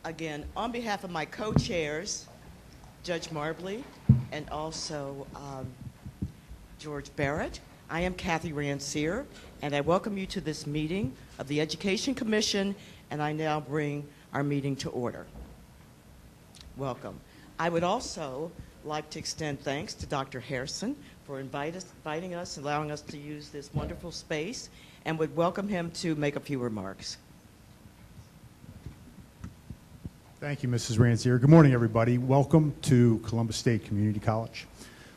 Again, on behalf of my co-chairs, Judge Marbley and also George Barrett, I am Kathy Rancière, and I welcome you to this meeting of the Education Commission, and I now bring our meeting to order. Welcome. I would also like to extend thanks to Dr. Harrison for inviting us, allowing us to use this wonderful space, and would welcome him to make a few remarks. Thank you, Mrs. Rancière. Good morning, everybody. Welcome to Columbus State Community College.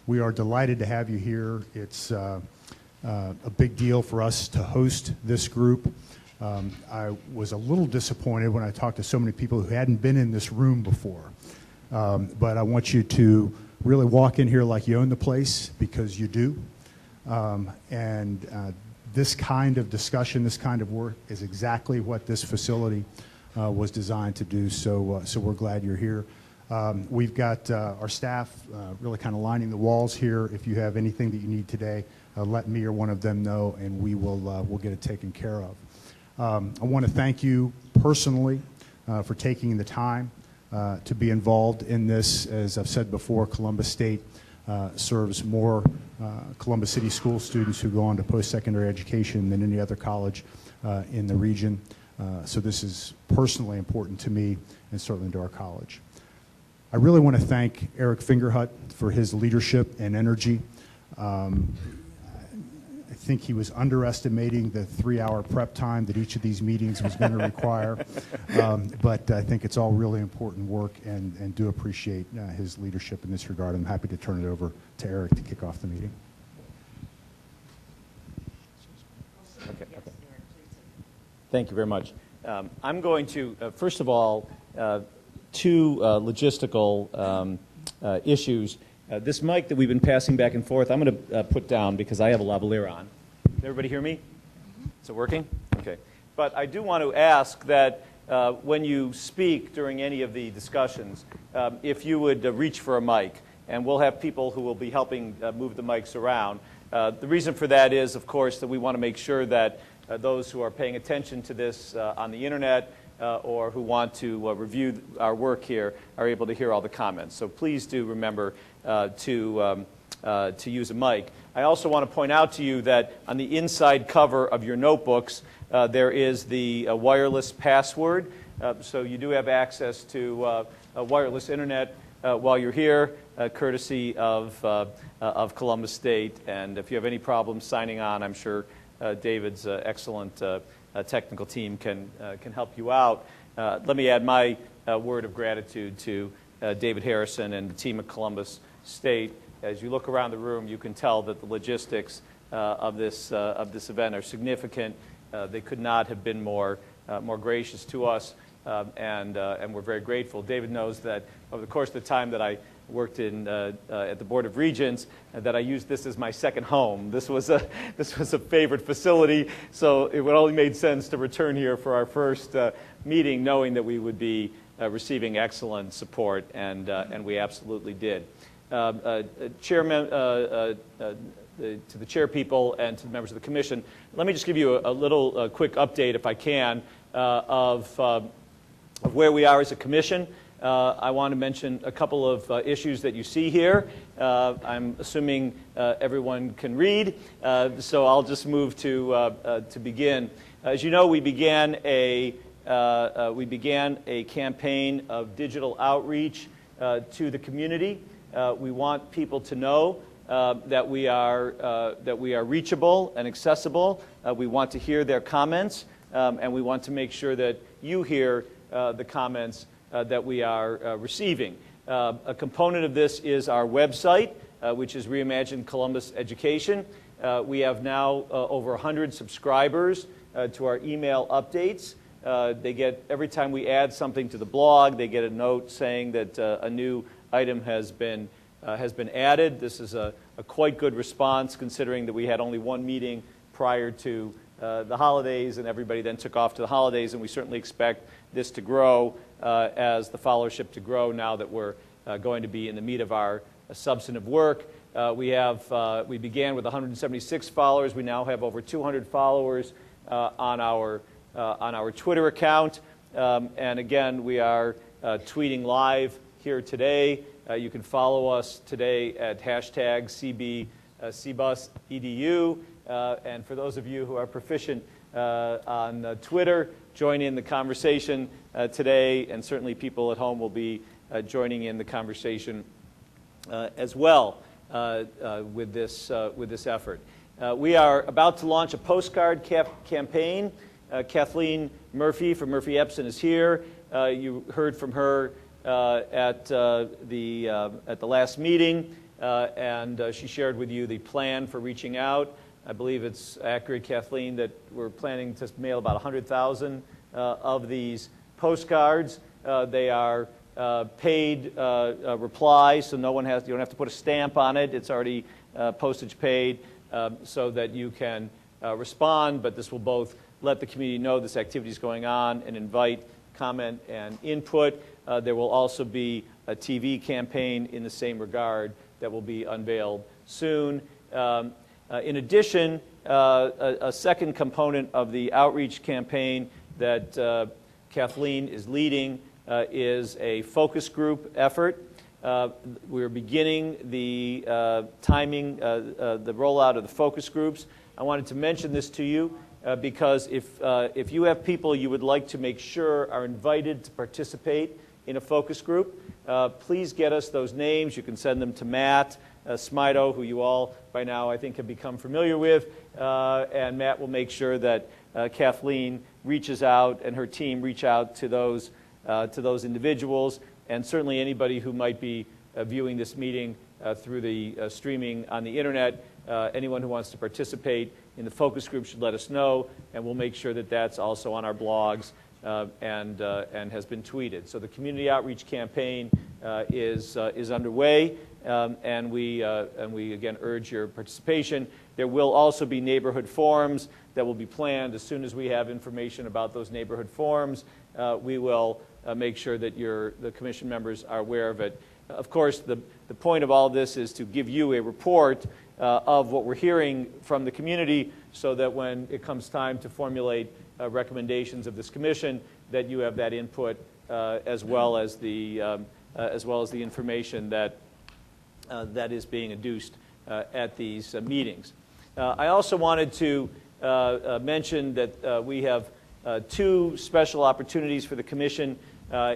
We are delighted to have you here. It's a big deal for us to host this group. I was a little disappointed when I talked to so many people who hadn't been in this room before. But I want you to really walk in here like you own the place, because you do. This kind of discussion, this kind of work is exactly what this facility was designed to do, so we're glad you're here. We've got our staff really kind of lining the walls here. If you have anything that you need today, let me or one of them know, and we'll get it taken care of. I want to thank you personally for taking the time to be involved in this. As I've said before, Columbus State serves more Columbus City school students who go on to post-secondary education than any other college in the region. So this is personally important to me and certainly to our college. I really want to thank Eric Fingerhut for his leadership and energy. I think he was underestimating the 3-hour prep time that each of these meetings was going to require. But I think it's all really important work, and do appreciate his leadership in this regard. I'm happy to turn it over to Eric to kick off the meeting. Okay. Thank you very much. I'm going to, first of all, two logistical issues. This mic that we've been passing back and forth, I'm going to put down because I have a lavalier on. Can everybody hear me? Is it working? Okay. But I do want to ask that when you speak during any of the discussions, if you would reach for a mic, and we'll have people who will be helping move the mics around. The reason for that is, of course, that we want to make sure that those who are paying attention to this on the internet or who want to review our work here are able to hear all the comments. So please do remember to use a mic. I also want to point out to you that on the inside cover of your notebooks there is the wireless password. So you do have access to a wireless internet while you're here, courtesy of Columbus State. And if you have any problems signing on, I'm sure David's excellent technical team can help you out. Let me add my word of gratitude to David Harrison and the team at Columbus State. As you look around the room, you can tell that the logistics of this event are significant. They could not have been more gracious to us, and we're very grateful. David knows that over the course of the time that I worked at the Board of Regents, that I used this as my second home. This was a favorite facility, so it would only made sense to return here for our first meeting, knowing that we would be receiving excellent support, and we absolutely did. Chairman, to the chair people and to the members of the commission, let me just give you a little quick update, if I can, of where we are as a commission. I want to mention a couple of issues that you see here. I'm assuming everyone can read, so I'll just move to begin. As you know, we began a campaign of digital outreach to the community. We want people to know that we are reachable and accessible. We want to hear their comments, and we want to make sure that you hear the comments that we are receiving. A component of this is our website, which is Reimagine Columbus Education. We have now over 100 subscribers to our email updates. They get, every time we add something to the blog, they get a note saying that a new item has been added. This is a quite good response, considering that we had only one meeting prior to the holidays, and everybody then took off to the holidays, and we certainly expect this to grow as the followership to grow now that we're going to be in the meat of our substantive work. We began with 176 followers. We now have over 200 followers on our Twitter account. And again, we are tweeting live here today. You can follow us today at hashtag CBUsedu. And for those of you who are proficient on Twitter, join in the conversation today, and certainly people at home will be joining in the conversation as well with this effort. We are about to launch a postcard campaign. Kathleen Murphy from Murphy Epson is here. You heard from her at the last meeting, and she shared with you the plan for reaching out. I believe it's accurate, Kathleen, that we're planning to mail about 100,000 of these postcards. They are paid reply, so you don't have to put a stamp on it. It's already postage paid, so that you can respond. But this will both let the community know this activity is going on and invite comment and input. There will also be a TV campaign in the same regard that will be unveiled soon. In addition, a second component of the outreach campaign that Kathleen is leading is a focus group effort. We're beginning the timing, the rollout of the focus groups. I wanted to mention this to you because if you have people you would like to make sure are invited to participate in a focus group, please get us those names. You can send them to Matt Smido, who you all by now I think have become familiar with, and Matt will make sure that Kathleen reaches out and her team reach out to those individuals, and certainly anybody who might be viewing this meeting through the streaming on the internet. Anyone who wants to participate in the focus group should let us know, and we'll make sure that that's also on our blogs and has been tweeted. So the community outreach campaign is underway, and we again urge your participation. There will also be neighborhood forums that will be planned. As soon as we have information about those neighborhood forums, we will make sure that the commission members are aware of it. Of course, the point of all of this is to give you a report of what we're hearing from the community, so that when it comes time to formulate recommendations of this commission, that you have that input as well as the information that is being adduced at these meetings. I also wanted to mention that we have two special opportunities for the commission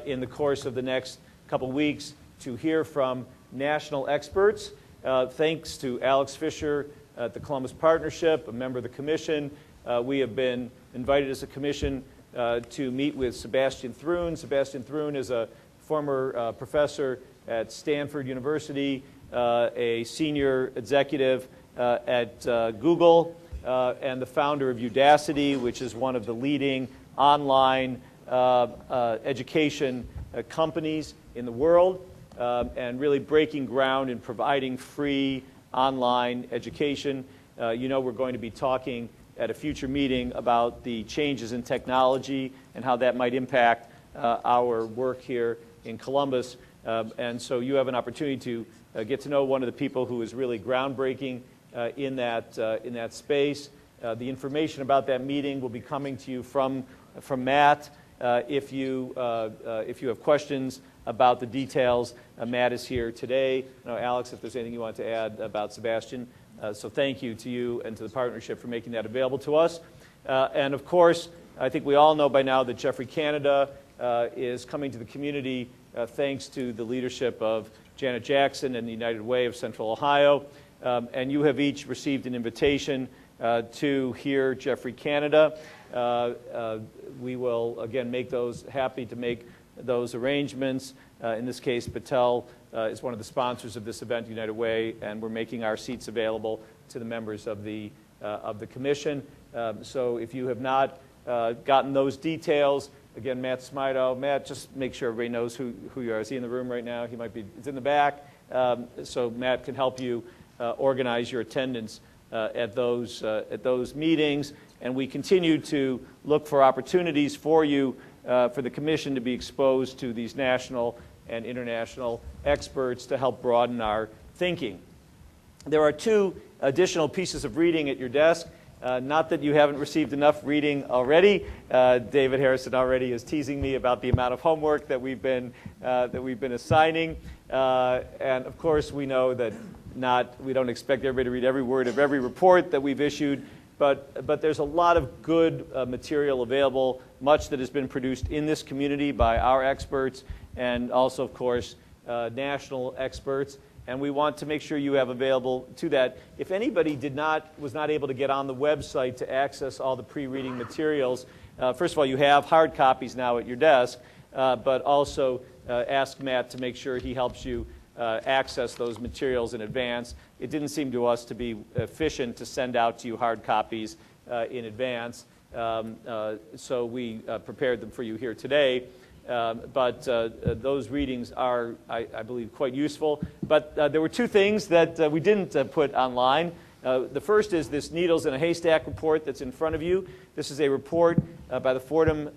in the course of the next couple weeks to hear from national experts. Thanks to Alex Fisher at the Columbus Partnership, a member of the commission, we have been invited as a commission to meet with Sebastian Thrun. Sebastian Thrun is a former professor at Stanford University, a senior executive at Google, and the founder of Udacity, which is one of the leading online education companies in the world, and really breaking ground in providing free online education. You know, we're going to be talking at a future meeting about the changes in technology and how that might impact our work here in Columbus. And so you have an opportunity to get to know one of the people who is really groundbreaking in that space. The information about that meeting will be coming to you from Matt. If you have questions about the details, Matt is here today. Now, Alex, if there's anything you want to add about Sebastian. So thank you to you and to the partnership for making that available to us. And of course, I think we all know by now that Geoffrey Canada is coming to the community thanks to the leadership of Janet Jackson and the United Way of Central Ohio. And you have each received an invitation to hear Geoffrey Canada. We will, again, happy to make those arrangements. In this case, Patel is one of the sponsors of this event, United Way, and we're making our seats available to the members of the commission. So if you have not gotten those details, again, Matt Smido. Matt, just make sure everybody knows who you are. Is he in the room right now? He's in the back. So Matt can help you organize your attendance at those meetings. And we continue to look for opportunities for you, for the commission to be exposed to these national and international experts to help broaden our thinking. There are two additional pieces of reading at your desk. Not that you haven't received enough reading already. David Harrison already is teasing me about the amount of homework that we've been assigning. And of course, we know that we don't expect everybody to read every word of every report that we've issued, but there's a lot of good material available, much that has been produced in this community by our experts and also, of course, national experts. And we want to make sure you have available to that. If anybody was not able to get on the website to access all the pre-reading materials, first of all, you have hard copies now at your desk, but also ask Matt to make sure he helps you access those materials in advance. It didn't seem to us to be efficient to send out to you hard copies in advance, so we prepared them for you here today. But those readings are, I believe, quite useful. But there were two things that we didn't put online. The first is this Needles in a Haystack report that's in front of you. This is a report by the Fordham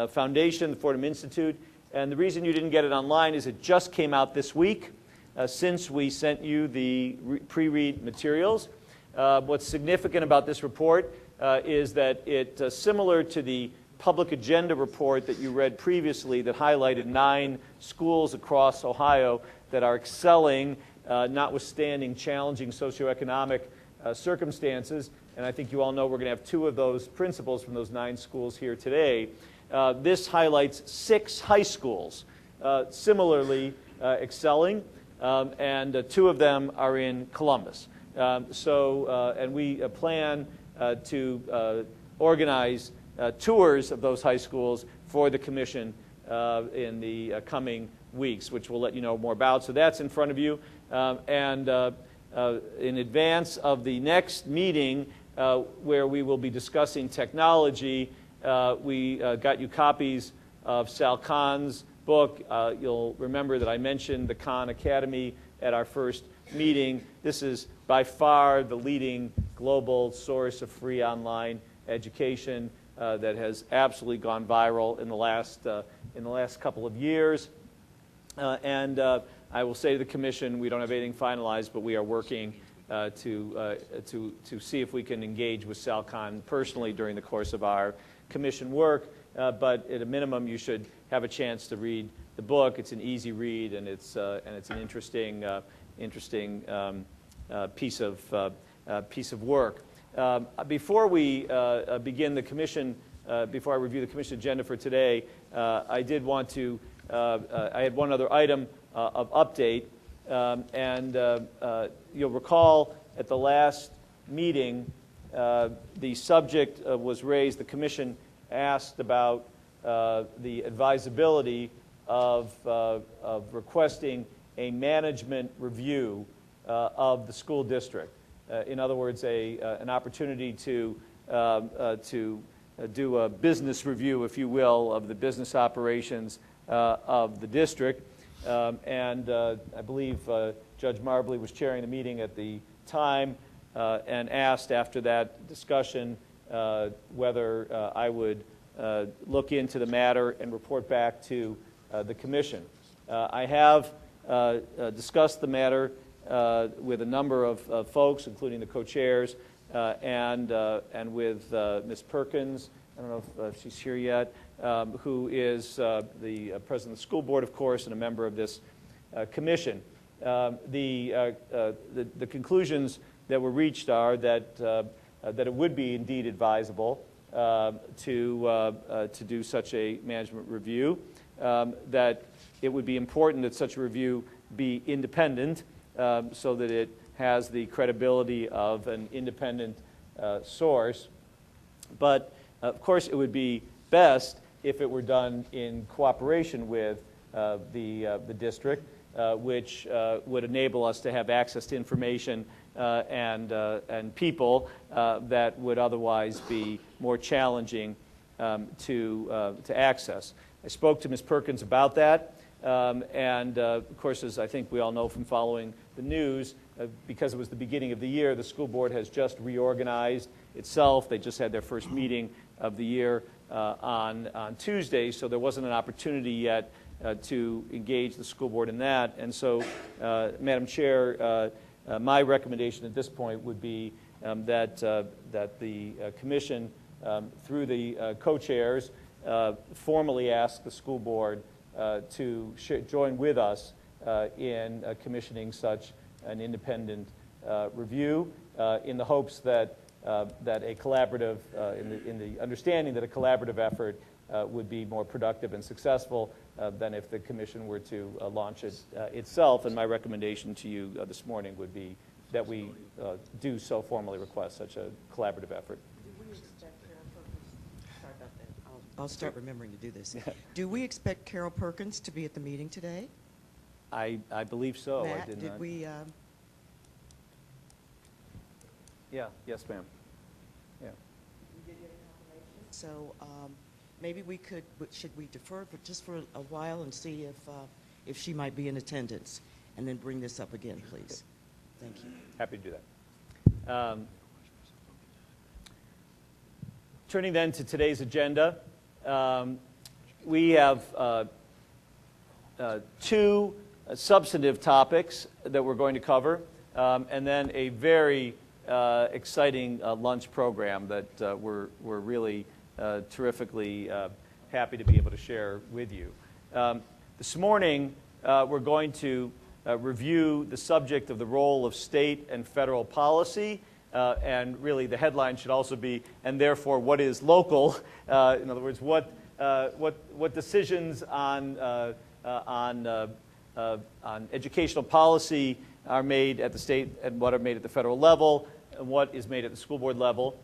Foundation, the Fordham Institute. And the reason you didn't get it online is it just came out this week since we sent you the pre-read materials. What's significant about this report is that it's similar to the public agenda report that you read previously that highlighted 9 schools across Ohio that are excelling, notwithstanding challenging socioeconomic circumstances. And I think you all know we're going to have 2 of those principals from those 9 schools here today. This highlights 6 high schools similarly excelling, and 2 of them are in Columbus. And we plan to organize tours of those high schools for the Commission in the coming weeks, which we'll let you know more about. So that's in front of you. And in advance of the next meeting where we will be discussing technology, we got you copies of Sal Khan's book. You'll remember that I mentioned the Khan Academy at our first meeting. This is by far the leading global source of free online education that has absolutely gone viral in the last couple of years. And I will say to the Commission, we don't have anything finalized, but we are working to see if we can engage with Sal Khan personally during the course of our Commission work. But at a minimum, you should have a chance to read the book. It's an easy read, and it's an interesting piece of work. Before we begin the Commission, before I review the Commission agenda for today, I did want to, I had one other item of update. You'll recall at the last meeting, the subject was raised, the Commission asked about the advisability of requesting a management review of the school district. In other words, an opportunity to do a business review, if you will, of the business operations of the district. I believe Judge Marbley was chairing the meeting at the time and asked after that discussion whether I would look into the matter and report back to the Commission. I have discussed the matter with a number of folks, including the co-chairs, and with Ms. Perkins. I don't know if she's here yet, who is the president of the school board, of course, and a member of this commission. The conclusions that were reached are that it would be indeed advisable to do such a management review, that it would be important that such a review be independent, so that it has the credibility of an independent source. But, of course, it would be best if it were done in cooperation with the district, which would enable us to have access to information and people that would otherwise be more challenging to access. I spoke to Ms. Perkins about that. Of course, as I think we all know from following the news, because it was the beginning of the year, the school board has just reorganized itself. They just had their first meeting of the year on Tuesday, so there wasn't an opportunity yet to engage the school board in that. And so, Madam Chair, my recommendation at this point would be that the Commission, through the co-chairs, formally ask the school board to join with us in commissioning such an independent review in the hopes that a collaborative, in the understanding that a collaborative effort would be more productive and successful than if the Commission were to launch it itself. And my recommendation to you this morning would be that we do so formally request such a collaborative effort. Do we expect Carol Perkins? Sorry about that. I'll start remembering to do this. Do we expect Carol Perkins to be at the meeting today? I believe so. I Matt, did did not. we? Yeah. Yes, ma'am. Yeah. So maybe we could. Should we defer just for a while and see if she might be in attendance, and then bring this up again, please? Thank you. Happy to do that. Turning then to today's agenda, we have two substantive topics that we're going to cover, and then a very exciting lunch program that we're really terrifically happy to be able to share with you. This morning, we're going to review the subject of the role of state and federal policy, and really the headline should also be, and therefore, what is local? In other words, what decisions on educational policy are made at the state and what are made at the federal level, and what is made at the school board level.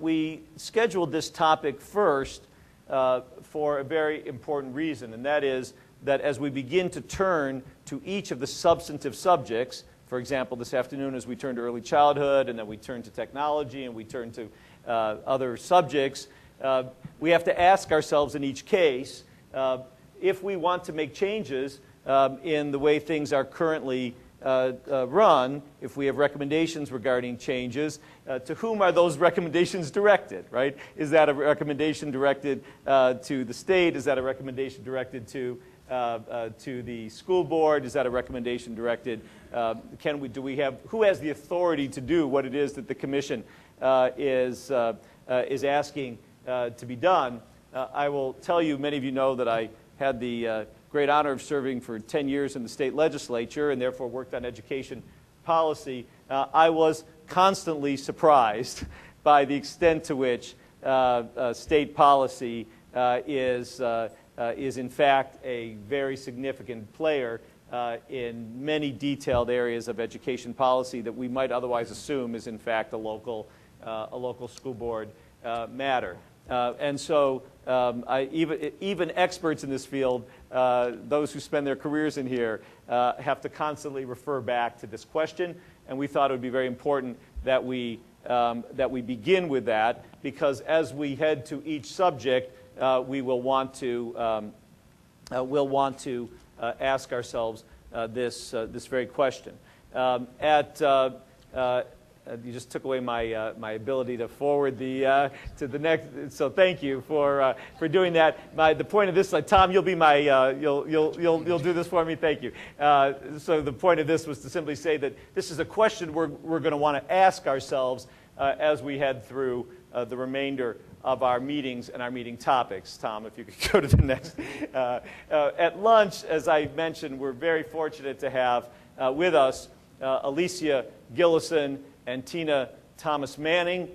We scheduled this topic first for a very important reason, and that is that as we begin to turn to each of the substantive subjects, for example, this afternoon as we turn to early childhood, and then we turn to technology, and we turn to other subjects, we have to ask ourselves in each case if we want to make changes in the way things are currently run, if we have recommendations regarding changes, to whom are those recommendations directed, right? Is that a recommendation directed to the state? Is that a recommendation directed to the school board? Is that a recommendation directed, who has the authority to do what it is that the Commission is asking to be done? I will tell you, many of you know that I had the great honor of serving for 10 years in the state legislature and therefore worked on education policy. I was constantly surprised by the extent to which state policy is in fact a very significant player in many detailed areas of education policy that we might otherwise assume is in fact a local school board matter. And so even experts in this field, those who spend their careers in here, have to constantly refer back to this question. And we thought it would be very important that we begin with that, because as we head to each subject, we will want to ask ourselves this very question. You just took away my ability to forward to the next. So thank you for doing that. The point of this, Tom, you'll be my you'll do this for me. Thank you. So the point of this was to simply say that this is a question we're going to want to ask ourselves as we head through the remainder of our meetings and our meeting topics. Tom, if you could go to the next. At lunch, as I mentioned, we're very fortunate to have with us Alicia Gillison and Tina Thomas Manning.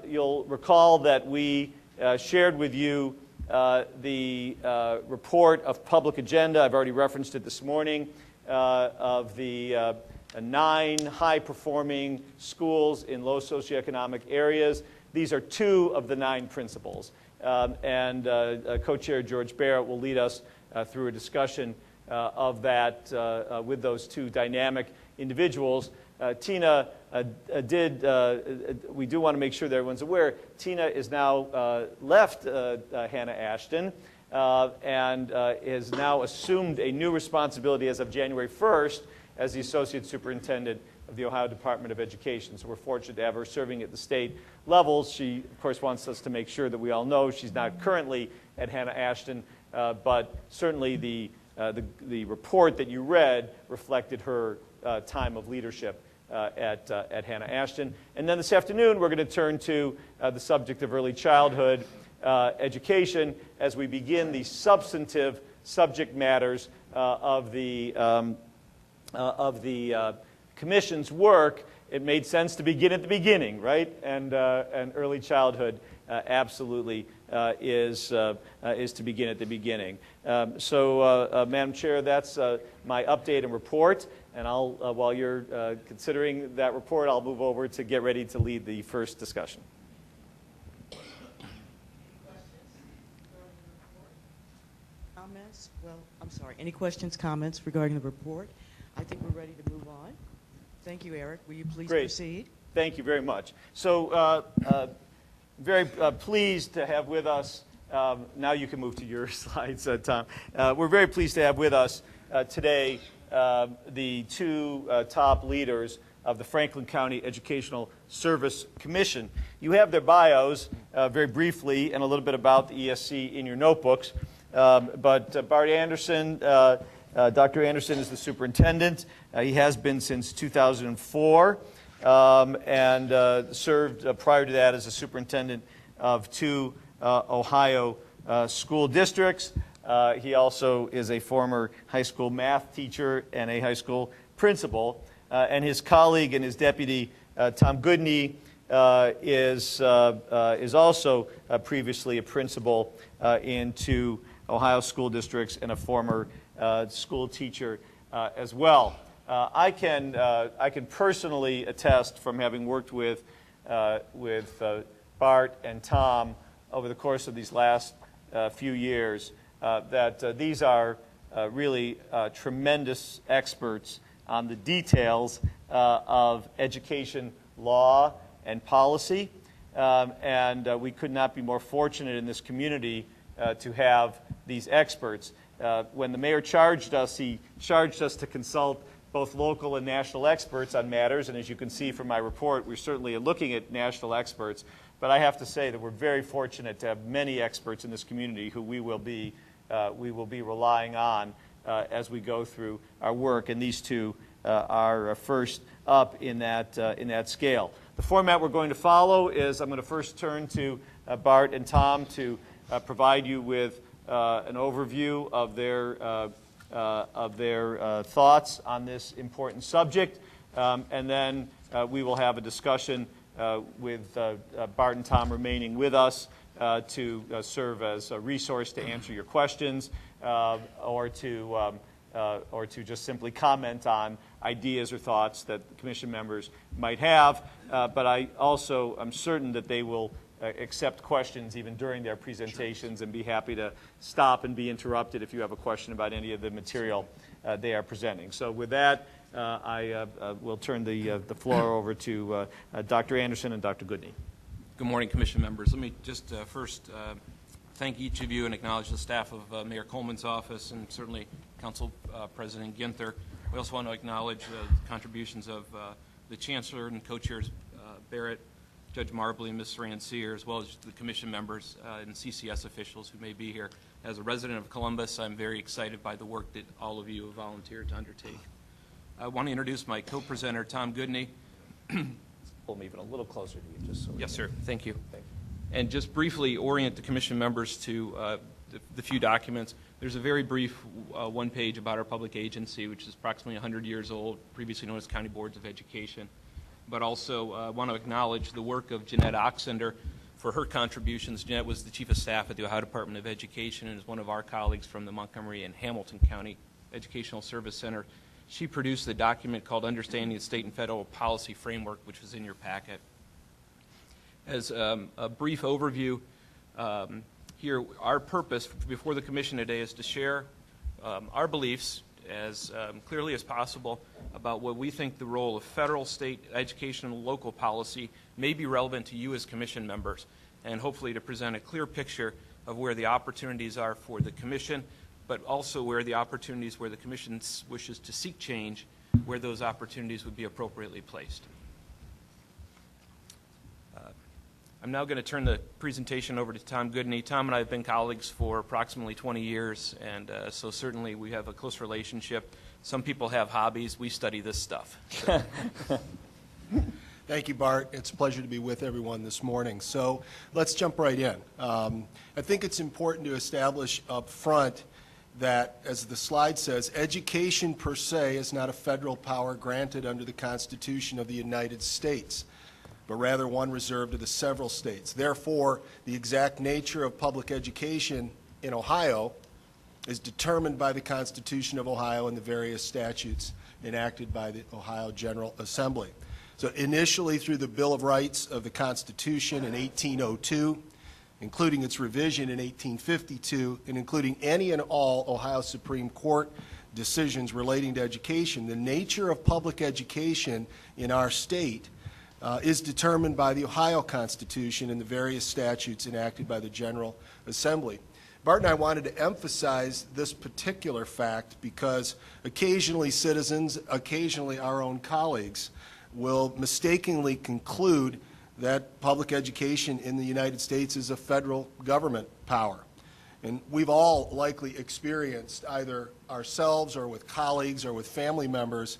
You'll recall that we shared with you the report of Public Agenda, I've already referenced it this morning, of the 9 high-performing schools in low socioeconomic areas. These are 2 of the 9 principles. And co-chair George Barrett will lead us through a discussion of that with those 2 dynamic individuals. Tina we do want to make sure that everyone's aware, Tina is now left Hannah Ashton and has now assumed a new responsibility as of January 1st as the Associate Superintendent of the Ohio Department of Education. So we're fortunate to have her serving at the state levels. She, of course, wants us to make sure that we all know she's not currently at Hannah Ashton, but certainly the report that you read reflected her time of leadership at Hannah Ashton. And then this afternoon, we're going to turn to the subject of early childhood education as we begin the substantive subject matters of the Commission's work. It made sense to begin at the beginning, right? And early childhood absolutely is to begin at the beginning. Madam Chair, that's my update and report. And I'll, while you're considering that report, I'll move over to get ready to lead the first discussion. Comments? Well, I'm sorry. Any questions, comments regarding the report? I think we're ready to move on. Thank you, Eric. Will you please proceed? Thank you very much. So, very pleased to have with us, now you can move to your slides, Tom. We're very pleased to have with us today the two top leaders of the Franklin County Educational Service Commission. You have their bios very briefly and a little bit about the ESC in your notebooks. But Bart Anderson, Dr. Anderson is the superintendent. He has been since 2004 and served prior to that as a superintendent of two Ohio school districts. He also is a former high school math teacher and a high school principal. And his colleague and his deputy, Tom Goodney, is also previously a principal in two Ohio school districts and a former school teacher as well. I can personally attest from having worked with Bart and Tom over the course of these last few years that these are really tremendous experts on the details of education law and policy. And we could not be more fortunate in this community to have these experts. When the mayor charged us, he charged us to consult both local and national experts on matters. And as you can see from my report, we're certainly looking at national experts. But I have to say that we're very fortunate to have many experts in this community who we will be relying on as we go through our work. And these two are first up in that scale. The format we're going to follow is I'm going to first turn to Bart and Tom to provide you with an overview of their thoughts on this important subject, and then we will have a discussion with Bart and Tom remaining with us to serve as a resource to answer your questions or to just simply comment on ideas or thoughts that the commission members might have. But I'm certain that they will accept questions even during their presentations and be happy to stop and be interrupted if you have a question about any of the material they are presenting. So with that, I will turn the floor over to Dr. Anderson and Dr. Goodney. Good morning, Commission members. Let me just first thank each of you and acknowledge the staff of Mayor Coleman's office and certainly Council President Ginther. We also want to acknowledge the contributions of the Chancellor and Co-Chairs Barrett, Judge Marbley, and Ms. Rancier, as well as the Commission members and CCS officials who may be here. As a resident of Columbus, I'm very excited by the work that all of you have volunteered to undertake. I want to introduce my co-presenter, Tom Goodney. Pull me even a little closer to you, just so. Yes, sir. Thank you. And just briefly orient the Commission members to the few documents. There's a very brief one page about our public agency, which is approximately 100 years old, previously known as County Boards of Education. But also want to acknowledge the work of Jeanette Oxender for her contributions. Jeanette was the Chief of Staff at the Ohio Department of Education and is one of our colleagues from the Montgomery and Hamilton County Educational Service Center. She produced the document called Understanding the State and Federal Policy Framework, which was in your packet. As a brief overview, here our purpose before the Commission today is to share our beliefs as clearly as possible about what we think the role of federal, state, education, and local policy may be relevant to you as Commission members, and hopefully to present a clear picture of where the opportunities are for the Commission, but also where the opportunities where the Commission wishes to seek change, where those opportunities would be appropriately placed. I'm now going to turn the presentation over to Tom Goodney. Tom and I have been colleagues for approximately 20 years, and so certainly we have a close relationship. Some people have hobbies. We study this stuff. Thank you, Bart. It's a pleasure to be with everyone this morning. So let's jump right in. I think it's important to establish up front that, as the slide says, education per se is not a federal power granted under the Constitution of the United States, but rather one reserved to the several states. Therefore, the exact nature of public education in Ohio is determined by the Constitution of Ohio and the various statutes enacted by the Ohio General Assembly. So initially through the Bill of Rights of the Constitution in 1802, including its revision in 1852, and including any and all Ohio Supreme Court decisions relating to education, the nature of public education in our state is determined by the Ohio Constitution and the various statutes enacted by the General Assembly. Bart and I wanted to emphasize this particular fact because occasionally citizens, occasionally our own colleagues, will mistakenly conclude that public education in the United States is a federal government power. And we've all likely experienced, either ourselves or with colleagues or with family members,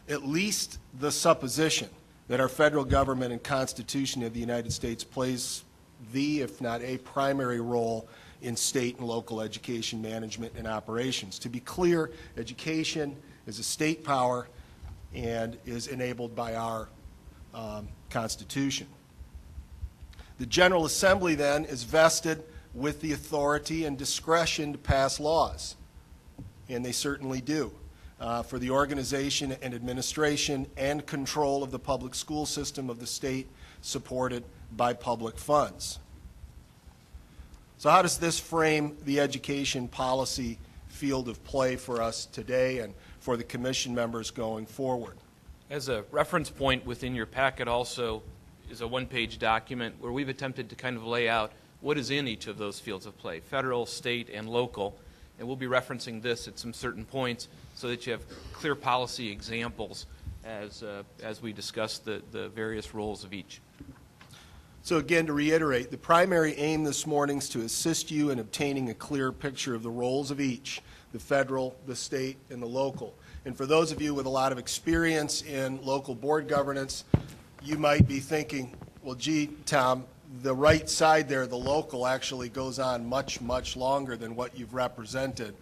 at least the supposition that our federal government and Constitution of the United States plays the, if not a primary role in state and local education management and operations. To be clear, education is a state power and is enabled by our Constitution. The General Assembly, then, is vested with the authority and discretion to pass laws, and they certainly do, for the organization and administration and control of the public school system of the state supported by public funds. So how does this frame the education policy field of play for us today and for the commission members going forward? As a reference point within your packet also is a one-page document where we've attempted to kind of lay out what is in each of those fields of play, federal, state, and local. And we'll be referencing this at some certain points so that you have clear policy examples as we discuss the various roles of each. So again, to reiterate, the primary aim this morning is to assist you in obtaining a clear picture of the roles of each, the federal, the state, and the local. And for those of you with a lot of experience in local board governance, you might be thinking, well, gee, Tom, the right side there, the local, actually goes on much, much longer than what you've represented.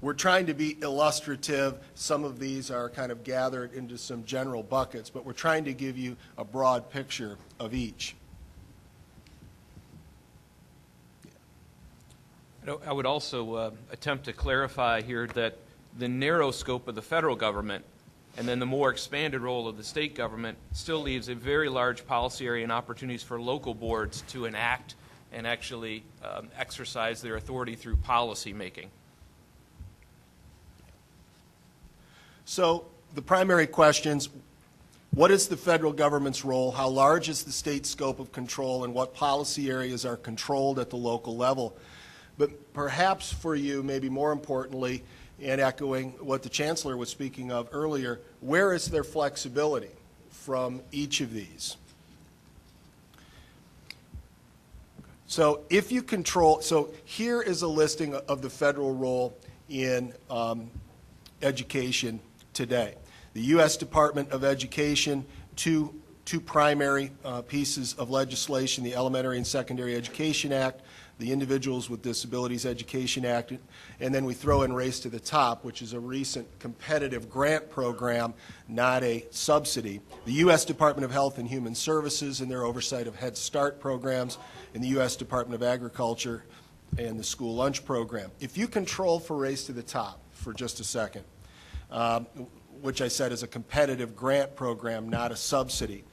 We're trying to be illustrative. Some of these are kind of gathered into some general buckets, but we're trying to give you a broad picture of each. I would also attempt to clarify here that the narrow scope of the federal government and then the more expanded role of the state government still leaves a very large policy area and opportunities for local boards to enact and actually exercise their authority through policy making. So the primary questions: what is the federal government's role? How large is the state scope of control? And what policy areas are controlled at the local level? But perhaps for you, maybe more importantly, and echoing what the Chancellor was speaking of earlier, where is there flexibility from each of these? So if you control, so here is a listing of the federal role in education today. The U.S. Department of Education, two primary pieces of legislation: the Elementary and Secondary Education Act, the Individuals with Disabilities Education Act, and then we throw in Race to the Top, which is a recent competitive grant program, not a subsidy. The U.S. Department of Health and Human Services and their oversight of Head Start programs, and the U.S. Department of Agriculture and the school lunch program. If you control for Race to the Top for just a second, which I said is a competitive grant program, not a subsidy,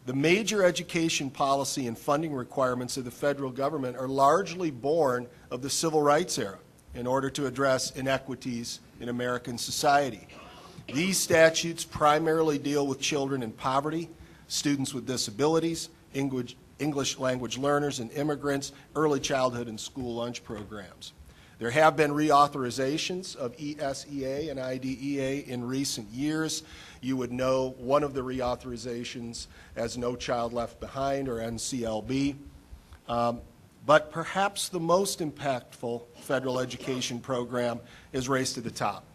the major education policy and funding requirements of the federal government are largely born of the civil rights era in order to address inequities in American society. These statutes primarily deal with children in poverty, students with disabilities, English language learners and immigrants, early childhood and school lunch programs. There have been reauthorizations of ESEA and IDEA in recent years. You would know one of the reauthorizations as No Child Left Behind, or NCLB. But perhaps the most impactful federal education program is Race to the Top,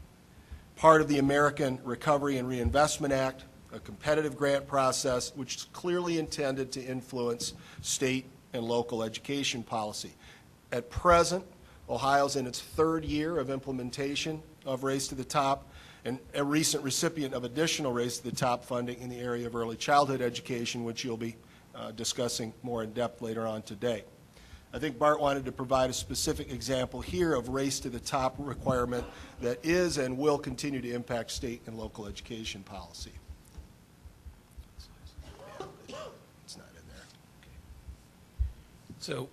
part of the American Recovery and Reinvestment Act, a competitive grant process which is clearly intended to influence state and local education policy. At present, Ohio's in its third year of implementation of Race to the Top, and a recent recipient of additional Race to the Top funding in the area of early childhood education, which you'll be discussing more in depth later on today. I think Bart wanted to provide a specific example here of Race to the Top requirement that is and will continue to impact state and local education policy. It's not in there. So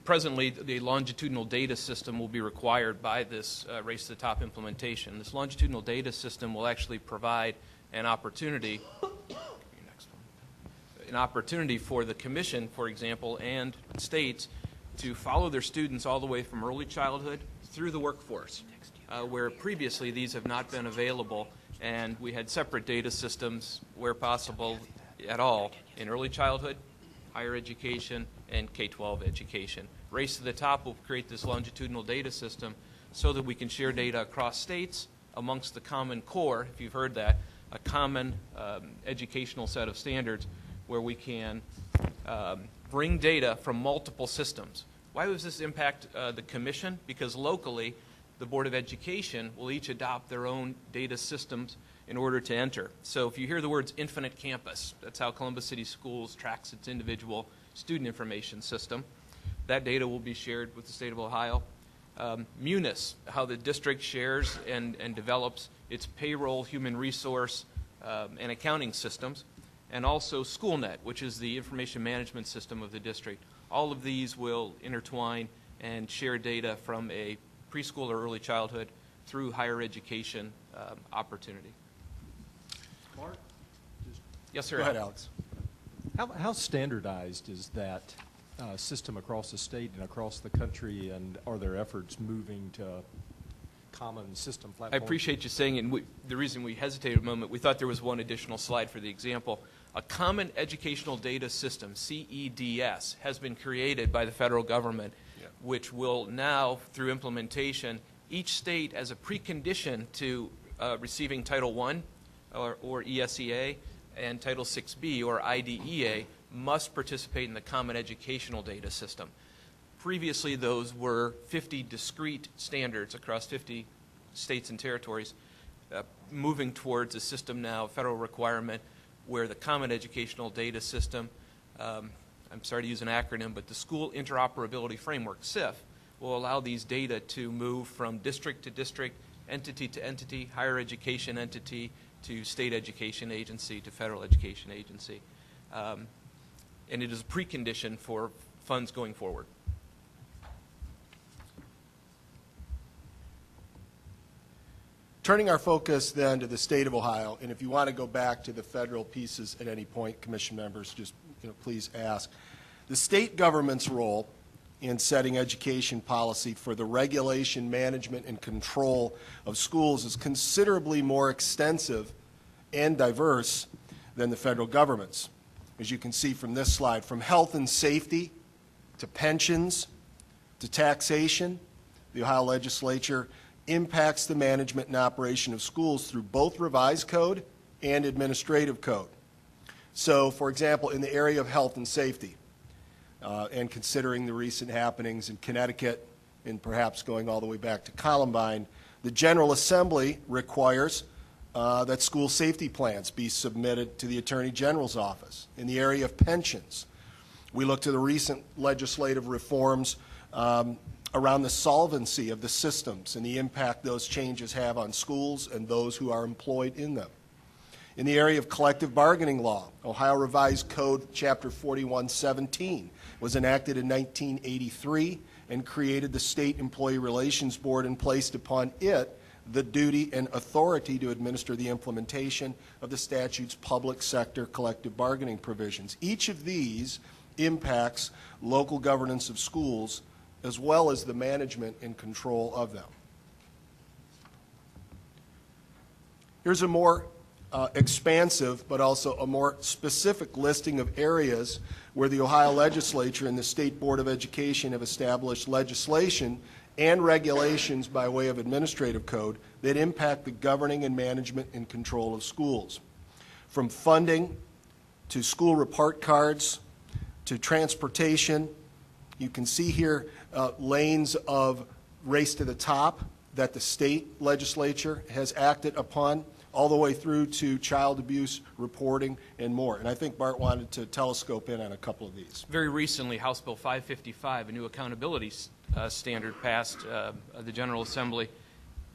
presently, the longitudinal data system will be required by this Race to the Top implementation. This longitudinal data system will actually provide an opportunity for the commission, for example, and states to follow their students all the way from early childhood through the workforce, where previously these have not been available, and we had separate data systems where possible at all in early childhood, higher education, and K-12 education. Race to the Top will create this longitudinal data system so that we can share data across states amongst the Common Core, if you've heard that, a common educational set of standards where we can bring data from multiple systems. Why does this impact the commission? Because locally, the Board of Education will each adopt their own data systems in order to enter. So if you hear the words Infinite Campus, that's how Columbus City Schools tracks its individual student information system. That data will be shared with the state of Ohio. Munis, how the district shares and develops its payroll, human resource, and accounting systems. And also SchoolNet, which is the information management system of the district. All of these will intertwine and share data from a preschool or early childhood through higher education opportunity. Mark? Yes, sir. Go ahead, Alex. How standardized is that system across the state and across the country, and are there efforts moving to common system I platform? appreciate you saying it. And the reason we hesitated a moment, we thought there was one additional slide for the example. A Common Educational Data System, CEDS, has been created by the federal government, which will now, through implementation, each state as a precondition to receiving Title I or ESEA and Title VI-B or IDEA must participate in the Common Educational Data System. Previously, those were 50 discrete standards across 50 states and territories, moving towards a system now, federal requirement, where the Common Educational Data System, I'm sorry to use an acronym, but the School Interoperability Framework, SIF, will allow these data to move from district to district, entity to entity, higher education entity to state education agency to federal education agency. And it is a precondition for funds going forward. Turning our focus then to the state of Ohio, and if you want to go back to the federal pieces at any point, commission members, just please ask. The state government's role in setting education policy for the regulation, management, and control of schools is considerably more extensive and diverse than the federal government's. As you can see from this slide, from health and safety to pensions to taxation, the Ohio legislature impacts the management and operation of schools through both revised code and administrative code. So, for example, in the area of health and safety, and considering the recent happenings in Connecticut and perhaps going all the way back to Columbine, the General Assembly requires that school safety plans be submitted to the Attorney General's office. In the area of pensions, we look to the recent legislative reforms around the solvency of the systems and the impact those changes have on schools and those who are employed in them. In the area of collective bargaining law, Ohio Revised Code Chapter 4117 was enacted in 1983 and created the State Employee Relations Board and placed upon it the duty and authority to administer the implementation of the statute's public sector collective bargaining provisions. Each of these impacts local governance of schools as well as the management and control of them. Here's a more expansive, but also a more specific listing of areas where the Ohio Legislature and the State Board of Education have established legislation and regulations by way of administrative code that impact the governing and management and control of schools. From funding to school report cards to transportation, you can see here lanes of race to the top that the state legislature has acted upon, all the way through to child abuse reporting and more. And I think Bart wanted to telescope in on a couple of these. Very recently, House Bill 555, a new accountability standard, passed the General Assembly.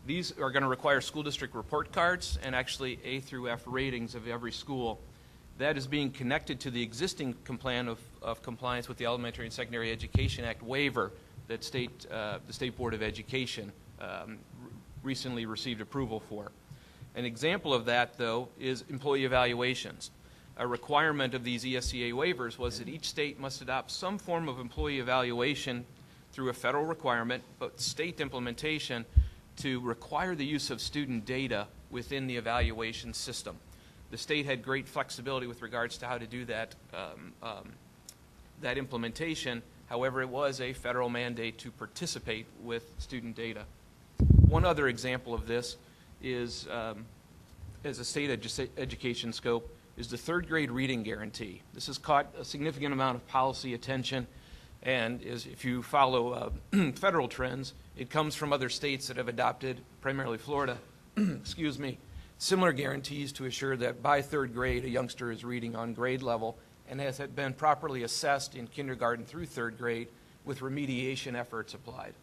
These are going to require school district report cards and actually A through F ratings of every school. That is being connected to the existing plan of compliance with the Elementary and Secondary Education Act waiver that the State Board of Education recently received approval for. An example of that, though, is employee evaluations. A requirement of these ESEA waivers was that each state must adopt some form of employee evaluation through a federal requirement, but state implementation to require the use of student data within the evaluation system. The state had great flexibility with regards to how to do that, that implementation. However, it was a federal mandate to participate with student data. One other example of this is, as a state education scope, is the third grade reading guarantee. This has caught a significant amount of policy attention, and if you follow federal trends, it comes from other states that have adopted, primarily Florida, excuse me, similar guarantees to assure that by third grade a youngster is reading on grade level and has been properly assessed in kindergarten through third grade with remediation efforts applied.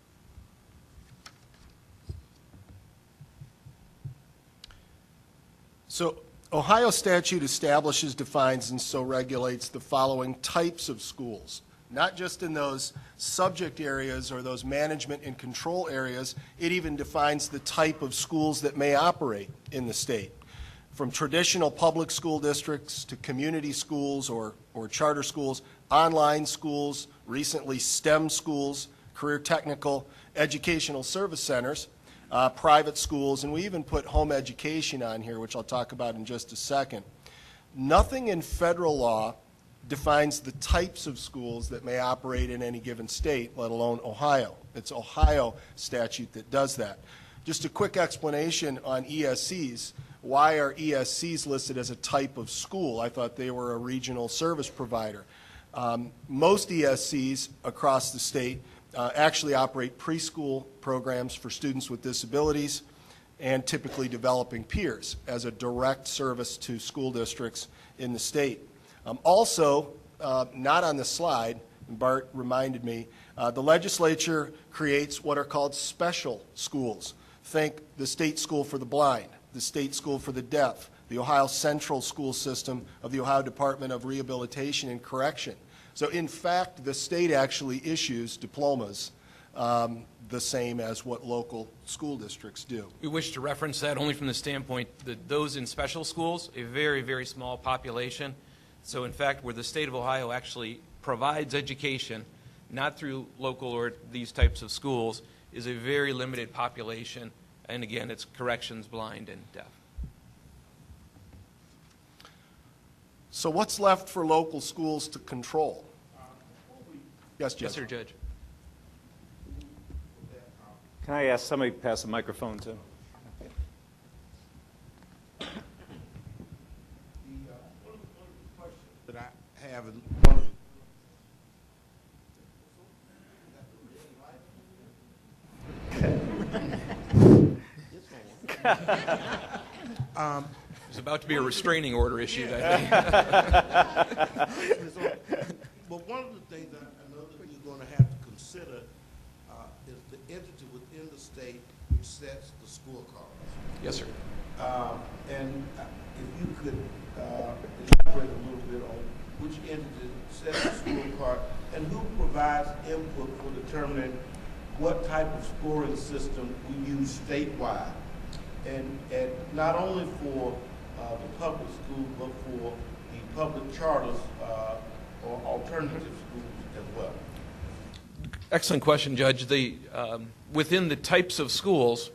So Ohio statute establishes, defines, and so regulates the following types of schools, not just in those subject areas or those management and control areas. It even defines the type of schools that may operate in the state, from traditional public school districts to community schools or charter schools, online schools, recently STEM schools, career technical, educational service centers, private schools, and we even put home education on here, which I'll talk about in just a second. Nothing in federal law defines the types of schools that may operate in any given state, let alone Ohio. It's Ohio statute that does that. Just a quick explanation on ESCs. Why are ESCs listed as a type of school? I thought they were a regional service provider. Most ESCs across the state actually operate preschool programs for students with disabilities and typically developing peers as a direct service to school districts in the state. Also, not on the slide, and Bart reminded me, the legislature creates what are called special schools. Think the State School for the Blind, the State School for the Deaf, the Ohio Central School System of the Ohio Department of Rehabilitation and Correction. So in fact, the state actually issues diplomas the same as what local school districts do. We wish to reference that only from the standpoint that those in special schools, a very, very small population. So in fact, where the state of Ohio actually provides education, not through local or these types of schools, is a very limited population. And again, it's corrections, blind, and deaf. So what's left for local schools to control? Yes, Judge. Yes, sir, Judge. Can I ask somebody to pass the microphone to? One of the questions that I have is There's about to be a restraining order issued, I think. but one of the things I know that we're going to have to consider is the entity within the state which sets the scorecards. Yes, sir. And if you could elaborate a little bit on which entity sets the scorecard and who provides input for determining what type of scoring system we use statewide, and not only for the public schools, but for the public charters or alternative schools as well. Excellent question, Judge. Within the types of schools,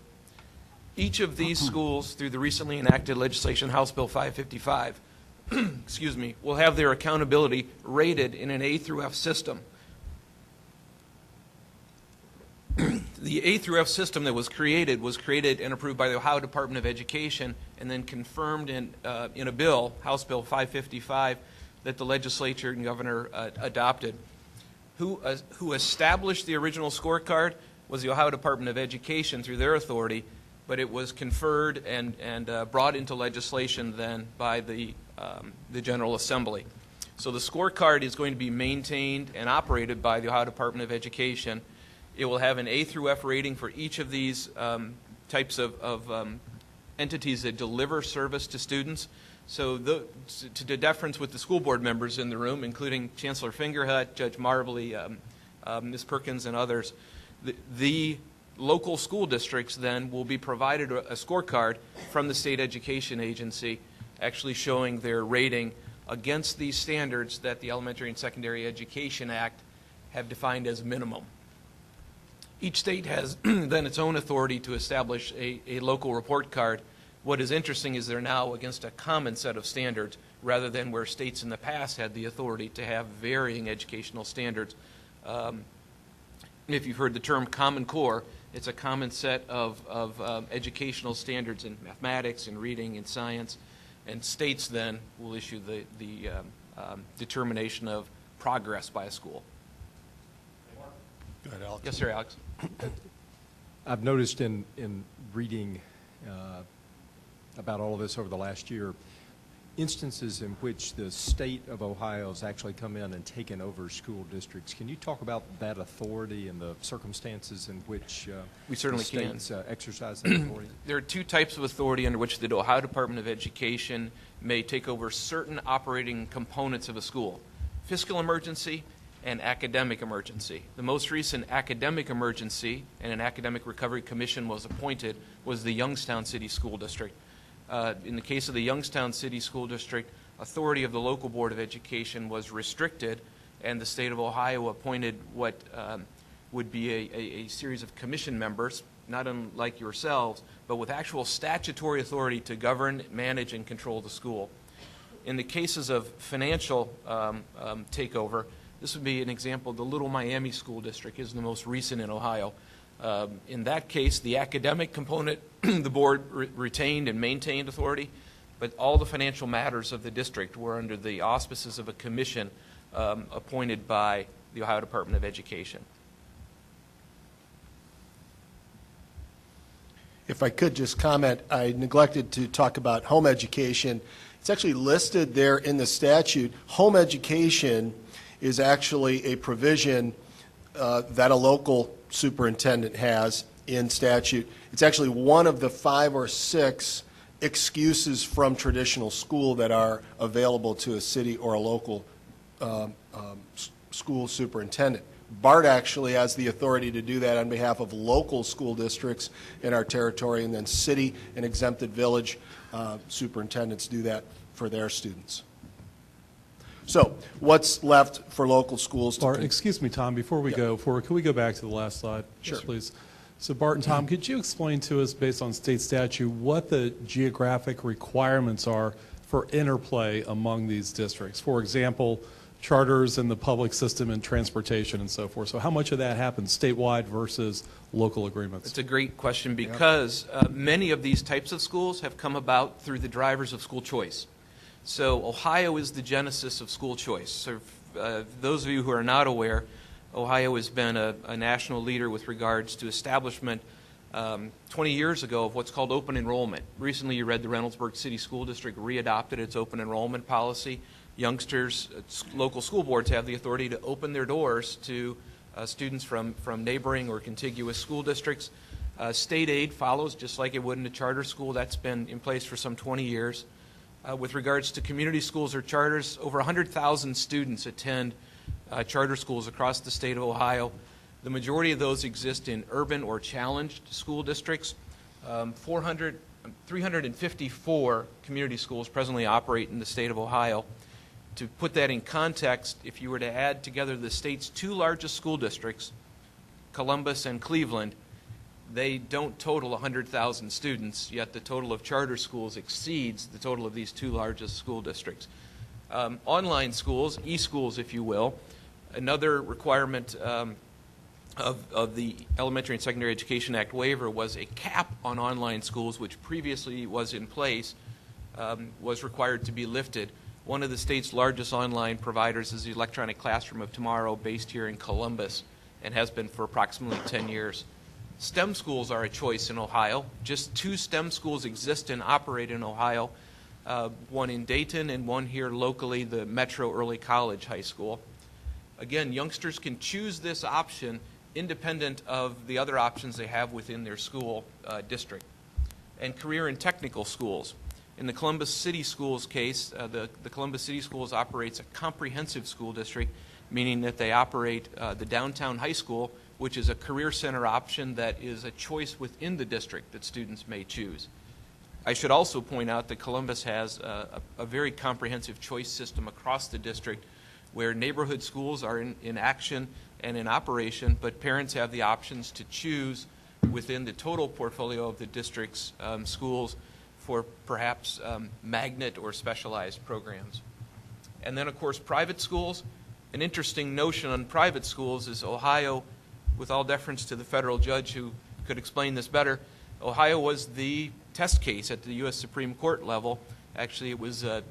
each of these schools, through the recently enacted legislation, House Bill 555, excuse me, will have their accountability rated in an A through F system. The A through F system that was created and approved by the Ohio Department of Education and then confirmed in a bill, House Bill 555, that the legislature and governor adopted. Who established the original scorecard was the Ohio Department of Education through their authority, but it was conferred and brought into legislation then by the General Assembly. So the scorecard is going to be maintained and operated by the Ohio Department of Education. It will have an A through F rating for each of these types of entities that deliver service to students. So to deference with the school board members in the room, including Chancellor Fingerhut, Judge Marbley, Ms. Perkins, and others, the local school districts then will be provided a scorecard from the state education agency actually showing their rating against these standards that the Elementary and Secondary Education Act have defined as minimum. Each state has then its own authority to establish a local report card. What is interesting is they're now against a common set of standards rather than where states in the past had the authority to have varying educational standards. If you've heard the term Common Core, it's a common set of educational standards in mathematics and reading and science, and states then will issue the determination of progress by a school. Go ahead, Alex. Yes, sir, Alex. I've noticed in reading about all of this over the last year, instances in which the state of Ohio has actually come in and taken over school districts. Can you talk about that authority and the circumstances in which We certainly the can. states exercise that authority? There are two types of authority under which the Ohio Department of Education may take over certain operating components of a school: fiscal emergency and academic emergency. The most recent academic emergency, and an academic recovery commission was appointed, was the Youngstown City School District. In the case of the Youngstown City School District, authority of the local board of education was restricted, and the state of Ohio appointed what would be a series of commission members, not unlike yourselves, but with actual statutory authority to govern, manage, and control the school. In the cases of financial takeover, this would be an example. The Little Miami School District is the most recent in Ohio. In that case, the academic component, the board retained and maintained authority, but all the financial matters of the district were under the auspices of a commission appointed by the Ohio Department of Education. If I could just comment, I neglected to talk about home education. It's actually listed there in the statute. Home education is actually a provision that a local superintendent has in statute. It's actually one of the 5 or 6 excuses from traditional school that are available to a city or a local school superintendent. BART actually has the authority to do that on behalf of local school districts in our territory, and then city and exempted village superintendents do that for their students. So what's left for local schools to Bart, excuse me, Tom, before we go forward, can we go back to the last slide? Sure. Yes, please. So Bart and Tom, could you explain to us, based on state statute, what the geographic requirements are for interplay among these districts? For example, charters in the public system and transportation and so forth. So how much of that happens statewide versus local agreements? It's a great question because many of these types of schools have come about through the drivers of school choice. So Ohio is the genesis of school choice. So those of you who are not aware, Ohio has been a national leader with regards to establishment 20 years ago of what's called open enrollment. Recently you read the Reynoldsburg City School District readopted its open enrollment policy. Youngsters, local school boards have the authority to open their doors to students from neighboring or contiguous school districts. State aid follows just like it would in a charter school. That's been in place for some 20 years. With regards to community schools or charters, over 100,000 students attend charter schools across the state of Ohio. The majority of those exist in urban or challenged school districts. 354 community schools presently operate in the state of Ohio. To put that in context, if you were to add together the state's 2 largest school districts, Columbus, and Cleveland, they don't total 100,000 students, yet the total of charter schools exceeds the total of these two largest school districts. Online schools, e-schools if you will, another requirement of the Elementary and Secondary Education Act waiver was a cap on online schools, which previously was in place, was required to be lifted. One of the state's largest online providers is the Electronic Classroom of Tomorrow, based here in Columbus, and has been for approximately 10 years. STEM schools are a choice in Ohio. Just 2 STEM schools exist and operate in Ohio, one in Dayton and one here locally, the Metro Early College High School. Again, youngsters can choose this option independent of the other options they have within their school district. And career and technical schools. In the Columbus City Schools case, the Columbus City Schools operates a comprehensive school district, meaning that they operate the downtown high school, which is a career center option that is a choice within the district that students may choose. I should also point out that Columbus has a very comprehensive choice system across the district where neighborhood schools are in action and in operation, but parents have the options to choose within the total portfolio of the district's schools for perhaps magnet or specialized programs. And then, of course, private schools. An interesting notion on private schools is Ohio, with all deference to the federal judge who could explain this better, Ohio was the test case at the U.S. Supreme Court level. Actually, it was the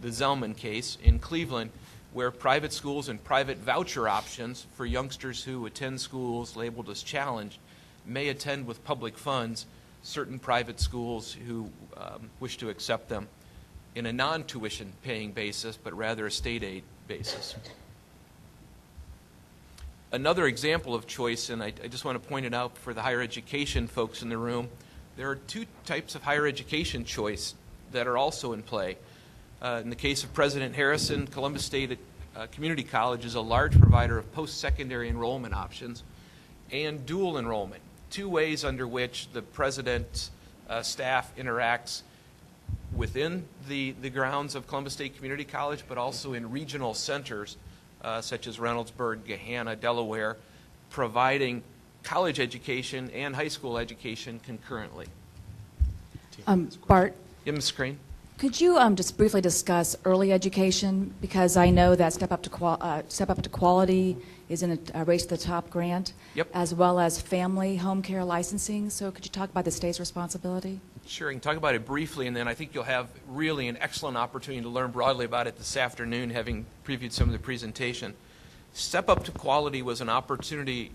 Zellman case in Cleveland, where private schools and private voucher options for youngsters who attend schools labeled as challenged may attend with public funds certain private schools who wish to accept them in a non-tuition paying basis, but rather a state aid basis. Another example of choice, and I just want to point it out for the higher education folks in the room, there are 2 types of higher education choice that are also in play. In the case of President Harrison, Columbus State Community College is a large provider of post-secondary enrollment options and dual enrollment, 2 ways under which the president's staff interacts within the grounds of Columbus State Community College, but also in regional centers such as Reynoldsburg, Gahanna, Delaware, providing college education and high school education concurrently. Bart, Yeah, Ms. Crane? could you just briefly discuss early education? Because I know that Step Up to Quality is in a Race to the Top grant, Yep. as well as family home care licensing. So could you talk about the state's responsibility? Sure, I can talk about it briefly, and then I think you'll have really an excellent opportunity to learn broadly about it this afternoon, having previewed some of the presentation. Step Up to Quality was an opportunity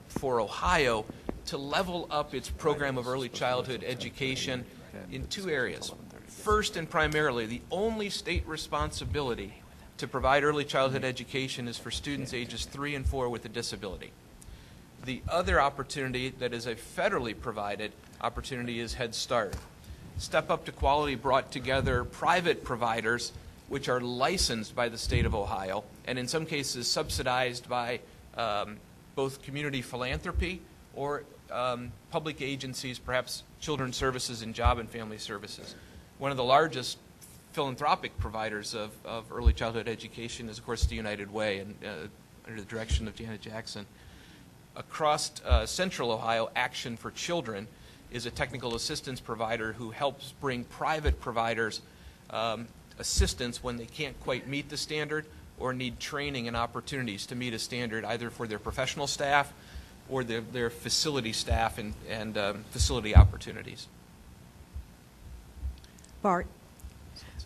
for Ohio to level up its program of early childhood education in 2 areas. First and primarily, the only state responsibility to provide early childhood education is for students ages 3 and 4 with a disability. The other opportunity that is a federally provided opportunity is Head Start. Step Up to Quality brought together private providers which are licensed by the state of Ohio and in some cases subsidized by both community philanthropy or public agencies, perhaps Children's Services and Job and Family Services. One of the largest philanthropic providers of early childhood education is, of course, the United Way, and under the direction of Janet Jackson. Across central Ohio, Action for Children is a technical assistance provider who helps bring private providers assistance when they can't quite meet the standard or need training and opportunities to meet a standard either for their professional staff or their facility staff and facility opportunities. Bart,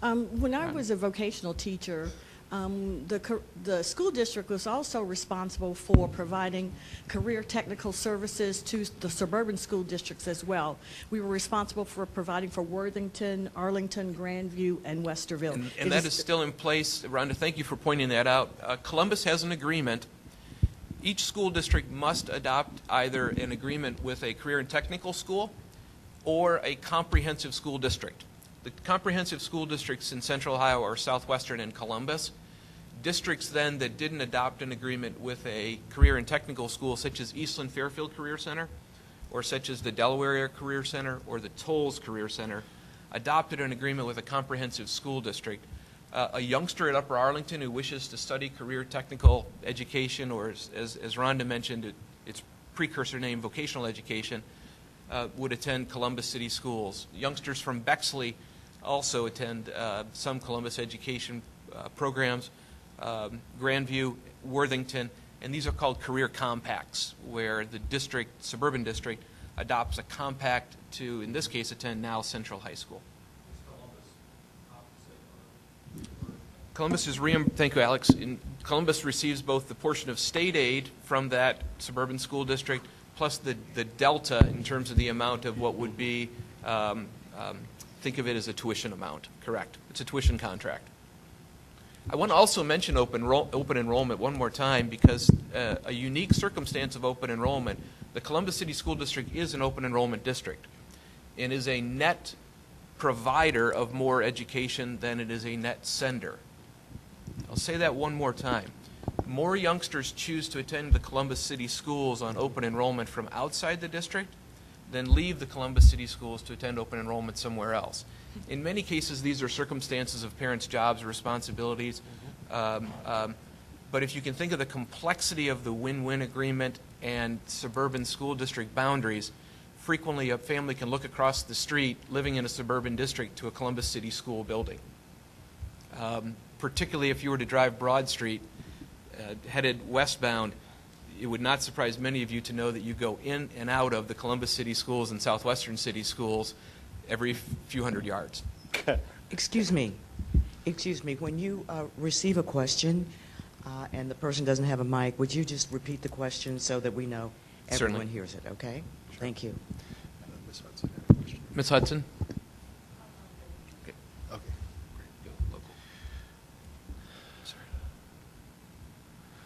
when I was a vocational teacher, the school district was also responsible for providing career technical services to the suburban school districts as well. We were responsible for providing for Worthington, Arlington, Grandview, and Westerville. And that is still in place. Rhonda, thank you for pointing that out. Columbus has an agreement. Each school district must adopt either an agreement with a career and technical school or a comprehensive school district. The comprehensive school districts in Central Ohio are Southwestern and Columbus. Districts then that didn't adopt an agreement with a career and technical school, such as Eastland Fairfield Career Center, or such as the Delaware Area Career Center, or the Tolles Career Center, adopted an agreement with a comprehensive school district. a youngster at Upper Arlington who wishes to study career technical education, or as Rhonda mentioned, its precursor name, vocational education, would attend Columbus City Schools. Youngsters from Bexley also attend some Columbus education programs, Grandview, Worthington, and these are called career compacts, where the district, suburban district, adopts a compact to, in this case, attend now Central High School. Columbus is thank you, Alex. Columbus receives both the portion of state aid from that suburban school district, plus the delta in terms of the amount of what would be, think of it as a tuition amount. Correct. It's a tuition contract. I want to also mention open enrollment one more time, because a unique circumstance of open enrollment, the Columbus City School District is an open enrollment district and is a net provider of more education than it is a net sender. I'll say that one more time. More youngsters choose to attend the Columbus City Schools on open enrollment from outside the district than leave the Columbus City Schools to attend open enrollment somewhere else. In many cases, these are circumstances of parents' jobs or responsibilities. But if you can think of the complexity of the win-win agreement and suburban school district boundaries, frequently a family can look across the street living in a suburban district to a Columbus City School building. Particularly if you were to drive Broad Street, headed westbound, it would not surprise many of you to know that you go in and out of the Columbus City Schools and Southwestern City Schools every few hundred yards. Excuse me. When you receive a question and the person doesn't have a mic, would you just repeat the question so that we know everyone Certainly. hears it, okay? Sure. Thank you. Ms. Hudson had a question. Ms. Hudson? Okay.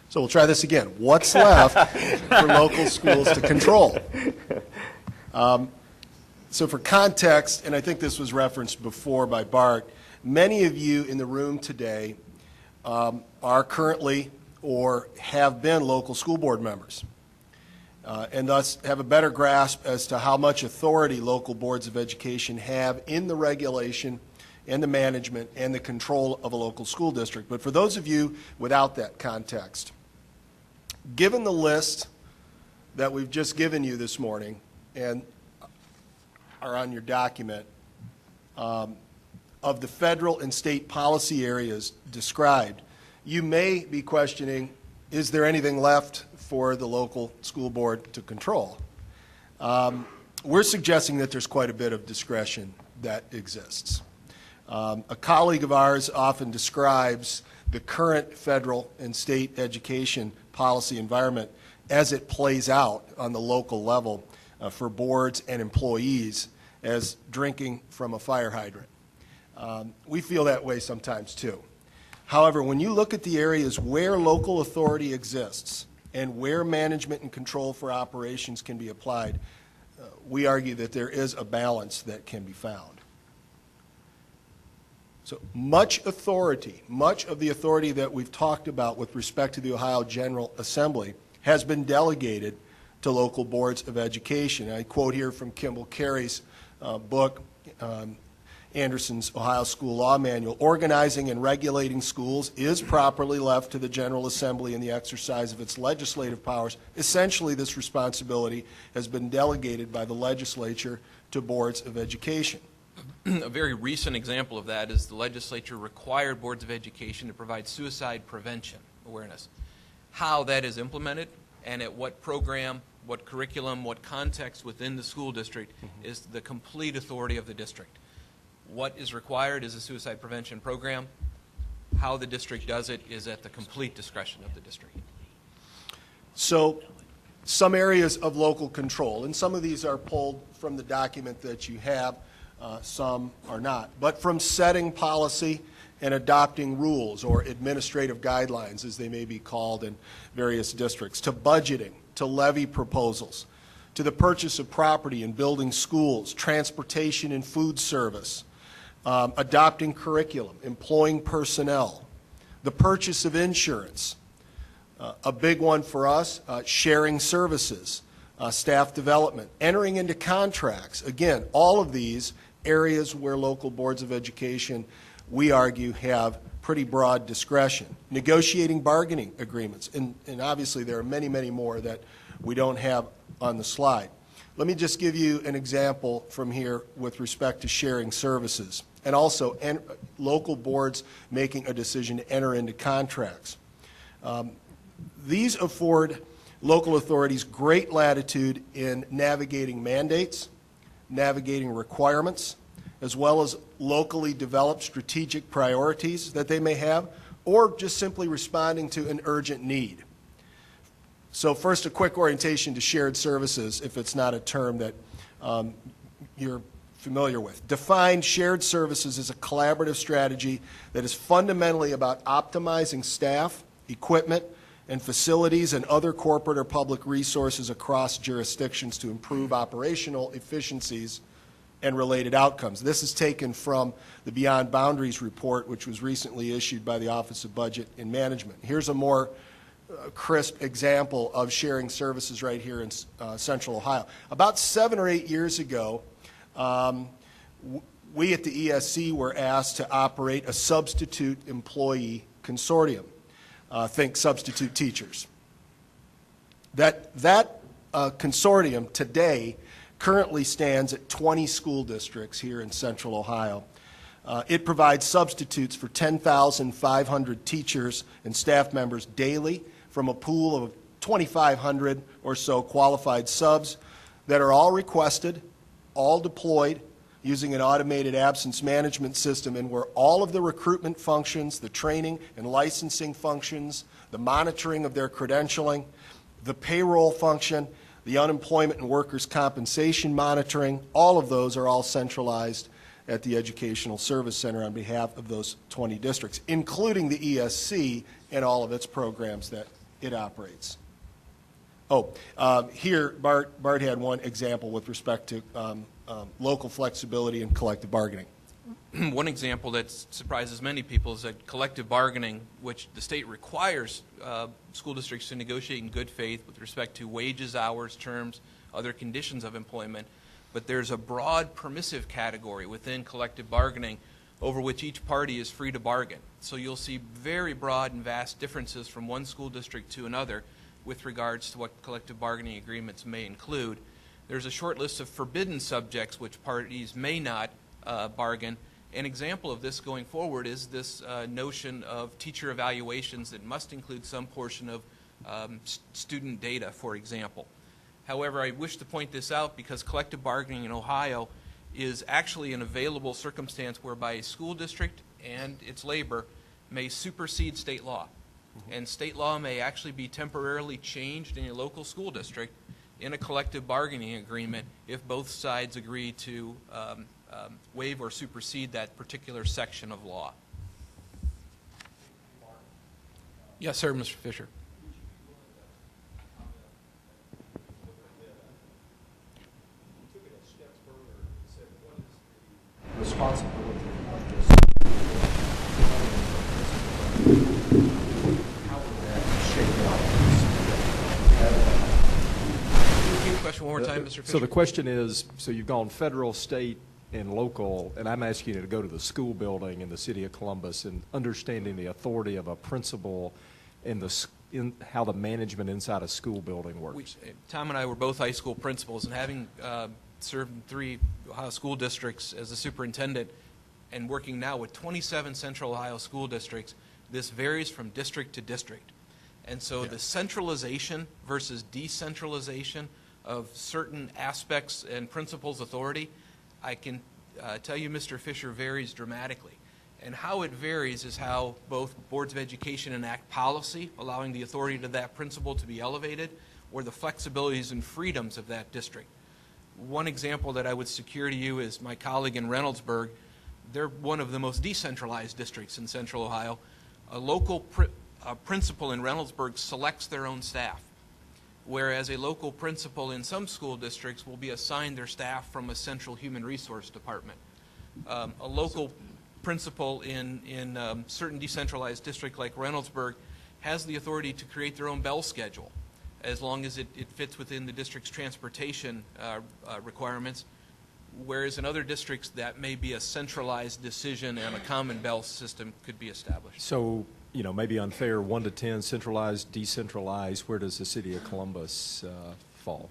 So we'll try this again. What's left for local schools to control? So for context, and I think this was referenced before by Bart, many of you in the room today are currently or have been local school board members, and thus have a better grasp as to how much authority local boards of education have in the regulation and the management and the control of a local school district. But for those of you without that context, given the list that we've just given you this morning and are on your document, of the federal and state policy areas described, you may be questioning, is there anything left for the local school board to control? We're suggesting that there's quite a bit of discretion that exists. A colleague of ours often describes the current federal and state education policy environment as it plays out on the local level for boards and employees as drinking from a fire hydrant. We feel that way sometimes too. However, when you look at the areas where local authority exists and where management and control for operations can be applied, we argue that there is a balance that can be found. So much authority, much of the authority that we've talked about with respect to the Ohio General Assembly has been delegated to local boards of education. I quote here from Kimball Carey's book, Anderson's Ohio School Law Manual, organizing and regulating schools is properly left to the General Assembly in the exercise of its legislative powers. Essentially, this responsibility has been delegated by the legislature to boards of education. A very recent example of that is the legislature required boards of education to provide suicide prevention awareness. How that is implemented and at what program, what curriculum, what context within the school district is the complete authority of the district. What is required is a suicide prevention program. How the district does it is at the complete discretion of the district. So some areas of local control, and some of these are pulled from the document that you have, some are not, but from setting policy and adopting rules or administrative guidelines, as they may be called in various districts, to budgeting, to levy proposals, to the purchase of property and building schools, transportation and food service, adopting curriculum, employing personnel, the purchase of insurance, a big one for us, sharing services, staff development, entering into contracts. Again, all of these areas where local boards of education we argue, have pretty broad discretion. Negotiating bargaining agreements, and obviously there are many, many more that we don't have on the slide. Let me just give you an example from here with respect to sharing services, and also local boards making a decision to enter into contracts. These afford local authorities great latitude in navigating mandates, navigating requirements, as well as locally developed strategic priorities that they may have, or just simply responding to an urgent need. So first, a quick orientation to shared services, if it's not a term that you're familiar with. Define shared services as a collaborative strategy that is fundamentally about optimizing staff, equipment, and facilities and other corporate or public resources across jurisdictions to improve operational efficiencies and related outcomes. This is taken from the Beyond Boundaries report, which was recently issued by the Office of Budget and Management. Here's a more crisp example of sharing services right here in Central Ohio. About 7 or 8 years ago, we at the ESC were asked to operate a substitute employee consortium. Think substitute teachers. That consortium today currently stands at 20 school districts here in Central Ohio. It provides substitutes for 10,500 teachers and staff members daily from a pool of 2,500 or so qualified subs that are all requested, all deployed using an automated absence management system, and where all of the recruitment functions, the training and licensing functions, the monitoring of their credentialing, the payroll function, the unemployment and workers' compensation monitoring, all of those are all centralized at the Educational Service Center on behalf of those 20 districts, including the ESC and all of its programs that it operates. Here, Bart had one example with respect to local flexibility and collective bargaining. One example that surprises many people is that collective bargaining, which the state requires school districts to negotiate in good faith with respect to wages, hours, terms, other conditions of employment, but there's a broad permissive category within collective bargaining over which each party is free to bargain. So you'll see very broad and vast differences from one school district to another with regards to what collective bargaining agreements may include. There's a short list of forbidden subjects which parties may not bargain. An example of this going forward is this notion of teacher evaluations that must include some portion of student data, for example. However, I wish to point this out because collective bargaining in Ohio is actually an available circumstance whereby a school district and its labor may supersede state law. And state law may actually be temporarily changed in a local school district in a collective bargaining agreement if both sides agree to waive or supersede that particular section of law. Yes, sir, Mr. Fisher. Responsibility of this. How would that shake out? Repeat the question one more time, Mr. Fisher. So the question is, so you've gone federal, state, and local, and I'm asking you to go to the school building in the city of Columbus and understanding the authority of a principal in how the management inside a school building works. Tom and I were both high school principals, and having served in 3 Ohio school districts as a superintendent and working now with 27 Central Ohio school districts, this varies from district to district. And so the centralization versus decentralization of certain aspects and principals' authority, I can tell you, Mr. Fisher, varies dramatically. And how it varies is how both boards of education enact policy, allowing the authority to that principal to be elevated, or the flexibilities and freedoms of that district. One example that I would secure to you is my colleague in Reynoldsburg. They're one of the most decentralized districts in Central Ohio. A local principal in Reynoldsburg selects their own staff, whereas a local principal in some school districts will be assigned their staff from a central human resource department. A local principal in certain decentralized district like Reynoldsburg has the authority to create their own bell schedule as long as it fits within the district's transportation requirements. whereas in other districts that may be a centralized decision and a common bell system could be established. So, you know, maybe unfair, 1 to 10, centralized, decentralized, where does the city of Columbus fall?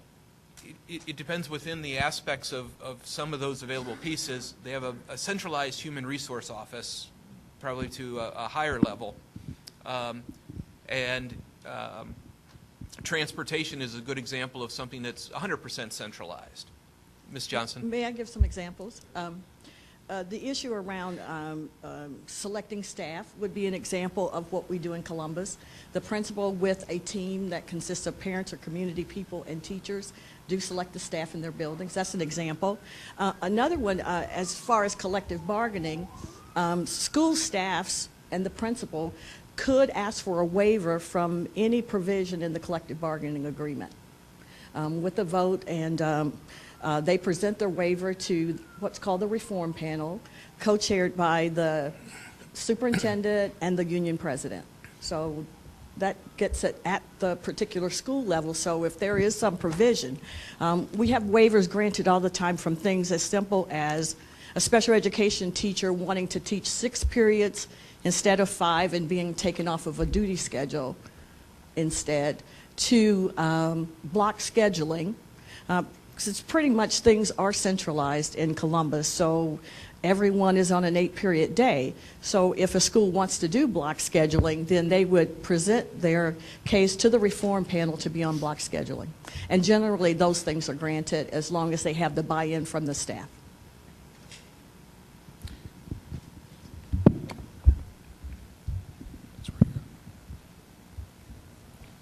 It depends within the aspects of some of those available pieces. They have a centralized human resource office, probably to a higher level. Transportation is a good example of something that's 100% centralized. Ms. Johnson? May I give some examples? The issue around selecting staff would be an example of what we do in Columbus. The principal with a team that consists of parents or community people and teachers do select the staff in their buildings. That's an example. Another one, as far as collective bargaining, school staffs and the principal could ask for a waiver from any provision in the collective bargaining agreement with a vote, and they present their waiver to what's called the reform panel, co-chaired by the superintendent and the union president. So that gets it at the particular school level. So if there is some provision, we have waivers granted all the time from things as simple as a special education teacher wanting to teach 6 periods instead of 5 and being taken off of a duty schedule instead, to block scheduling. Because it's pretty much things are centralized in Columbus, so everyone is on an 8-period day. So if a school wants to do block scheduling, then they would present their case to the reform panel to be on block scheduling. And generally those things are granted as long as they have the buy-in from the staff.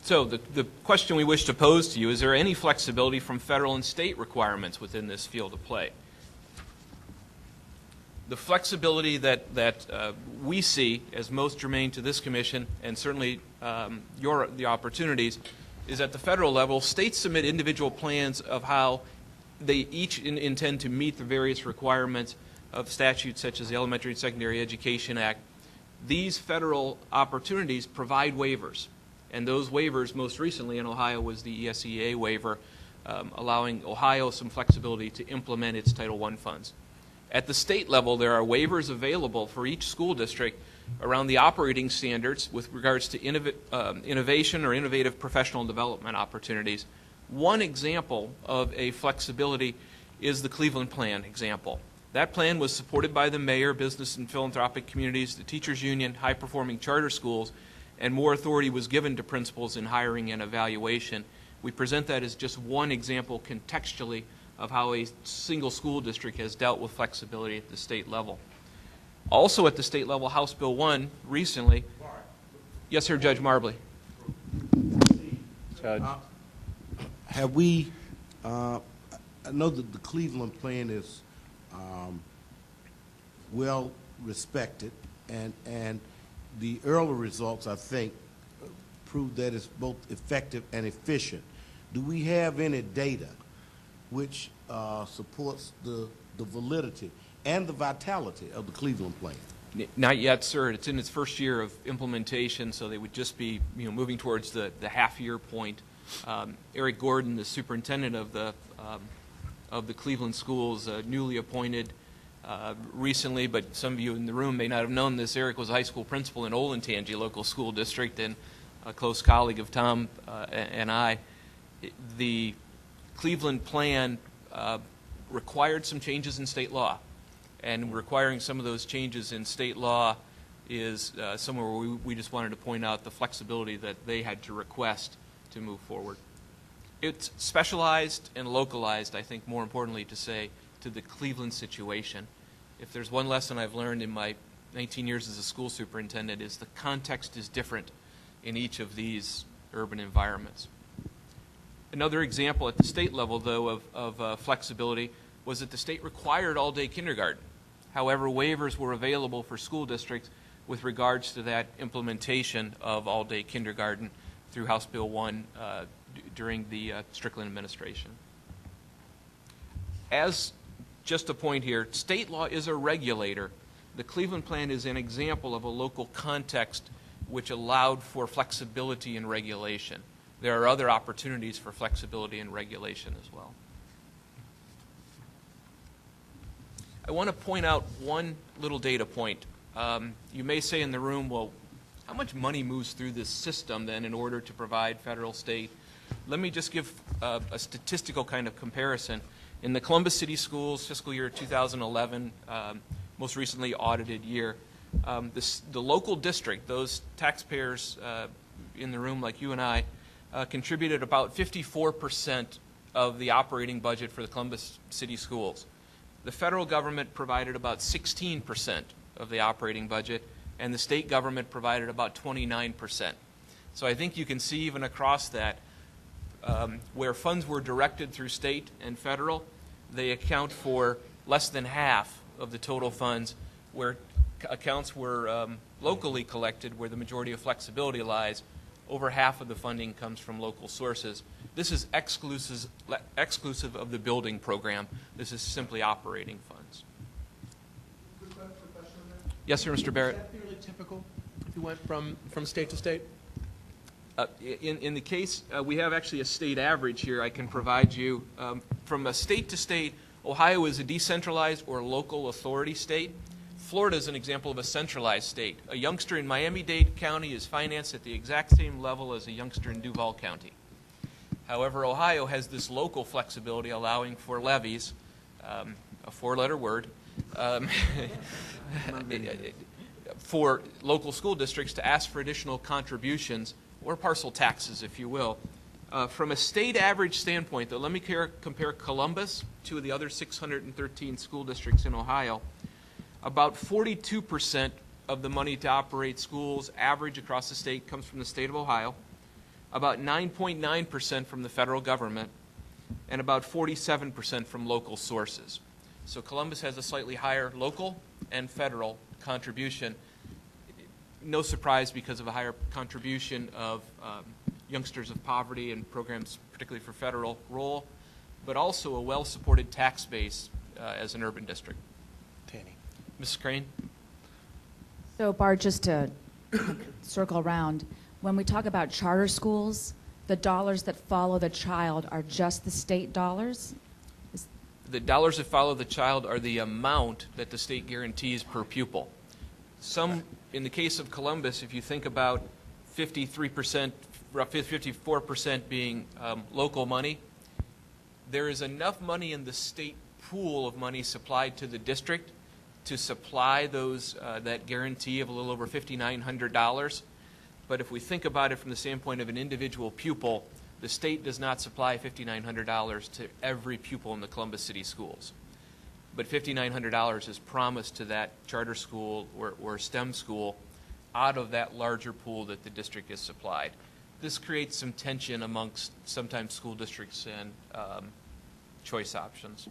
So the question we wish to pose to you, is there any flexibility from federal and state requirements within this field of play? The flexibility that we see as most germane to this commission, and certainly the opportunities, is at the federal level, states submit individual plans of how they each intend to meet the various requirements of statutes such as the Elementary and Secondary Education Act. These federal opportunities provide waivers. And those waivers, most recently in Ohio, was the ESEA waiver, allowing Ohio some flexibility to implement its Title I funds. At the state level, there are waivers available for each school district around the operating standards with regards to innovation or innovative professional development opportunities. One example of a flexibility is the Cleveland Plan example. That plan was supported by the mayor, business and philanthropic communities, the teachers union, high-performing charter schools, and more authority was given to principals in hiring and evaluation. We present that as just one example contextually of how a single school district has dealt with flexibility at the state level. Also at the state level, House Bill 1 recently. Yes, sir, Judge Marbley. Judge. Have we, I know that the Cleveland Plan is well respected, and the early results, I think, prove that it's both effective and efficient. Do we have any data which supports the validity and the vitality of the Cleveland Plan? Not yet, sir. It's in its first year of implementation, so they would just be moving towards the half-year point. Eric Gordon, the superintendent of the Cleveland schools, newly appointed recently, but some of you in the room may not have known this. Eric was a high school principal in Olentangy local school district and a close colleague of Tom and I. The Cleveland Plan required some changes in state law, and requiring some of those changes in state law is somewhere where we just wanted to point out the flexibility that they had to request to move forward. It's specialized and localized, I think, more importantly to say, to the Cleveland situation. If there's one lesson I've learned in my 19 years as a school superintendent, is the context is different in each of these urban environments. Another example at the state level, though, of flexibility was that the state required all-day kindergarten. However, waivers were available for school districts with regards to that implementation of all-day kindergarten through House Bill 1 during the Strickland administration. As just a point here, state law is a regulator. The Cleveland Plan is an example of a local context which allowed for flexibility in regulation. There are other opportunities for flexibility in regulation as well. I want to point out one little data point. You may say in the room, well, how much money moves through this system then in order to provide federal, state? Let me just give a statistical kind of comparison. In the Columbus City Schools fiscal year 2011, most recently audited year, the local district, those taxpayers in the room like you and I, contributed about 54% of the operating budget for the Columbus City Schools. The federal government provided about 16% of the operating budget, and the state government provided about 29%. So I think you can see even across that, where funds were directed through state and federal, they account for less than half of the total funds. Where accounts were locally collected, where the majority of flexibility lies, over half of the funding comes from local sources. This is exclusive of the building program. This is simply operating funds. Quick question on that. Yes, sir, Mr. Barrett. Is that fairly typical if you went from state to state? In the case, we have actually a state average here I can provide you. From a state to state, Ohio is a decentralized or local authority state. Florida is an example of a centralized state. A youngster in Miami-Dade County is financed at the exact same level as a youngster in Duval County. However, Ohio has this local flexibility allowing for levies, a four-letter word, for local school districts to ask for additional contributions or parcel taxes, if you will. From a state average standpoint, though, let me compare Columbus to the other 613 school districts in Ohio. About 42% of the money to operate schools average across the state comes from the state of Ohio, about 9.9% from the federal government, and about 47% from local sources. So Columbus has a slightly higher local and federal contribution. No surprise because of a higher contribution of youngsters of poverty and programs particularly for federal role, but also a well-supported tax base as an urban district. Tanny. Mrs. Crane? So, Bart, just to circle around, when we talk about charter schools, the dollars that follow the child are just the state dollars? The dollars that follow the child are the amount that the state guarantees per pupil. In the case of Columbus, if you think about 53%, roughly 54% being local money, there is enough money in the state pool of money supplied to the district to supply those that guarantee of a little over $5,900. But if we think about it from the standpoint of an individual pupil, the state does not supply $5,900 to every pupil in the Columbus City Schools. But $5,900 is promised to that charter school or STEM school out of that larger pool that the district is supplied. This creates some tension amongst sometimes school districts and choice options.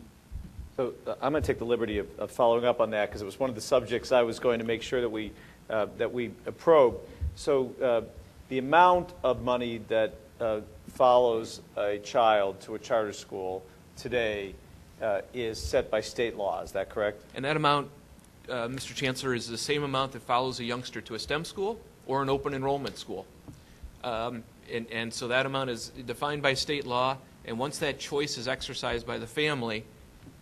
So I'm going to take the liberty of following up on that because it was one of the subjects I was going to make sure that we probe. So the amount of money that follows a child to a charter school today is set by state law. Is that correct? And that amount, Mr. Chancellor, is the same amount that follows a youngster to a STEM school or an open enrollment school. And so that amount is defined by state law, and once that choice is exercised by the family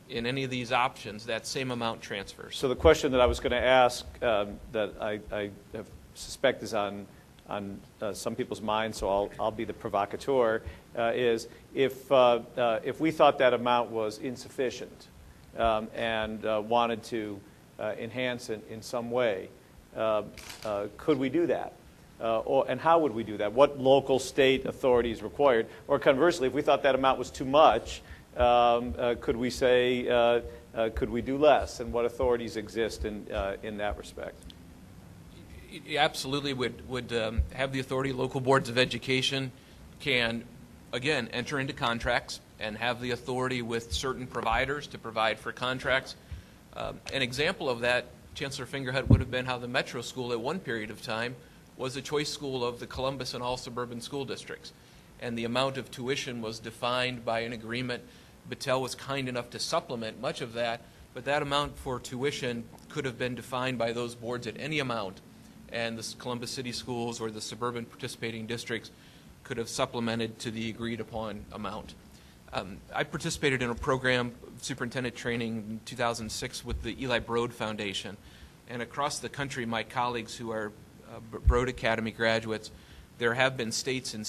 in any of these options, that same amount transfers. So the question that I was going to ask that I suspect is on some people's minds, so I'll be the provocateur, is if we thought that amount was insufficient and wanted to enhance it in some way, could we do that? And how would we do that? What local, state authorities required? Or conversely, if we thought that amount was too much, could we say, could we do less? And what authorities exist in that respect? You absolutely would have the authority. Local boards of education can, again, enter into contracts and have the authority with certain providers to provide for contracts. An example of that, Chancellor Fingerhut, would have been how the Metro School at one period of time was a choice school of the Columbus and all suburban school districts. And the amount of tuition was defined by an agreement. Battelle was kind enough to supplement much of that, but that amount for tuition could have been defined by those boards at any amount, and the Columbus City Schools or the suburban participating districts could have supplemented to the agreed upon amount. I participated in a program, superintendent training in 2006 with the Eli Broad Foundation. And across the country, my colleagues who are Broad Academy graduates, there have been cities and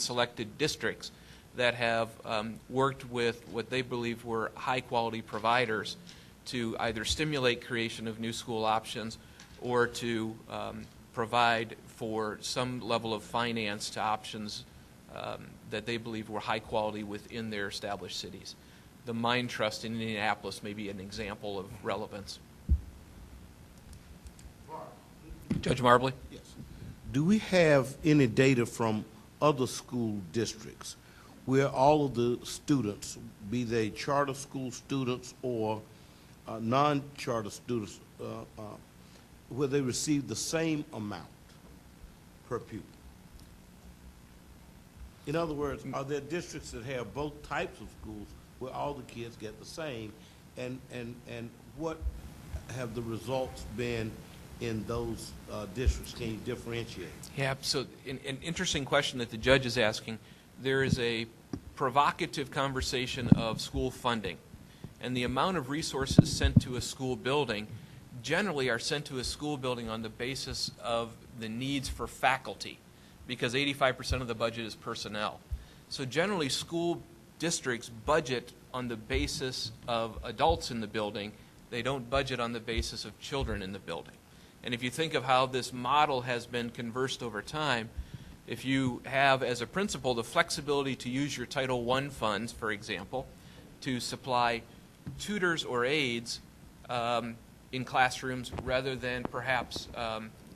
selected districts that have worked with what they believe were high-quality providers to either stimulate creation of new school options or to provide for some level of finance to options that they believe were high quality within their established cities. The Mind Trust in Indianapolis may be an example of relevance. Judge Marbley? Yes. Do we have any data from other school districts where all of the students, be they charter school students or non-charter students, where they receive the same amount per pupil? In other words, are there districts that have both types of schools where all the kids get the same, and what have the results been in those districts? Can you differentiate? Yeah, so an interesting question that the judge is asking. There is a provocative conversation of school funding, and the amount of resources sent to a school building generally are sent to a school building on the basis of the needs for faculty, because 85% of the budget is personnel. So generally, school districts budget on the basis of adults in the building. They don't budget on the basis of children in the building. And if you think of how this model has been conversed over time, if you have as a principal the flexibility to use your Title I funds, for example, to supply tutors or aides in classrooms rather than perhaps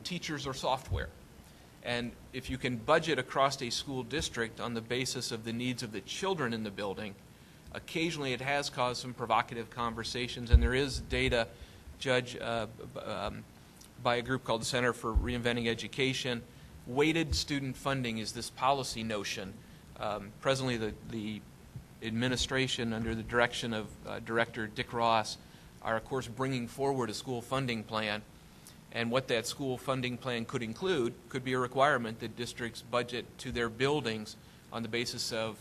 teachers or software. And if you can budget across a school district on the basis of the needs of the children in the building, occasionally it has caused some provocative conversations. And there is data, Judge, by a group called the Center for Reinventing Education. Weighted student funding is this policy notion. Presently, the administration, under the direction of Director Dick Ross, are, of course, bringing forward a school funding plan. And what that school funding plan could include could be a requirement that districts budget to their buildings on the basis of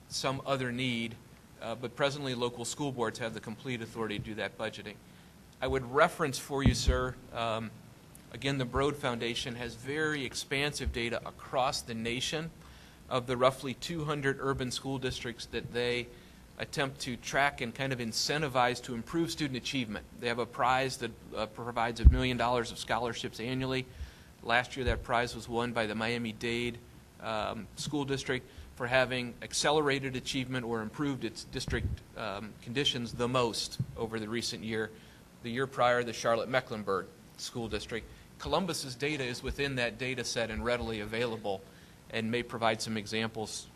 some other need. But presently, local school boards have the complete authority to do that budgeting. I would reference for you, sir, again, the Broad Foundation has very expansive data across the nation of the roughly 200 urban school districts that they attempt to track and kind of incentivize to improve student achievement. They have a prize that provides $1 million of scholarships annually. Last year, that prize was won by the Miami-Dade School District for having accelerated achievement or improved its district conditions the most over the recent year. The year prior, the Charlotte-Mecklenburg School District. Columbus's data is within that data set and readily available, and may provide some examples,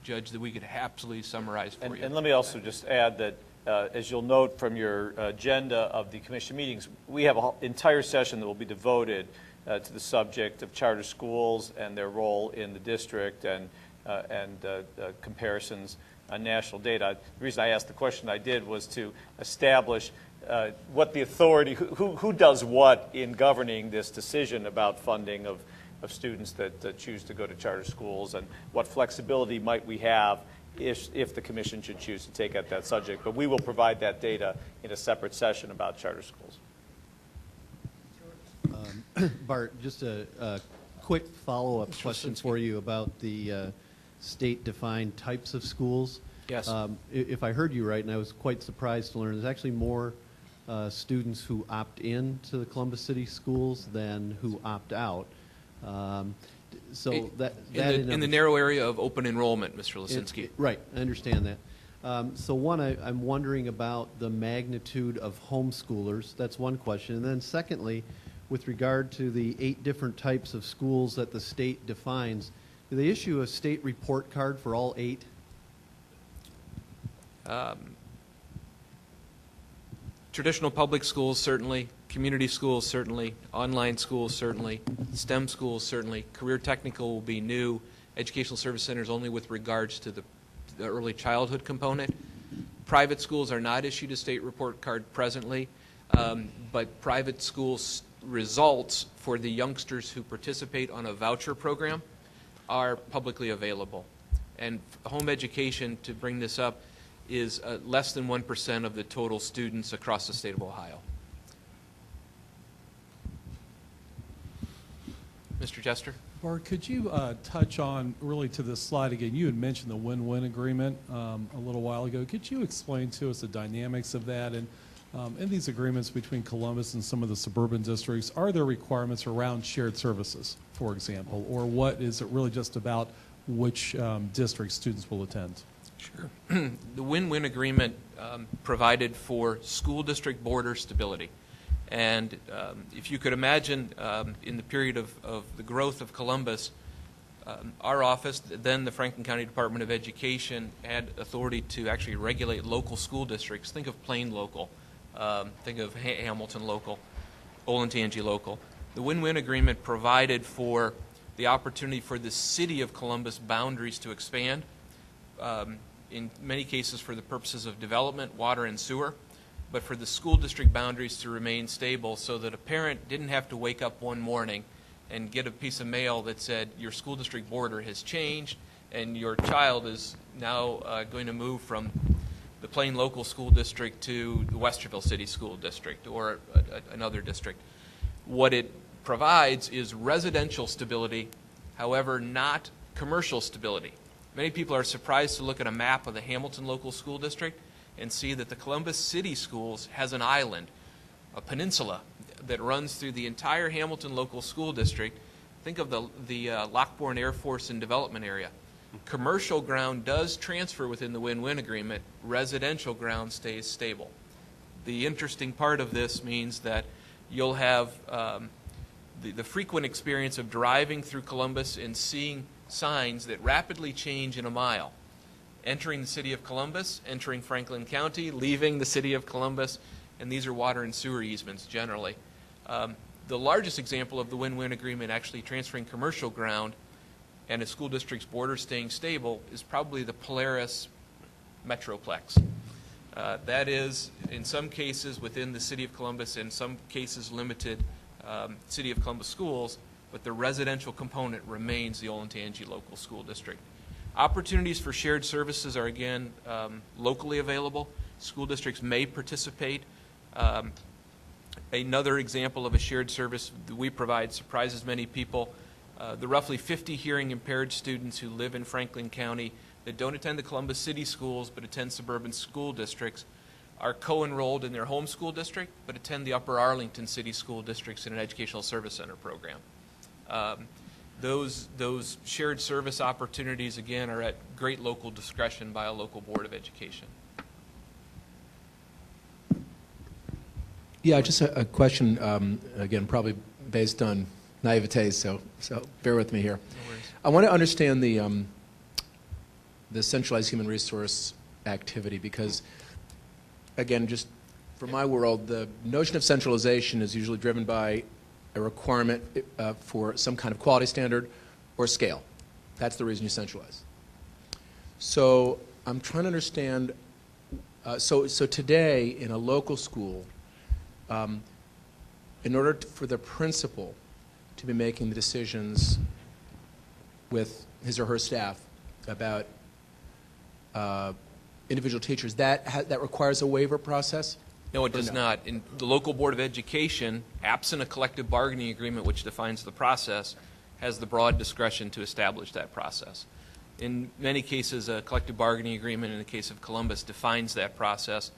Judge, that we could absolutely summarize for you. And let me also just add that, as you'll note from your agenda of the commission meetings, we have an entire session that will be devoted to the subject of charter schools and their role in the district and comparisons on national data. The reason I asked the question I did was to establish what the authority, who does what in governing this decision about funding of students that choose to go to charter schools, and what flexibility might we have if the commission should choose to take up that subject. But we will provide that data in a separate session about charter schools. Bart, just a quick follow-up question for you about the state-defined types of schools. Yes. If I heard you right, and I was quite surprised to learn, there's actually more students who opt in to the Columbus City schools than who opt out. So in the narrow area of open enrollment, Mr. Lisinski. Right, I understand that. So one, I'm wondering about the magnitude of homeschoolers. That's one question. And then secondly, with regard to the 8 different types of schools that the state defines, do they issue a state report card for all 8? Traditional public schools, certainly. Community schools, certainly. Online schools, certainly. STEM schools, certainly. Career technical will be new. Educational service centers only with regards to the early childhood component. Private schools are not issued a state report card presently, but private schools results for the youngsters who participate on a voucher program are publicly available. And home education, to bring this up, is less than 1% of the total students across the state of Ohio. Mr. Jester? Bart, could you touch on, really to this slide again, you had mentioned the win-win agreement a little while ago. Could you explain to us the dynamics of that? And in these agreements between Columbus and some of the suburban districts, are there requirements around shared services, for example? Or what is it really just about which district students will attend? Sure. The win-win agreement provided for school district border stability. And if you could imagine, in the period of the growth of Columbus, our office, then the Franklin County Department of Education, had authority to actually regulate local school districts. Think of Plain local. Think of Hamilton local, Olentangy local. The win-win agreement provided for the opportunity for the city of Columbus boundaries to expand, in many cases for the purposes of development, water and sewer, but for the school district boundaries to remain stable so that a parent didn't have to wake up one morning and get a piece of mail that said your school district border has changed and your child is now going to move from the Plain local school district to the Westerville City School District or another district. What it provides is residential stability, however, not commercial stability. Many people are surprised to look at a map of the Hamilton local school district and see that the Columbus City Schools has an island, a peninsula, that runs through the entire Hamilton local school district. Think of the Lockbourne Air Force and Development Area. Commercial ground does transfer within the win-win agreement. Residential ground stays stable. The interesting part of this means that you'll have the frequent experience of driving through Columbus and seeing signs that rapidly change in a mile. Entering the city of Columbus, entering Franklin County, leaving the city of Columbus, and these are water and sewer easements generally. The largest example of the win-win agreement actually transferring commercial ground and a school district's border staying stable is probably the Polaris Metroplex. That is, in some cases, within the city of Columbus, in some cases limited city of Columbus schools, but the residential component remains the Olentangy local school district. Opportunities for shared services are, again, locally available. School districts may participate. Another example of a shared service that we provide surprises many people. The roughly 50 hearing impaired students who live in Franklin County that don't attend the Columbus City Schools but attend suburban school districts are co-enrolled in their home school district but attend the Upper Arlington City School Districts in an Educational Service Center program. Those shared service opportunities, again, are at great local discretion by a local board of education. Yeah, just a question, again, probably based on naivete, so bear with me here. No worries. I want to understand the centralized human resource activity because, again, just for my world, the notion of centralization is usually driven by a requirement for some kind of quality standard or scale. That's the reason you centralize. So I'm trying to understand, so today in a local school, in order for the principal to be making the decisions with his or her staff about individual teachers, that requires a waiver process? No, it does not. In the local board of education, absent a collective bargaining agreement which defines the process, has the broad discretion to establish that process. In many cases, a collective bargaining agreement, in the case of Columbus, defines that process.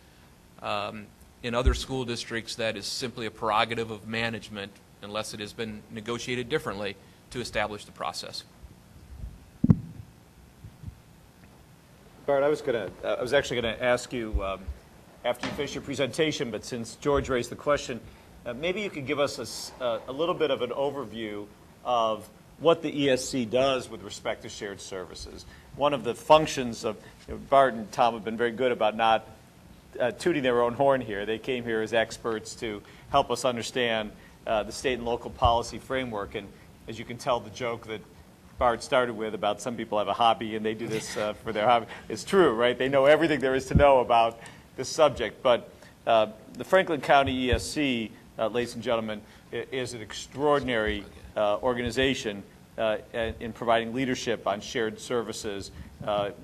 In other school districts, that is simply a prerogative of management, unless it has been negotiated differently, to establish the process. Bart, I was actually going to ask you after you finish your presentation, but since George raised the question, maybe you could give us a little bit of an overview of what the ESC does with respect to shared services. One of the functions of Bart and Tom have been very good about not tooting their own horn here. They came here as experts to help us understand the state and local policy framework. And as you can tell, the joke that Bart started with about some people have a hobby and they do this for their hobby is true, right? They know everything there is to know about this subject. But the Franklin County ESC, ladies and gentlemen, is an extraordinary organization in providing leadership on shared services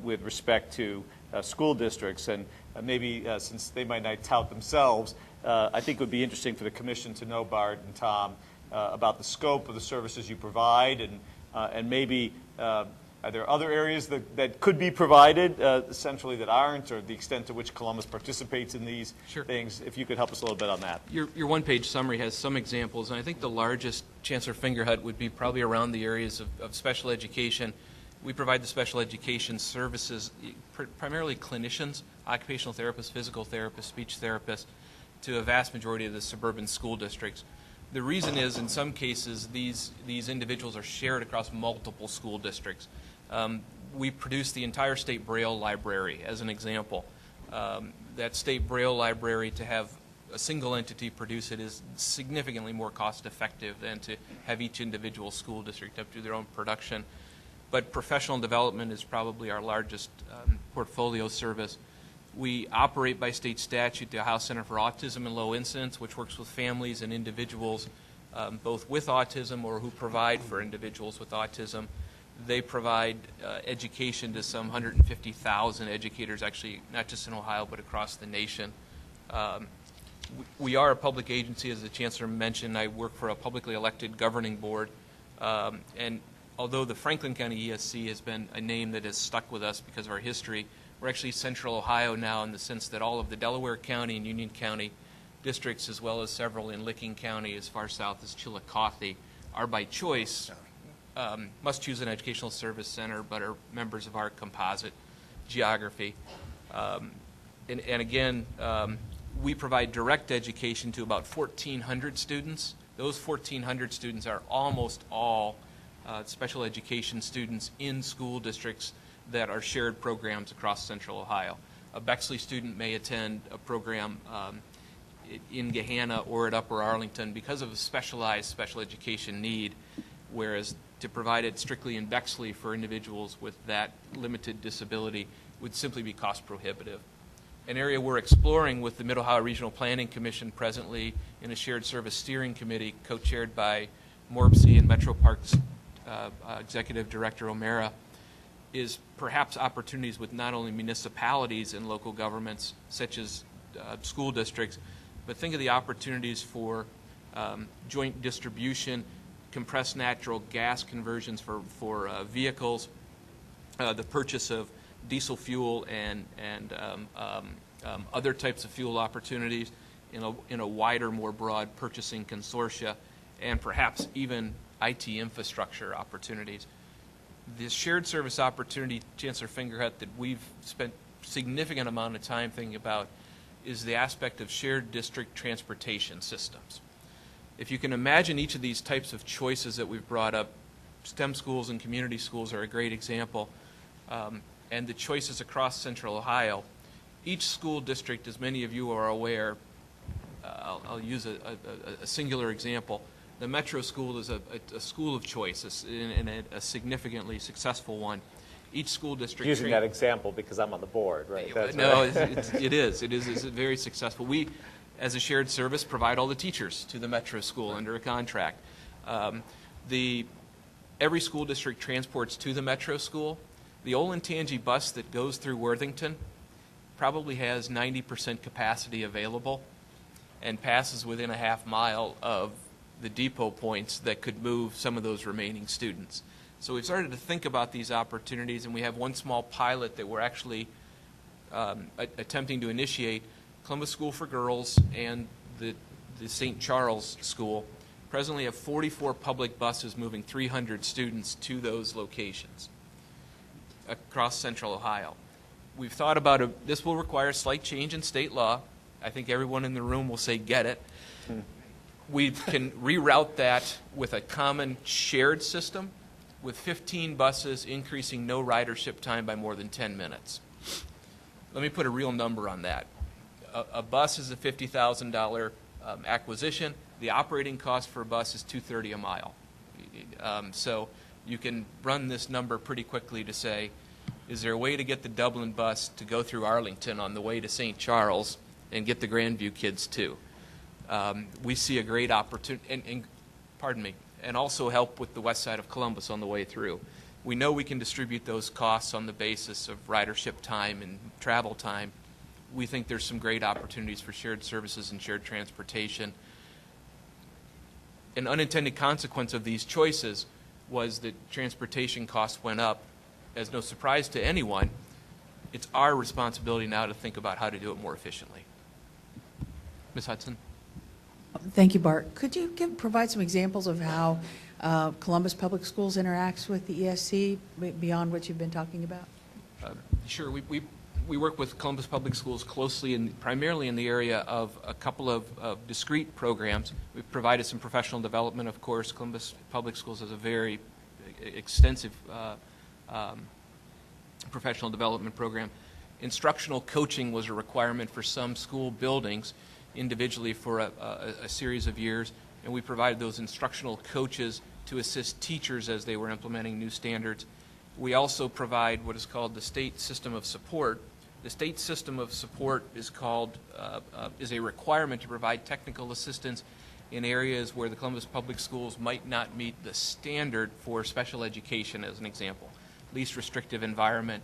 with respect to school districts. And maybe since they might not tout themselves, I think it would be interesting for the commission to know, Bart and Tom, about the scope of the services you provide, and maybe are there other areas that could be provided essentially that aren't, or the extent to which Columbus participates in these things? If you could help us a little bit on that. Your one-page summary has some examples, and I think the largest Chancellor Fingerhut would be probably around the areas of special education. We provide the special education services, primarily clinicians, occupational therapists, physical therapists, speech therapists, to a vast majority of the suburban school districts. The reason is, in some cases, these individuals are shared across multiple school districts. We produce the entire state Braille library, as an example. That state Braille library, to have a single entity produce it, is significantly more cost-effective than to have each individual school district up to their own production. But professional development is probably our largest portfolio service. We operate by state statute the Ohio Center for Autism and Low Incidence, which works with families and individuals both with autism or who provide for individuals with autism. They provide education to some 150,000 educators, actually, not just in Ohio, but across the nation. We are a public agency, as the Chancellor mentioned. I work for a publicly elected governing board. And although the Franklin County ESC has been a name that has stuck with us because of our history, we're actually Central Ohio now, in the sense that all of the Delaware County and Union County districts, as well as several in Licking County as far south as Chillicothe, are by choice must choose an educational service center, but are members of our composite geography. And again, we provide direct education to about 1,400 students. Those 1,400 students are almost all special education students in school districts that are shared programs across Central Ohio. A Bexley student may attend a program in Gahanna or at Upper Arlington because of a specialized special education need, whereas to provide it strictly in Bexley for individuals with that limited disability would simply be cost prohibitive. An area we're exploring with the Mid-Ohio Regional Planning Commission presently in a shared service steering committee co-chaired by Morpsey and Metro Parks Executive Director O'Mara is perhaps opportunities with not only municipalities and local governments such as school districts, but think of the opportunities for joint distribution, compressed natural gas conversions for vehicles, the purchase of diesel fuel and other types of fuel opportunities in a wider, more broad purchasing consortia, and perhaps even IT infrastructure opportunities. This shared service opportunity, Chancellor Fingerhut, that we've spent significant amount of time thinking about is the aspect of shared district transportation systems. If you can imagine each of these types of choices that we've brought up, STEM schools and community schools are a great example, and the choices across Central Ohio. Each school district, as many of you are aware, I'll use a singular example. The Metro School is a school of choice, and a significantly successful one. Each school district... Using that example because I'm on the board, right? That's no, right. it is. It's very successful. We, as a shared service, provide all the teachers to the Metro School under a contract. Every school district transports to the Metro School. The Olentangy bus that goes through Worthington probably has 90% capacity available and passes within a half mile of the depot points that could move some of those remaining students. So we've started to think about these opportunities, and we have one small pilot that we're actually attempting to initiate. Columbus School for Girls and the St. Charles School presently have 44 public buses moving 300 students to those locations across Central Ohio. We've thought about this will require a slight change in state law. I think everyone in the room will say, get it. We can reroute that with a common shared system with 15 buses increasing no ridership time by more than 10 minutes. Let me put a real number on that. A bus is a $50,000 acquisition. The operating cost for a bus is $230 a mile. So you can run this number pretty quickly to say, is there a way to get the Dublin bus to go through Arlington on the way to St. Charles and get the Grandview kids too? We see a great opportunity, and also help with the west side of Columbus on the way through. We know we can distribute those costs on the basis of ridership time and travel time. We think there's some great opportunities for shared services and shared transportation. An unintended consequence of these choices was that transportation costs went up. As no surprise to anyone, it's our responsibility now to think about how to do it more efficiently. Ms. Hudson? Thank you, Bart. Could you provide some examples of how Columbus Public Schools interacts with the ESC beyond what you've been talking about? Sure. We work with Columbus Public Schools closely, primarily in the area of a couple of discrete programs. We've provided some professional development, of course. Columbus Public Schools has a very extensive professional development program. Instructional coaching was a requirement for some school buildings individually for a series of years, and we provided those instructional coaches to assist teachers as they were implementing new standards. We also provide what is called the State System of Support. The State System of Support is a requirement to provide technical assistance in areas where the Columbus Public Schools might not meet the standard for special education, as an example. Least restrictive environment,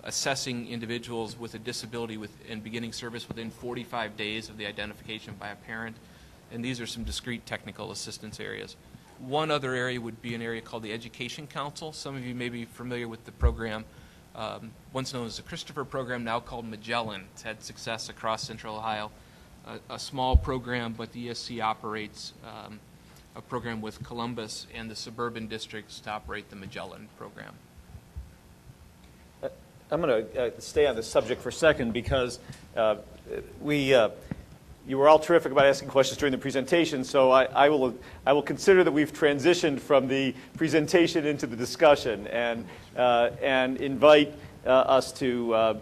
assessing individuals with a disability and beginning service within 45 days of the identification by a parent. And these are some discrete technical assistance areas. One other area would be an area called the Education Council. Some of you may be familiar with the program, once known as the Christopher Program, now called Magellan. It's had success across Central Ohio. A small program, but the ESC operates a program with Columbus and the suburban districts to operate the Magellan program. I'm going to stay on this subject for a second because you were all terrific about asking questions during the presentation, so I will consider that we've transitioned from the presentation into the discussion and invite us to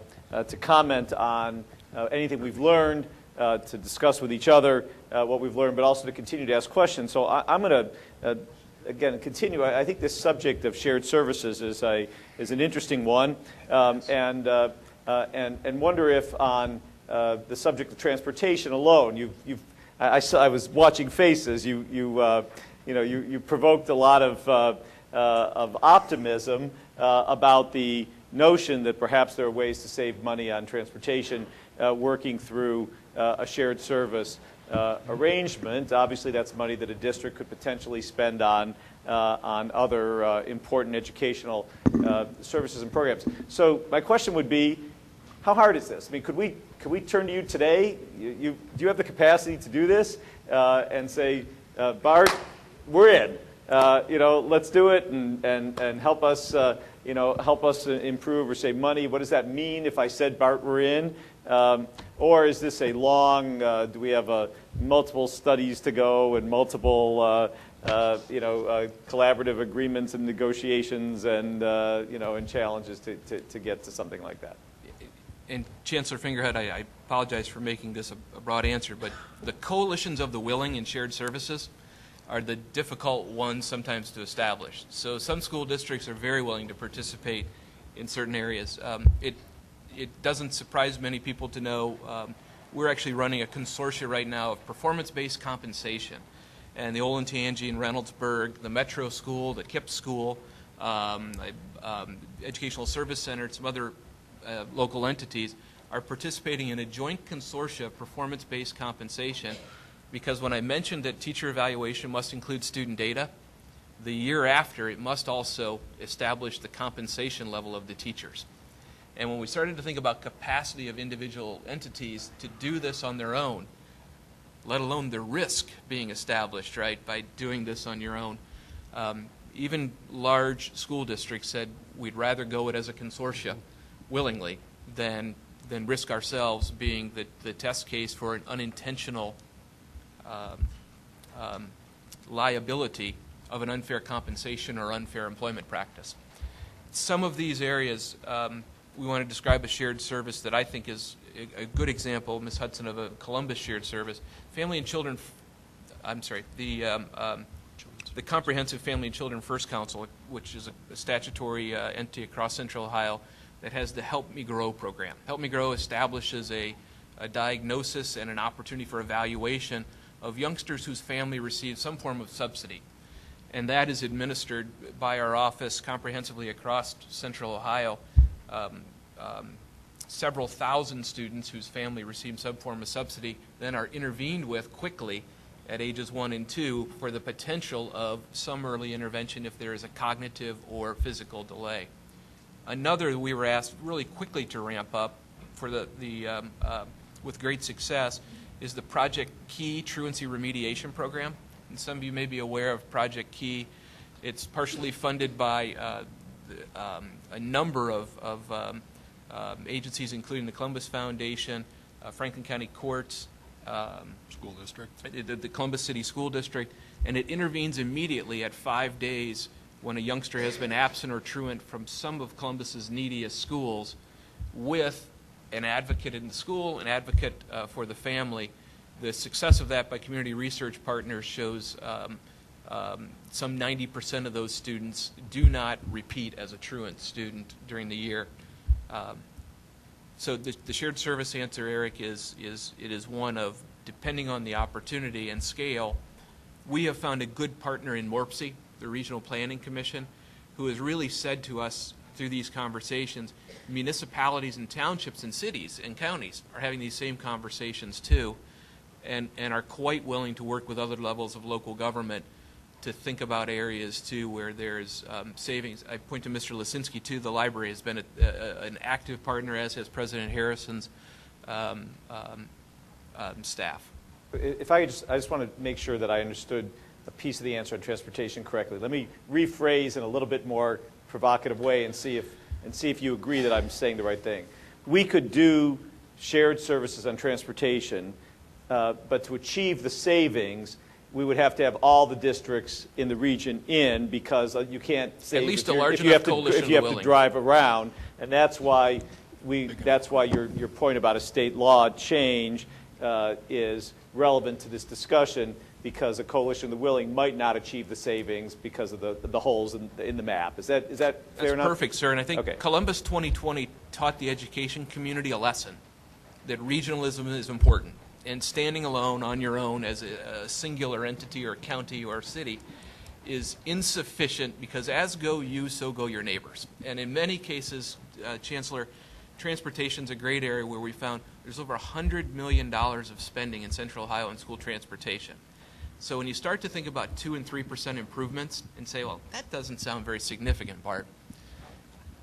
comment on anything we've learned, to discuss with each other what we've learned, but also to continue to ask questions. So I'm going to again continue. I think this subject of shared services is an interesting one, and wonder if on the subject of transportation alone, I was watching faces. You provoked a lot of optimism about the notion that perhaps there are ways to save money on transportation working through a shared service arrangement. Obviously, that's money that a district could potentially spend on other important educational services and programs. So my question would be, how hard is this? I mean, could we turn to you today? Do you have the capacity to do this and say, Bart, we're in. Let's do it and help us. Help us improve or save money. What does that mean if I said, Bart, we're in? Or is this a long? Do we have multiple studies to go and multiple collaborative agreements and negotiations and and challenges to get to something like that? And Chancellor Fingerhead, I apologize for making this a broad answer, but the coalitions of the willing in shared services are the difficult ones sometimes to establish. So some school districts are very willing to participate in certain areas. It doesn't surprise many people to know we're actually running a consortia right now of performance-based compensation. And the Olentangy and Reynoldsburg, the Metro School, the KIPP School, Educational Service Center, and some other local entities are participating in a joint consortia of performance-based compensation, because when I mentioned that teacher evaluation must include student data, the year after it must also establish the compensation level of the teachers. And when we started to think about capacity of individual entities to do this on their own, let alone the risk being established, right, by doing this on your own, even large school districts said we'd rather go it as a consortia willingly than risk ourselves being the test case for an unintentional liability of an unfair compensation or unfair employment practice. Some of these areas we want to describe a shared service that I think is a good example, Ms. Hudson, of a Columbus shared service. Family and Children, the Comprehensive Family and Children First Council, which is a statutory entity across Central Ohio that has the Help Me Grow program. Help Me Grow establishes a diagnosis and an opportunity for evaluation of youngsters whose family receives some form of subsidy. and that is administered by our office comprehensively across Central Ohio. Several thousand students whose family receive some form of subsidy then are intervened with quickly at ages 1 and 2 for the potential of some early intervention if there is a cognitive or physical delay. Another we were asked really quickly to ramp up for with great success is the Project Key Truancy Remediation Program. And some of you may be aware of Project Key. It's partially funded by a number of agencies, including the Columbus Foundation, Franklin County Courts, School district. the Columbus City School District, and it intervenes immediately at 5 days when a youngster has been absent or truant from some of Columbus's neediest schools, with an advocate in the school, an advocate for the family. The success of that by community research partners shows some 90% of those students do not repeat as a truant student during the year. So the shared service answer, Eric, it is one of, depending on the opportunity and scale, we have found a good partner in MORPC, the Regional Planning Commission, who has really said to us through these conversations, municipalities and townships and cities and counties are having these same conversations too, and are quite willing to work with other levels of local government to think about areas too where there's savings. I point to Mr. Lisinski too. The library has been an active partner, as has President Harrison's staff. If I could I just want to make sure that I understood a piece of the answer on transportation correctly. Let me rephrase in a little bit more provocative way and see if you agree that I'm saying the right thing. We could do shared services on transportation, but to achieve the savings, we would have to have all the districts in the region in, because you can't save at least if a large if you enough have to, coalition if you have willing. to drive around, and that's why your point about a state law change is relevant to this discussion, because a coalition of the willing might not achieve the savings because of the holes in the map. Is that fair enough? That's perfect, sir. And I think Okay. Columbus 2020 taught the education community a lesson that regionalism is important, and standing alone on your own as a singular entity or county or city is insufficient, because as go you, so go your neighbors. And in many cases, Chancellor, transportation's a great area where we found there's over $100 million of spending in Central Ohio on school transportation. So when you start to think about 2 and 3% improvements and say, well, that doesn't sound very significant, Bart.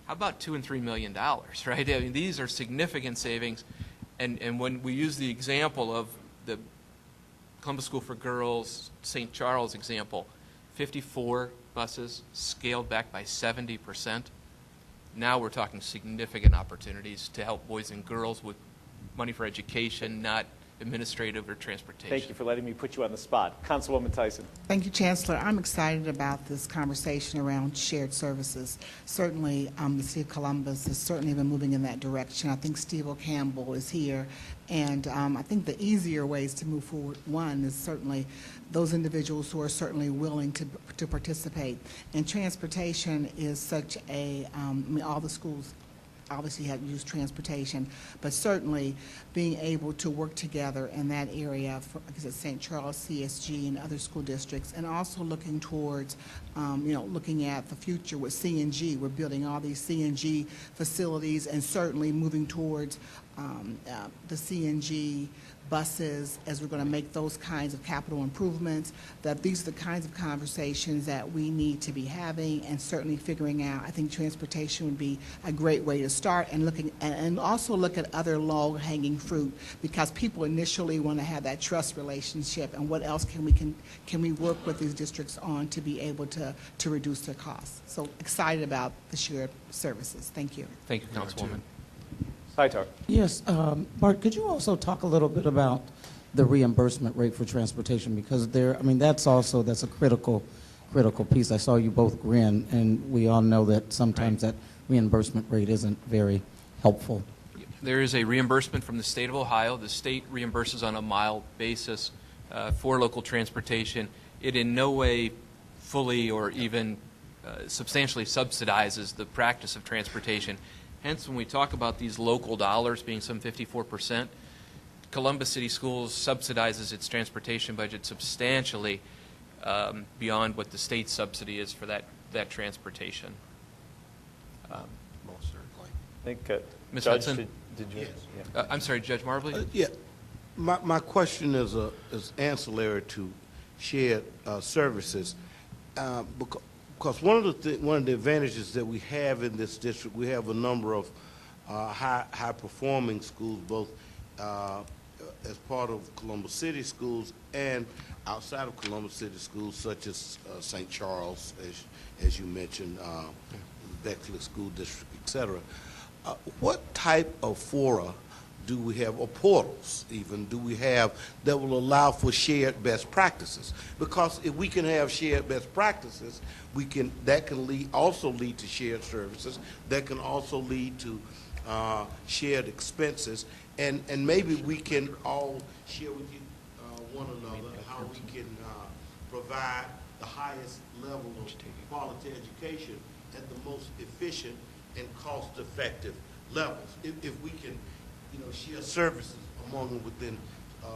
How about $2 and $3 million, right? I mean, these are significant savings. And when we use the example of the Columbus School for Girls, St. Charles example, 54 buses scaled back by 70%. Now we're talking significant opportunities to help boys and girls with money for education, not administrative or transportation. Thank you for letting me put you on the spot. Councilwoman Tyson. Thank you, Chancellor. I'm excited about this conversation around shared services. Certainly, the City of Columbus has certainly been moving in that direction. I think Steve O'Campbell is here, and I think the easier ways to move forward, one, is certainly those individuals who are certainly willing to participate. And transportation is such a, I mean, all the schools obviously have used transportation, but certainly being able to work together in that area, for, like I said, St. Charles, CSG, and other school districts, and also looking towards, looking at the future with CNG. We're building all these CNG facilities, and certainly moving towards the CNG buses as we're going to make those kinds of capital improvements, that these are the kinds of conversations that we need to be having, and certainly figuring out, I think transportation would be a great way to start, and looking, and also look at other low-hanging fruit, because people initially want to have that trust relationship, and what else can we work with these districts on to be able to reduce their costs. So excited about the shared services. Thank you. Thank you, Councilwoman. Saitar. Yes, Bart, could you also talk a little bit about the reimbursement rate for transportation? Because that's a critical piece. I saw you both grin, and we all know that sometimes that reimbursement rate isn't very helpful. There is a reimbursement from the state of Ohio. The state reimburses on a mile basis for local transportation. It in no way fully or even substantially subsidizes the practice of transportation. Hence, when we talk about these local dollars being some 54%, Columbus City Schools subsidizes its transportation budget substantially, beyond what the state subsidy is for that transportation. Most certainly. I think, Ms. Judge, Hudson? did you? Yes. Yeah. I'm sorry, Judge Marbley? Yeah, my question is ancillary to shared services, because one of the advantages that we have in this district, we have a number of high performing schools, both as part of Columbus City schools and outside of Columbus City schools, such as St. Charles, as you mentioned, Bexley School District, et cetera. What type of fora do we have, or portals even, do we have that will allow for shared best practices? Because if we can have shared best practices, that can also lead to shared services, that can also lead to shared expenses, and maybe we can all share with you one another how we can provide the highest level of quality education at the most efficient and cost-effective levels. If we can, share services among and within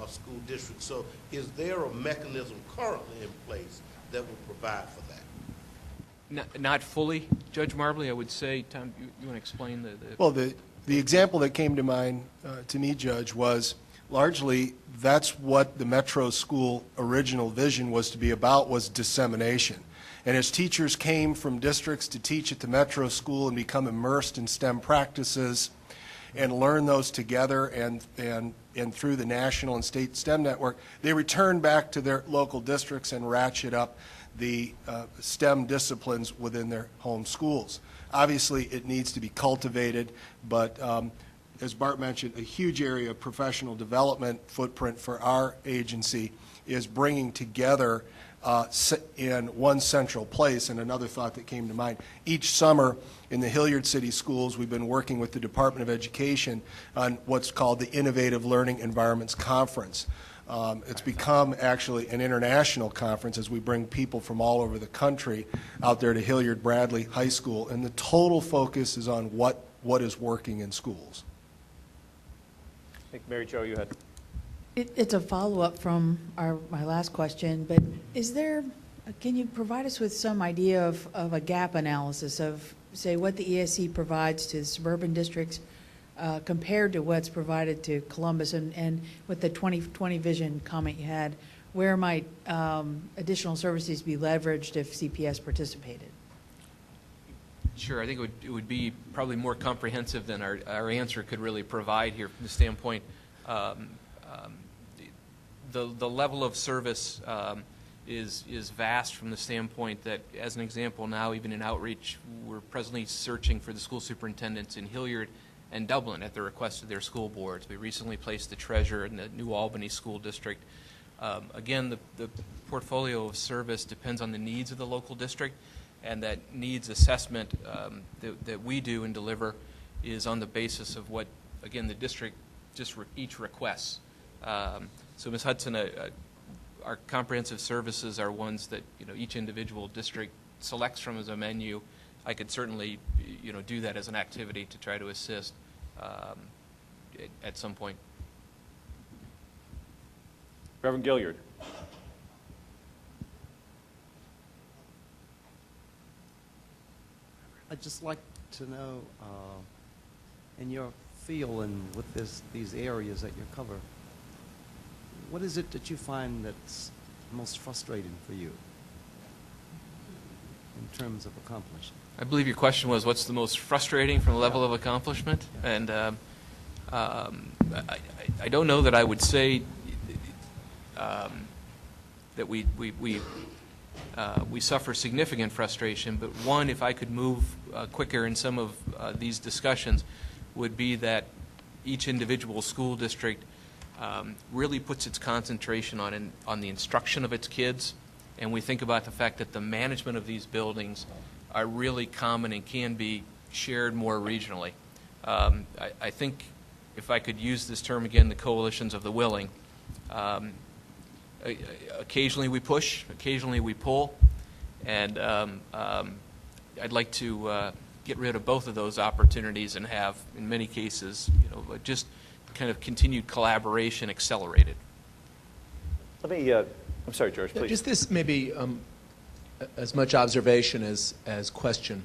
school districts. So is there a mechanism currently in place that will provide for that? Not fully, Judge Marbley, I would say. Tom, you want to explain the... Well, the example that came to mind to me, Judge, was largely that's what the Metro School original vision was to be about, was dissemination. And as teachers came from districts to teach at the Metro School and become immersed in STEM practices and learn those together and through the national and state STEM network, they return back to their local districts and ratchet up the STEM disciplines within their home schools. Obviously, it needs to be cultivated, but as Bart mentioned, a huge area of professional development footprint for our agency is bringing together in one central place. And another thought that came to mind, each summer in the Hilliard City schools, we've been working with the Department of Education on what's called the Innovative Learning Environments Conference. It's become actually an international conference as we bring people from all over the country out there to Hilliard Bradley High School, and the total focus is on what is working in schools. I think, Mary Jo, you had... It's a follow-up from my last question, but can you provide us with some idea of a gap analysis of, say, what the ESC provides to suburban districts compared to what's provided to Columbus, and with the 2020 vision comment you had, where might additional services be leveraged if CPS participated? Sure, I think it would be probably more comprehensive than our answer could really provide here from the standpoint. The level of service is vast from the standpoint that, as an example, now even in outreach, we're presently searching for the school superintendents in Hilliard and Dublin at the request of their school boards. We recently placed the treasurer in the New Albany School District. Again, the portfolio of service depends on the needs of the local district, and that needs assessment that we do and deliver is on the basis of what, again, the district each requests. So, Ms. Hudson, our comprehensive services are ones that each individual district selects from as a menu. I could certainly do that as an activity to try to assist at some point. Reverend Gilliard. I'd just like to know, in your field and with these areas that you cover, what is it that you find that's most frustrating for you in terms of accomplishment? I believe your question was, what's the most frustrating from the level of accomplishment? Yeah. And I don't know that I would say that we suffer significant frustration, but one, if I could move quicker in some of these discussions, would be that each individual school district really puts its concentration on the instruction of its kids, and we think about the fact that the management of these buildings are really common and can be shared more regionally. I think, if I could use this term again, the coalitions of the willing. Occasionally we push, occasionally we pull, and I'd like to get rid of both of those opportunities and have, in many cases, just kind of continued collaboration accelerated. Let me I'm sorry, George, please. Just this maybe as much observation as question,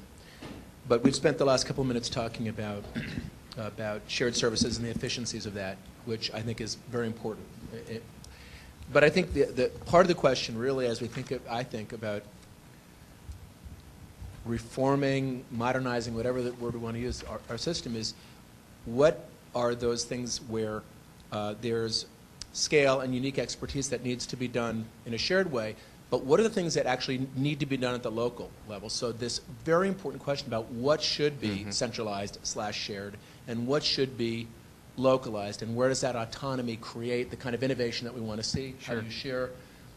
but we've spent the last couple of minutes talking about shared services and the efficiencies of that, which I think is very important. But I think the part of the question really, as I think about reforming, modernizing, whatever the word we want to use, our system is, what are those things where there's scale and unique expertise that needs to be done in a shared way, but what are the things that actually need to be done at the local level? So this very important question about what should be centralized/shared and what should be localized, and where does that autonomy create the kind of innovation that we want to see? How do you share?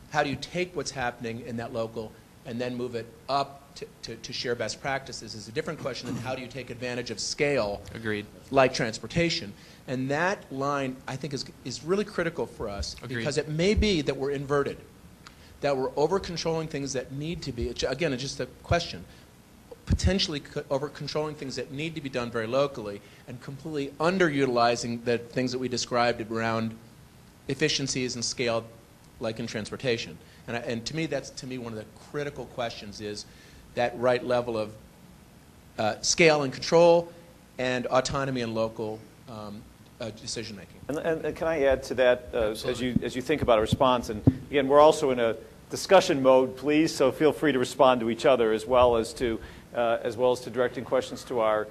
How do you take what's happening in that local and then move it up to share best practices is a different question than how do you take advantage of scale, Agreed, like transportation. And that line, I think, is really critical for us. Agreed. Because it may be that we're inverted, that we're over-controlling things that need to be, again, it's just a question, potentially over-controlling things that need to be done very locally and completely underutilizing the things that we described around efficiencies and scale, like in transportation. And to me, that's one of the critical questions is that right level of scale and control and autonomy and local decision making. And can I add to that as you think about a response? And again, we're also in a discussion mode, please. So feel free to respond to each other as well as to directing questions to our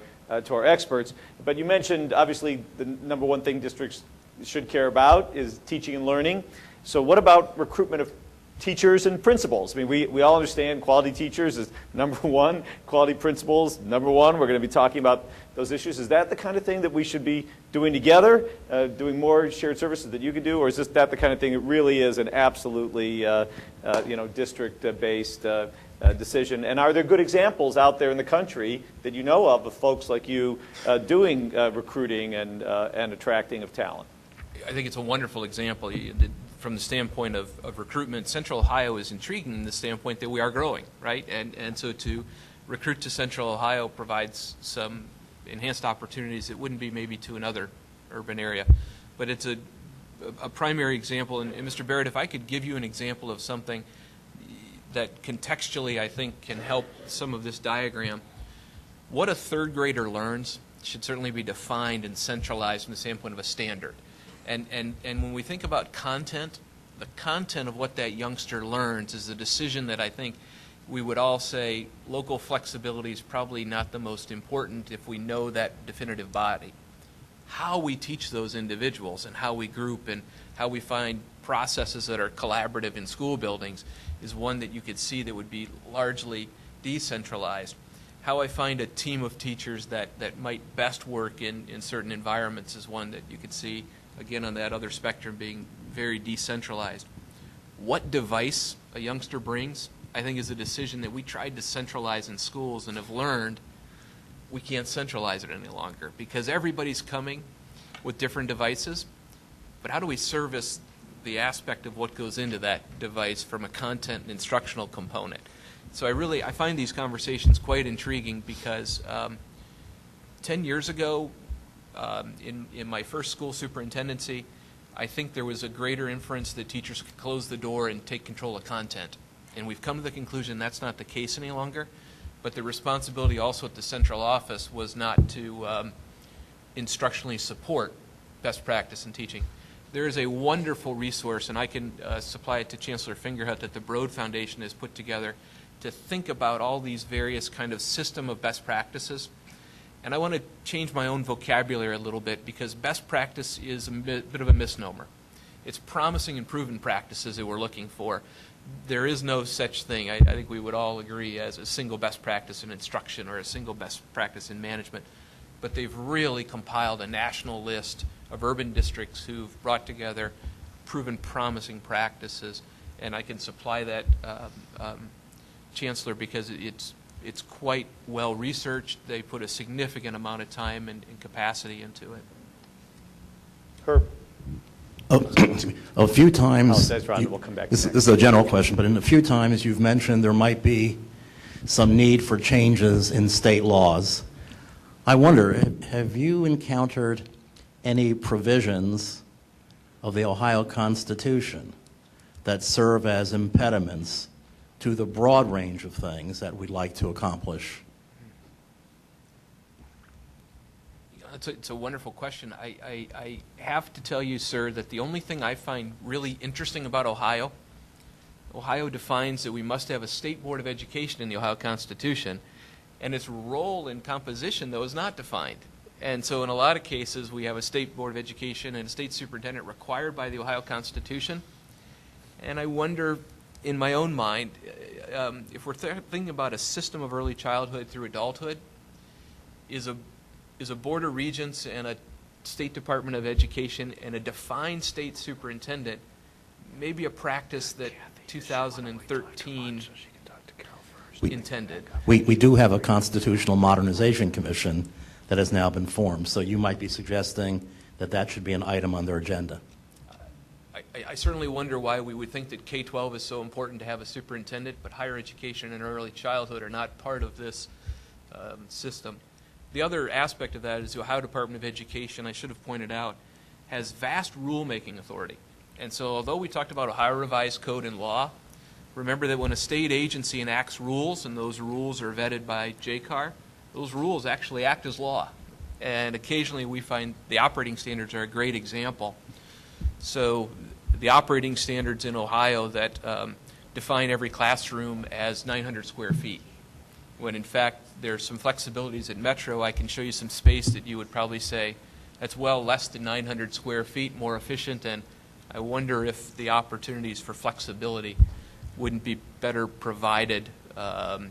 experts. But you mentioned obviously the number one thing districts should care about is teaching and learning. So what about recruitment of teachers and principals? I mean, we all understand quality teachers is number one, quality principals number one. We're going to be talking about those issues. Is that the kind of thing that we should be doing together, doing more shared services that you could do, or is that the kind of thing that really is an absolutely district-based decision? And are there good examples out there in the country that you know of folks like you doing recruiting and attracting of talent? I think it's a wonderful example. From the standpoint of recruitment, Central Ohio is intriguing in the standpoint that we are growing, right? And so to recruit to Central Ohio provides some enhanced opportunities that wouldn't be maybe to another urban area. But it's a primary example. And Mr. Barrett, if I could give you an example of something that contextually I think can help some of this diagram, what a third grader learns should certainly be defined and centralized from the standpoint of a standard. And when we think about content, the content of what that youngster learns is a decision that I think we would all say local flexibility is probably not the most important if we know that definitive body. How we teach those individuals and how we group and how we find processes that are collaborative in school buildings is one that you could see that would be largely decentralized. How I find a team of teachers that might best work in certain environments is one that you could see, again, on that other spectrum being very decentralized. What device a youngster brings, I think, is a decision that we tried to centralize in schools and have learned we can't centralize it any longer because everybody's coming with different devices. But how do we service the aspect of what goes into that device from a content and instructional component? So I find these conversations quite intriguing because 10 years ago, in my first school superintendency, I think there was a greater inference that teachers could close the door and take control of content. And we've come to the conclusion that's not the case any longer. But the responsibility also at the central office was not to instructionally support best practice in teaching. There is a wonderful resource, and I can supply it to Chancellor Fingerhut, that the Broad Foundation has put together to think about all these various kind of system of best practices. And I want to change my own vocabulary a little bit because best practice is a bit of a misnomer. It's promising and proven practices that we're looking for. There is no such thing, I think we would all agree, as a single best practice in instruction or a single best practice in management. But they've really compiled a national list of urban districts who've brought together proven promising practices. And I can supply that, Chancellor, because it's quite well researched. They put a significant amount of time and capacity into it. Herb. A few times, that's right. We'll come back to this is a general question, but in a few times you've mentioned there might be some need for changes in state laws. I wonder, have you encountered any provisions of the Ohio Constitution that serve as impediments to the broad range of things that we'd like to accomplish? It's a wonderful question. I have to tell you, sir, that the only thing I find really interesting about Ohio defines that we must have a state board of education in the Ohio Constitution, and its role in composition, though, is not defined. And so in a lot of cases, we have a state board of education and a state superintendent required by the Ohio Constitution. And I wonder, in my own mind, if we're thinking about a system of early childhood through adulthood, is a board of regents and a State Department of Education and a defined state superintendent maybe a practice that 2013 intended? We do have a Constitutional Modernization Commission that has now been formed, so you might be suggesting that that should be an item on their agenda. I certainly wonder why we would think that K-12 is so important to have a superintendent, but higher education and early childhood are not part of this system. The other aspect of that is the Ohio Department of Education, I should have pointed out, has vast rulemaking authority. And so although we talked about Ohio Revised Code and law, remember that when a state agency enacts rules, and those rules are vetted by JCAR, those rules actually act as law. And occasionally we find the operating standards are a great example. So the operating standards in Ohio that define every classroom as 900 square feet, when in fact there's some flexibilities at Metro. I can show you some space that you would probably say that's well less than 900 square feet, more efficient, and I wonder if the opportunities for flexibility wouldn't be better provided. But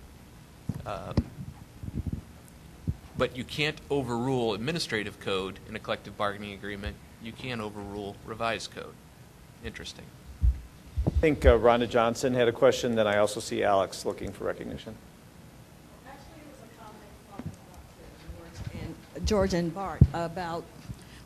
you can't overrule administrative code in a collective bargaining agreement. You can overrule revised code. Interesting. I think Rhonda Johnson had a question, then I also see Alex looking for recognition. Actually, it was a comment from George and Bart about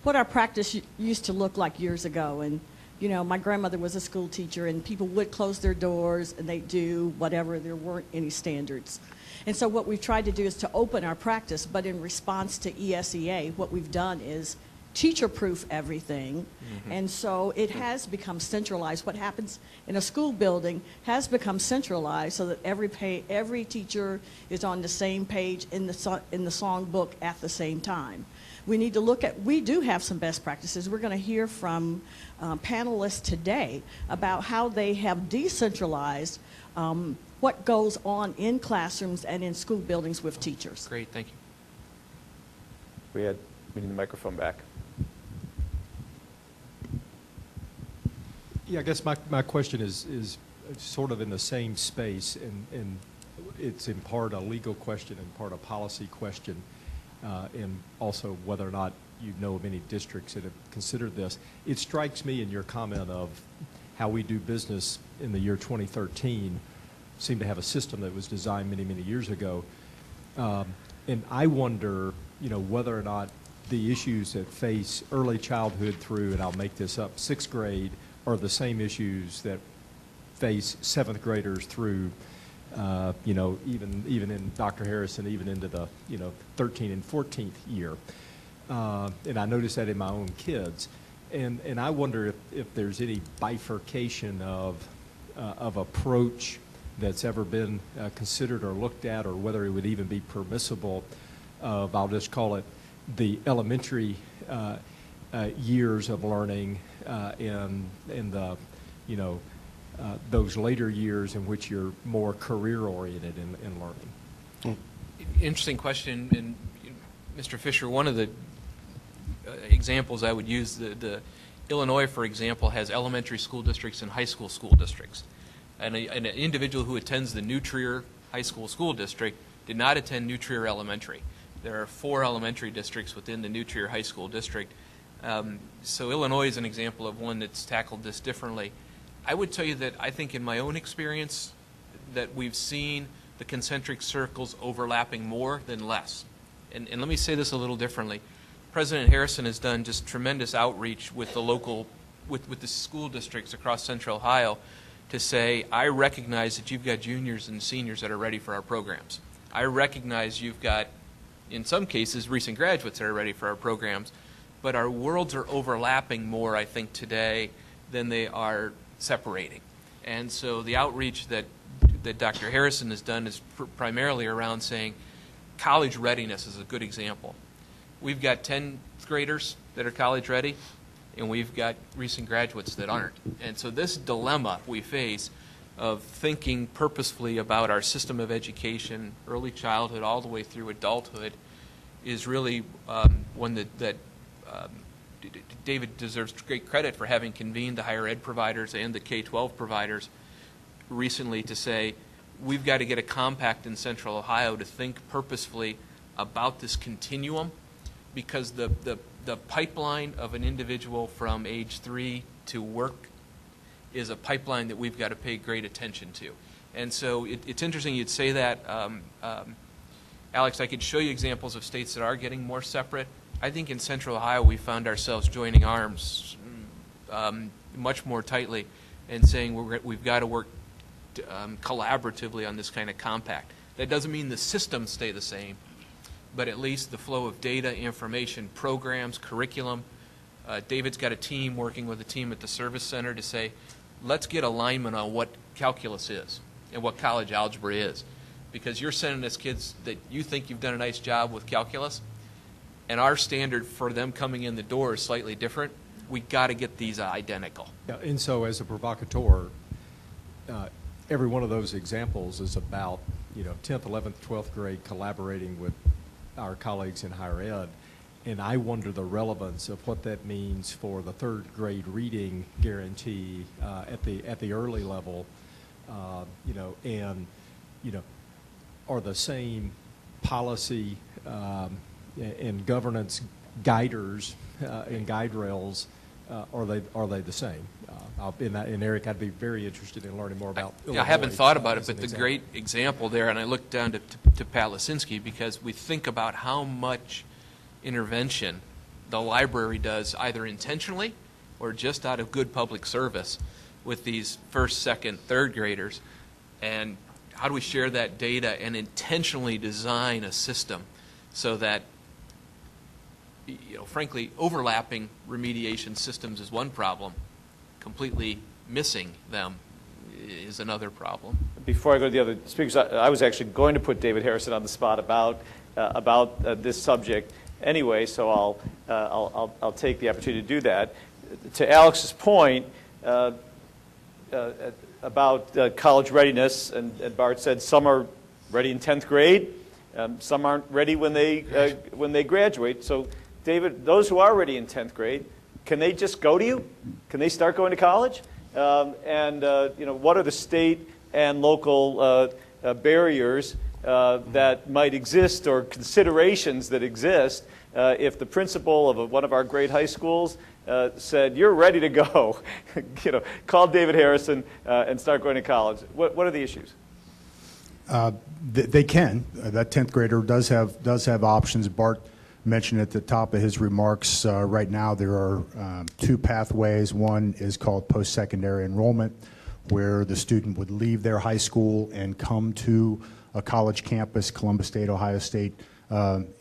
what our practice used to look like years ago. And, you know, my grandmother was a school teacher, and people would close their doors, and they'd do whatever. There weren't any standards. And so what we've tried to do is to open our practice, but in response to ESEA, what we've done is teacher-proof everything. And so it has become centralized. What happens in a school building has become centralized so that every teacher is on the same page in the songbook at the same time. We need to look at, we do have some best practices. We're going to hear from panelists today about how they have decentralized what goes on in classrooms and in school buildings with teachers. Great, thank you. We need the microphone back. Yeah, I guess my question is sort of in the same space, and it's in part a legal question and part a policy question, and also whether or not you know of any districts that have considered this. It strikes me in your comment of how we do business in the year 2013 seem to have a system that was designed many, many years ago. And I wonder, you know, whether or not the issues that face early childhood through, and I'll make this up, 6th grade, are the same issues that face 7th graders through, you know, even in Dr. Harrison, even into the, you know, 13th and 14th year. And I notice that in my own kids. And I wonder if there's any bifurcation of approach that's ever been considered or looked at, or whether it would even be permissible of, I'll just call it, the elementary years of learning and the, you know, those later years in which you're more career-oriented in learning. Interesting question. And Mr. Fisher, one of the examples I would use, the Illinois, for example, has elementary school districts and high school districts. And an individual who attends the New Trier High School District did not attend New Trier Elementary. There are 4 elementary districts within the New Trier High School District. So Illinois is an example of one that's tackled this differently. I would tell you that I think in my own experience that we've seen the concentric circles overlapping more than less. And let me say this a little differently. President Harrison has done just tremendous outreach with the local, with the school districts across Central Ohio to say, I recognize that you've got juniors and seniors that are ready for our programs. I recognize you've got, in some cases, recent graduates that are ready for our programs, but our worlds are overlapping more, I think, today than they are separating. And so the outreach that Dr. Harrison has done is primarily around saying college readiness is a good example. We've got 10th graders that are college ready, and we've got recent graduates that aren't. And so this dilemma we face of thinking purposefully about our system of education, early childhood all the way through adulthood, is really one that David deserves great credit for having convened the higher ed providers and the K-12 providers recently to say, we've got to get a compact in Central Ohio to think purposefully about this continuum, because the pipeline of an individual from age 3 to work is a pipeline that we've got to pay great attention to. And so it's interesting you'd say that. Alex, I could show you examples of states that are getting more separate. I think in Central Ohio we found ourselves joining arms much more tightly and saying we've got to work collaboratively on this kind of compact. That doesn't mean the systems stay the same, but at least the flow of data, information, programs, curriculum. David's got a team working with a team at the Service Center to say, let's get alignment on what calculus is and what college algebra is. Because you're sending us kids that you think you've done a nice job with calculus, and our standard for them coming in the door is slightly different. We got to get these identical. Yeah, and so as a provocateur, every one of those examples is about 10th, 11th, 12th grade collaborating with our colleagues in higher ed. And I wonder the relevance of what that means for the third grade reading guarantee at the early level, are the same policy and governance guiders and guide rails, are they the same? And Eric, I'd be very interested in learning more about Illinois. I haven't thought about it, but the great example there, and I looked down to Pat Lisinski, because we think about how much intervention the library does either intentionally or just out of good public service with these first, second, third graders, and how do we share that data and intentionally design a system so that, frankly, overlapping remediation systems is one problem, completely missing them is another problem. Before I go to the other speakers, I was actually going to put David Harrison on the spot about this subject anyway, so I'll take the opportunity to do that. To Alex's point about college readiness, and Bart said some are ready in 10th grade, some aren't ready when they graduate. So, David, those who are ready in 10th grade, can they just go to you? Can they start going to college? What are the state and local barriers that might exist, or considerations that exist if the principal of one of our great high schools said, you're ready to go, call David Harrison and start going to college? What are the issues? They can. That 10th grader does have options. Bart mentioned at the top of his remarks, right now there are 2 pathways. One is called post-secondary enrollment, where the student would leave their high school and come to a college campus, Columbus State, Ohio State,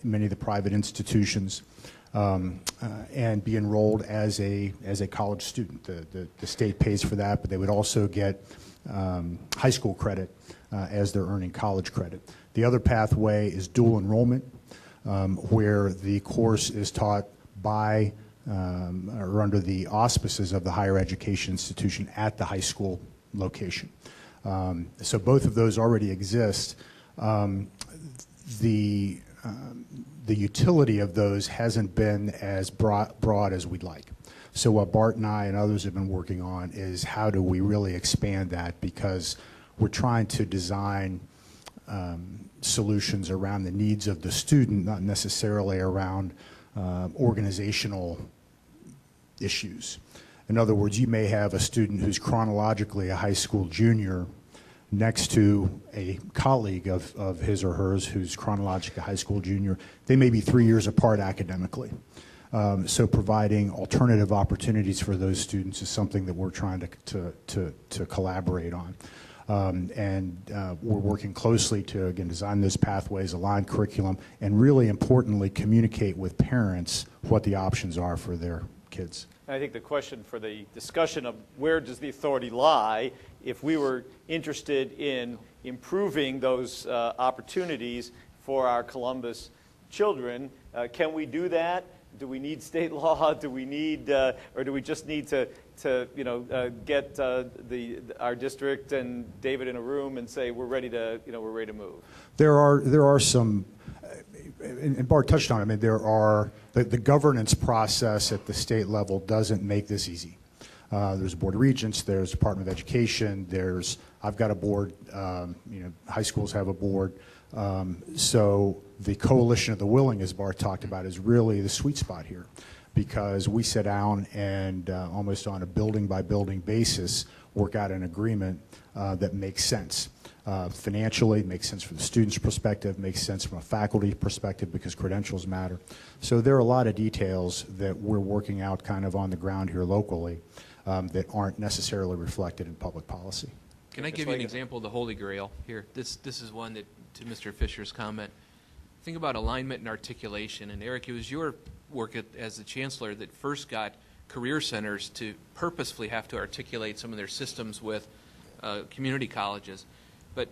many of the private institutions, and be enrolled as a college student. The state pays for that, but they would also get high school credit as they're earning college credit. The other pathway is dual enrollment, where the course is taught by or under the auspices of the higher education institution at the high school location. So both of those already exist. The utility of those hasn't been as broad as we'd like. So what Bart and I and others have been working on is how do we really expand that, because we're trying to design solutions around the needs of the student, not necessarily around organizational issues. In other words, you may have a student who's chronologically a high school junior next to a colleague of his or hers who's chronologically a high school junior. They may be 3 years apart academically. So providing alternative opportunities for those students is something that we're trying to collaborate on. We're working closely to, again, design those pathways, align curriculum, and really importantly, communicate with parents what the options are for their kids. And I think the question for the discussion of where does the authority lie, if we were interested in improving those opportunities for our Columbus children, can we do that? Do we need state law? Do we need, or do we just need to get our district and David in a room and say we're ready to move? There are some, and Bart touched on it. I mean, there are the governance process at the state level doesn't make this easy. There's a board of regents. There's Department of Education. I've got a board. High schools have a board. So the coalition of the willing, as Bart talked about, is really the sweet spot here, because we sit down and almost on a building by building basis work out an agreement that makes sense. Financially, it makes sense from the student's perspective, makes sense from a faculty perspective because credentials matter. So there are a lot of details that we're working out kind of on the ground here locally that aren't necessarily reflected in public policy. Can I give you an example of the Holy Grail here? This is one that, to Mr. Fisher's comment, think about alignment and articulation. And Eric, it was your work as the chancellor that first got career centers to purposefully have to articulate some of their systems with community colleges. But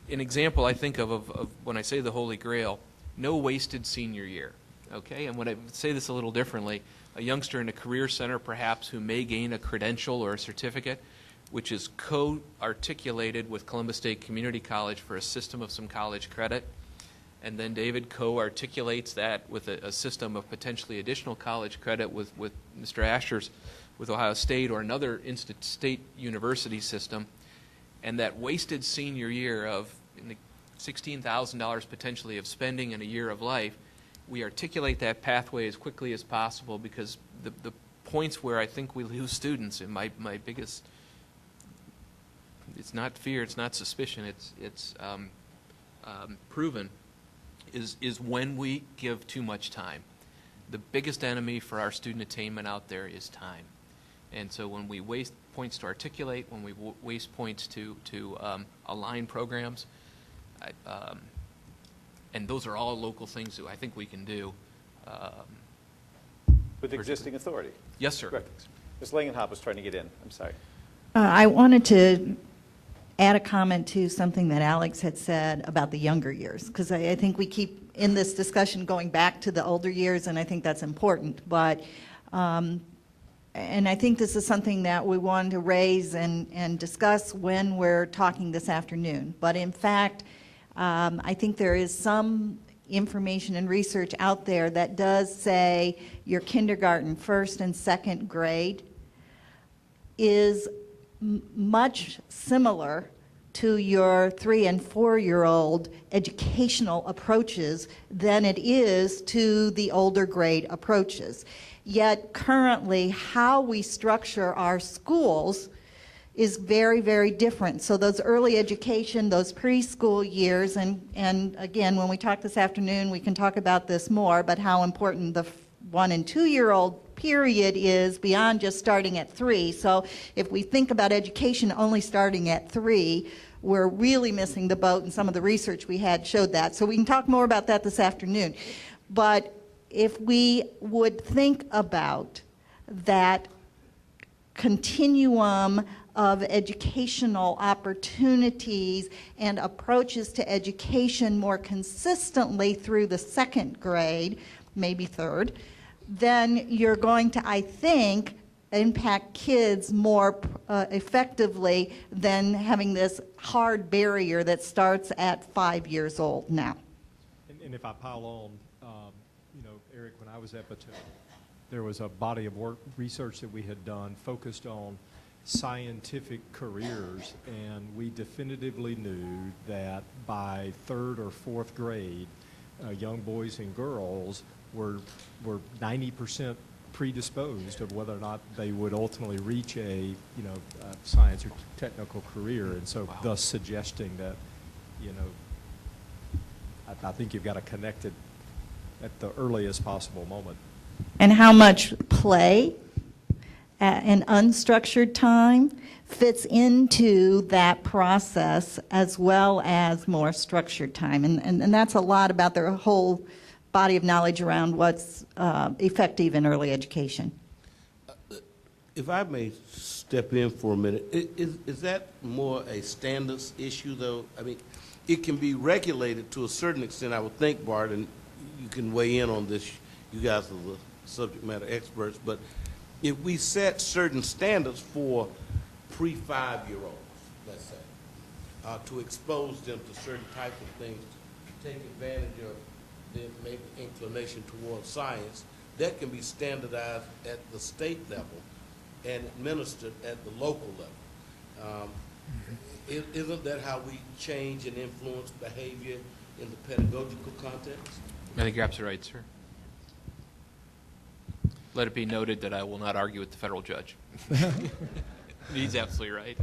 an example I think of when I say the Holy Grail, no wasted senior year, okay? And when I say this a little differently, a youngster in a career center perhaps who may gain a credential or a certificate, which is co-articulated with Columbus State Community College for a system of some college credit, and then David co-articulates that with a system of potentially additional college credit with Mr. Asher's, with Ohio State or another state university system, and that wasted senior year of $16,000 potentially of spending in a year of life, we articulate that pathway as quickly as possible, because the points where I think we lose students, and my biggest, it's not fear, it's not suspicion, it's proven, is when we give too much time. The biggest enemy for our student attainment out there is time. And so when we waste points to articulate, when we waste points to align programs, and those are all local things that I think we can do. With existing authority? Yes, sir. Correct. Ms. Langenhop was trying to get in. I'm sorry. I wanted to add a comment to something that Alex had said about the younger years, because I think we keep in this discussion going back to the older years, and I think that's important. But and I think this is something that we wanted to raise and discuss when we're talking this afternoon. But in fact, I think there is some information and research out there that does say your kindergarten, first and second grade is much similar to your 3- and 4-year-old educational approaches than it is to the older grade approaches. Yet currently, how we structure our schools is very, very different. So those early education, those preschool years, and again, when we talk this afternoon, we can talk about this more, but how important the 1- and 2-year-old period is beyond just starting at 3. So if we think about education only starting at 3, we're really missing the boat, and some of the research we had showed that. So we can talk more about that this afternoon. But if we would think about that continuum of educational opportunities and approaches to education more consistently through the second grade, maybe third, then you're going to, I think, impact kids more effectively than having this hard barrier that starts at 5 years old now. And if I pile on, Eric, when I was at Battelle, there was a body of work research that we had done focused on scientific careers, and we definitively knew that by 3rd or 4th grade, young boys and girls were 90% predisposed of whether or not they would ultimately reach a science or technical career, and so thus suggesting that I think you've got to connect it at the earliest possible moment. And how much play and unstructured time fits into that process, as well as more structured time. And that's a lot about their whole body of knowledge around what's effective in early education. If I may step in for a minute, is that more a standards issue, though? I mean, it can be regulated to a certain extent, I would think, Bart, and you can weigh in on this. You guys are the subject matter experts, but if we set certain standards for pre-5-year-olds, let's say, to expose them to certain types of things, to take advantage of their maybe inclination towards science, that can be standardized at the state level and administered at the local level. Isn't that how we change and influence behavior in the pedagogical context? I think you're absolutely right, sir. Let it be noted that I will not argue with the federal judge. He's absolutely right.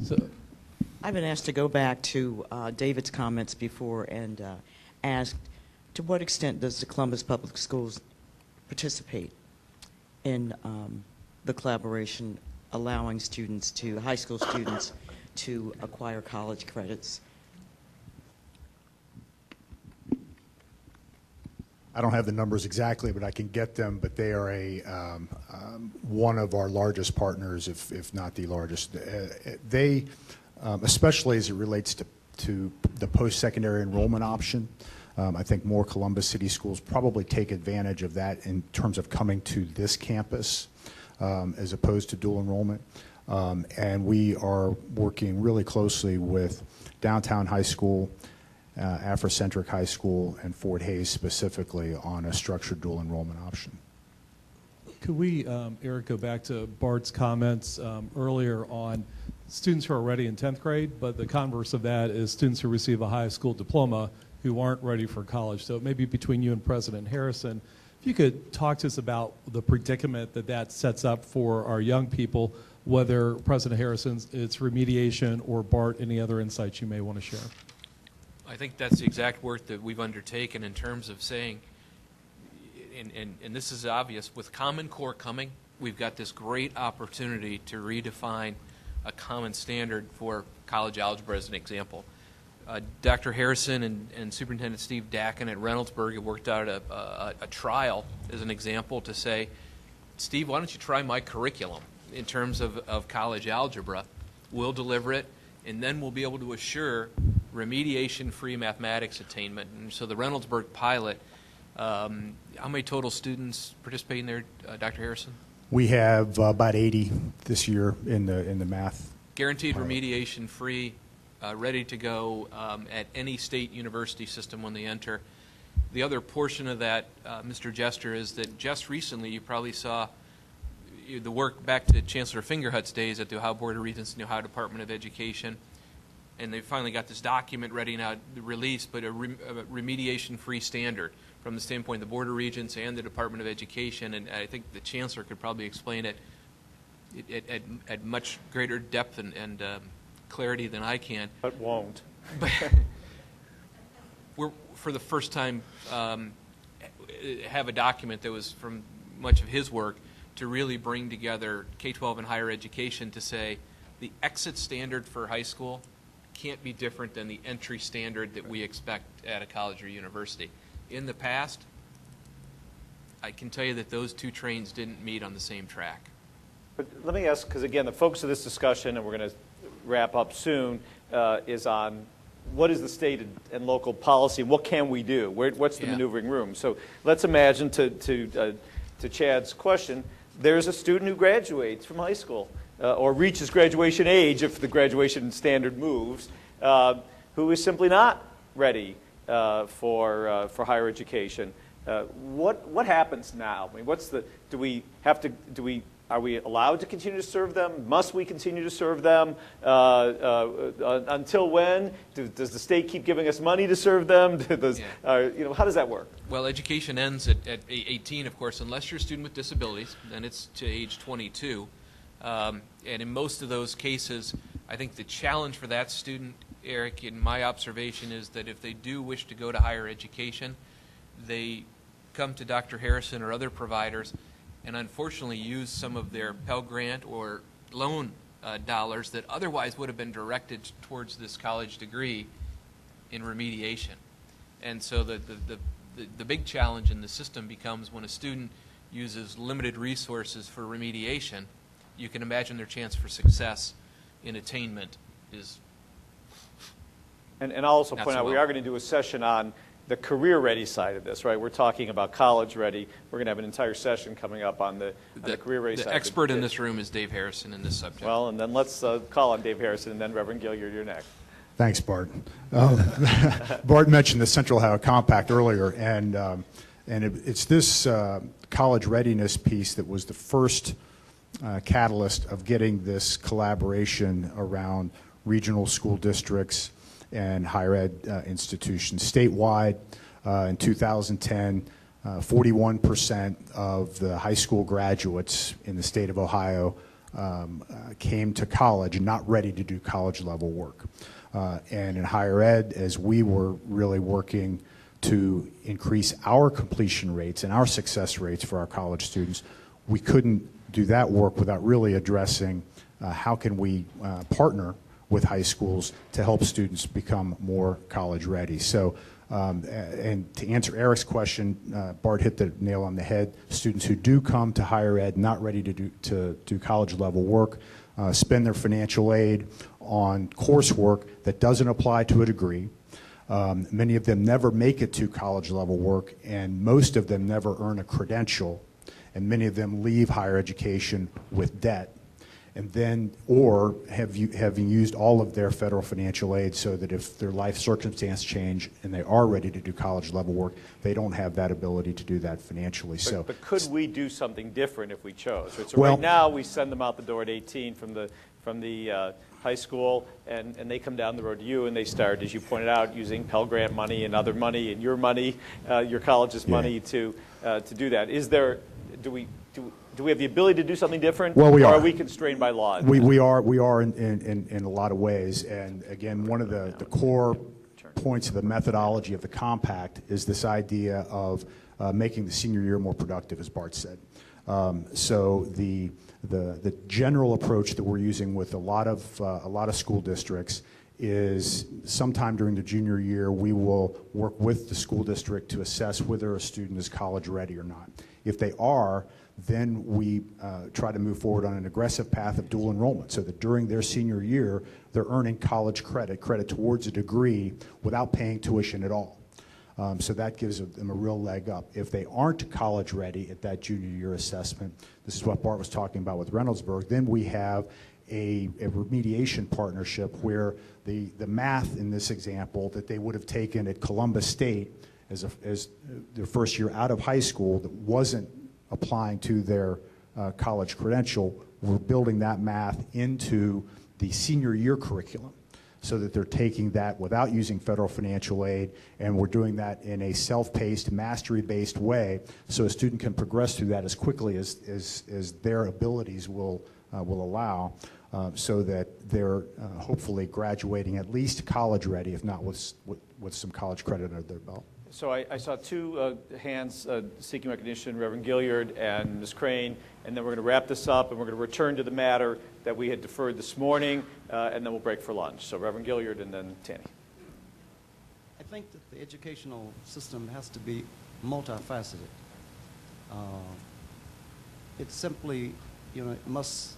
So, I've been asked to go back to David's comments before and ask, to what extent does the Columbus Public Schools participate in the collaboration allowing students to, high school students, to acquire college credits? I don't have the numbers exactly, but I can get them. But they are one of our largest partners, if not the largest. They, especially as it relates to the post-secondary enrollment option, I think more Columbus City schools probably take advantage of that in terms of coming to this campus as opposed to dual enrollment. And we are working really closely with Downtown High School, Afrocentric High School, and Fort Hays specifically on a structured dual enrollment option. Could we, Eric, go back to Bart's comments earlier on students who are ready in 10th grade, but the converse of that is students who receive a high school diploma who aren't ready for college. So maybe between you and President Harrison, if you could talk to us about the predicament that sets up for our young people, whether President Harrison's, it's remediation, or Bart, any other insights you may want to share. I think that's the exact work that we've undertaken in terms of saying, and this is obvious, with Common Core coming, we've got this great opportunity to redefine a common standard for college algebra as an example. Dr. Harrison and Superintendent Steve Dakin at Reynoldsburg have worked out a trial as an example to say, Steve, why don't you try my curriculum in terms of college algebra? We'll deliver it, and then we'll be able to assure remediation-free mathematics attainment. And so the Reynoldsburg pilot, how many total students participating there, Dr. Harrison? We have about 80 this year in the math. Guaranteed remediation-free, ready to go at any state university system when they enter. The other portion of that, Mr. Jester, is that just recently you probably saw the work back to Chancellor Fingerhut's days at the Ohio Board of Regents and the Ohio Department of Education. And they finally got this document ready now to release, but a remediation-free standard from the standpoint of the Board of Regents and the Department of Education. And I think the Chancellor could probably explain it at much greater depth and clarity than I can. But won't. We're, for the first time, have a document that was from much of his work to really bring together K-12 and higher education to say the exit standard for high school can't be different than the entry standard that we expect at a college or university. In the past, I can tell you that those two trains didn't meet on the same track. But let me ask, because again, the focus of this discussion, and we're going to wrap up soon, is on what is the state and local policy, what can we do? What's the maneuvering room? So let's imagine, to Chad's question, there's a student who graduates from high school or reaches graduation age if the graduation standard moves, who is simply not ready for higher education. What happens now? I mean, are we allowed to continue to serve them? Must we continue to serve them? Until when? Does the state keep giving us money to serve them? How does that work? Well, education ends at 18, of course, unless you're a student with disabilities. Then it's to age 22. And in most of those cases, I think the challenge for that student, Eric, in my observation, is that if they do wish to go to higher education, they come to Dr. Harrison or other providers and unfortunately use some of their Pell Grant or loan dollars that otherwise would have been directed towards this college degree in remediation. And so the big challenge in the system becomes when a student uses limited resources for remediation, you can imagine their chance for success in attainment is. And I'll also Not point so out, we well. are going to do a session on the career-ready side of this, right? We're talking about college-ready. We're going to have an entire session coming up on the career-ready side. The expert in this room is Dave Harrison in this subject. Well, and then let's call on Dave Harrison, and then Reverend Gilliard, you're next. Thanks, Bart. Bart mentioned the Central Ohio Compact earlier, and it's this college readiness piece that was the first catalyst of getting this collaboration around regional school districts and higher ed institutions. Statewide, in 2010, 41% of the high school graduates in the state of Ohio came to college not ready to do college level work. And in higher ed, as we were really working to increase our completion rates and our success rates for our college students, we couldn't do that work without really addressing how can we partner with high schools to help students become more college ready. So, and to answer Eric's question, Bart hit the nail on the head. Students who do come to higher ed not ready to do college level work spend their financial aid on coursework that doesn't apply to a degree. Many of them never make it to college level work, and most of them never earn a credential, and many of them leave higher education with debt. And then, or having used all of their federal financial aid so that if their life circumstance change and they are ready to do college level work, they don't have that ability to do that financially. But could we do something different if we chose? So Well, right now, we send them out the door at 18 from the high school, and they come down the road to you, and they start, as you pointed out, using Pell Grant money and other money and your money, your college's money to do that. Is there, do we have the ability to do something different? Well, we or are. Are we constrained by law? We are in a lot of ways. And again, one of the core points of the methodology of the compact is this idea of making the senior year more productive, as Bart said. So the general approach that we're using with a lot of school districts is sometime during the junior year, we will work with the school district to assess whether a student is college ready or not. If they are, then we try to move forward on an aggressive path of dual enrollment so that during their senior year, they're earning college credit towards a degree without paying tuition at all. So that gives them a real leg up. If they aren't college ready at that junior year assessment, this is what Bart was talking about with Reynoldsburg, then we have a remediation partnership where the math in this example that they would have taken at Columbus State as their first year out of high school that wasn't applying to their college credential, we're building that math into the senior year curriculum so that they're taking that without using federal financial aid, and we're doing that in a self-paced, mastery-based way so a student can progress through that as quickly as their abilities will allow, so that they're hopefully graduating at least college ready, if not with some college credit under their belt. So I saw two hands seeking recognition, Reverend Gilliard and Ms. Crane, and then we're going to wrap this up, and we're going to return to the matter that we had deferred this morning, and then we'll break for lunch. So Reverend Gilliard and then Tanny. I think that the educational system has to be multifaceted. It simply, it must,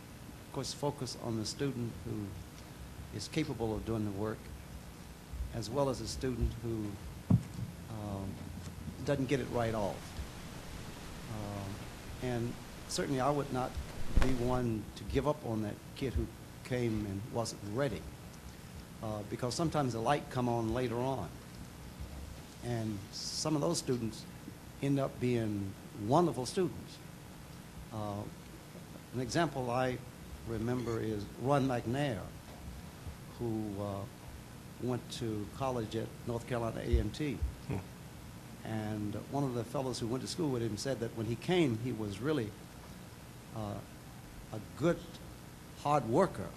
of course, focus on the student who is capable of doing the work, as well as a student who doesn't get it right off. And certainly I would not be one to give up on that kid who came and wasn't ready, because sometimes the light come on later on. And some of those students end up being wonderful students. An example I remember is Ron McNair, who went to college at North Carolina A&T. And one of the fellows who went to school with him said that when he came, he was really a good, hard worker,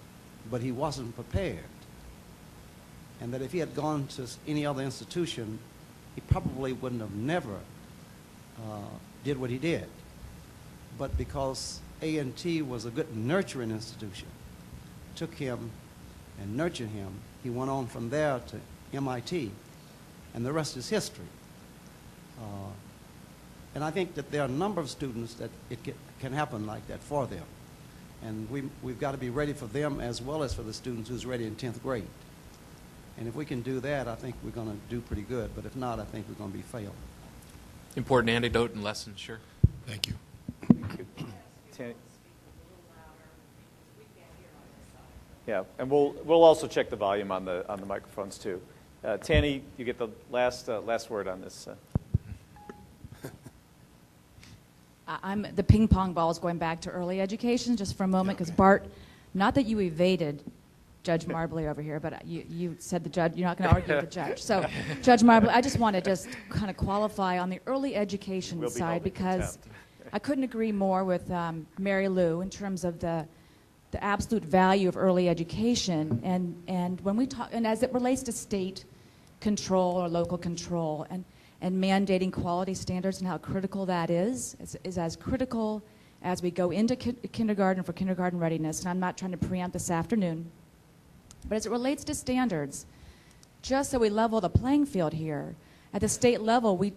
but he wasn't prepared. And that if he had gone to any other institution, he probably wouldn't have never did what he did. But because A&T was a good nurturing institution, took him and nurtured him, he went on from there to MIT, and the rest is history. And I think that there are a number of students that can happen like that for them. And we've got to be ready for them as well as for the students who's ready in 10th grade. And if we can do that, I think we're going to do pretty good. But if not, I think we're going to be failed. Important anecdote and lesson, sure. Thank you. Tanny? Yeah, and we'll also check the volume on the microphones too. Tanny, you get the last word on this. The ping pong ball is going back to early education just for a moment, because Bart, not that you evaded Judge Marbley over here, but you said the judge, you're not going to argue with the judge. So, Judge Marbley, I just want to just kind of qualify on the early education side, because I couldn't agree more with Mary Lou in terms of the absolute value of early education, and when we talk, and as it relates to state control or local control, and mandating quality standards and how critical that is as critical as we go into kindergarten for kindergarten readiness. And I'm not trying to preempt this afternoon, but as it relates to standards, just so we level the playing field here, at the state level, we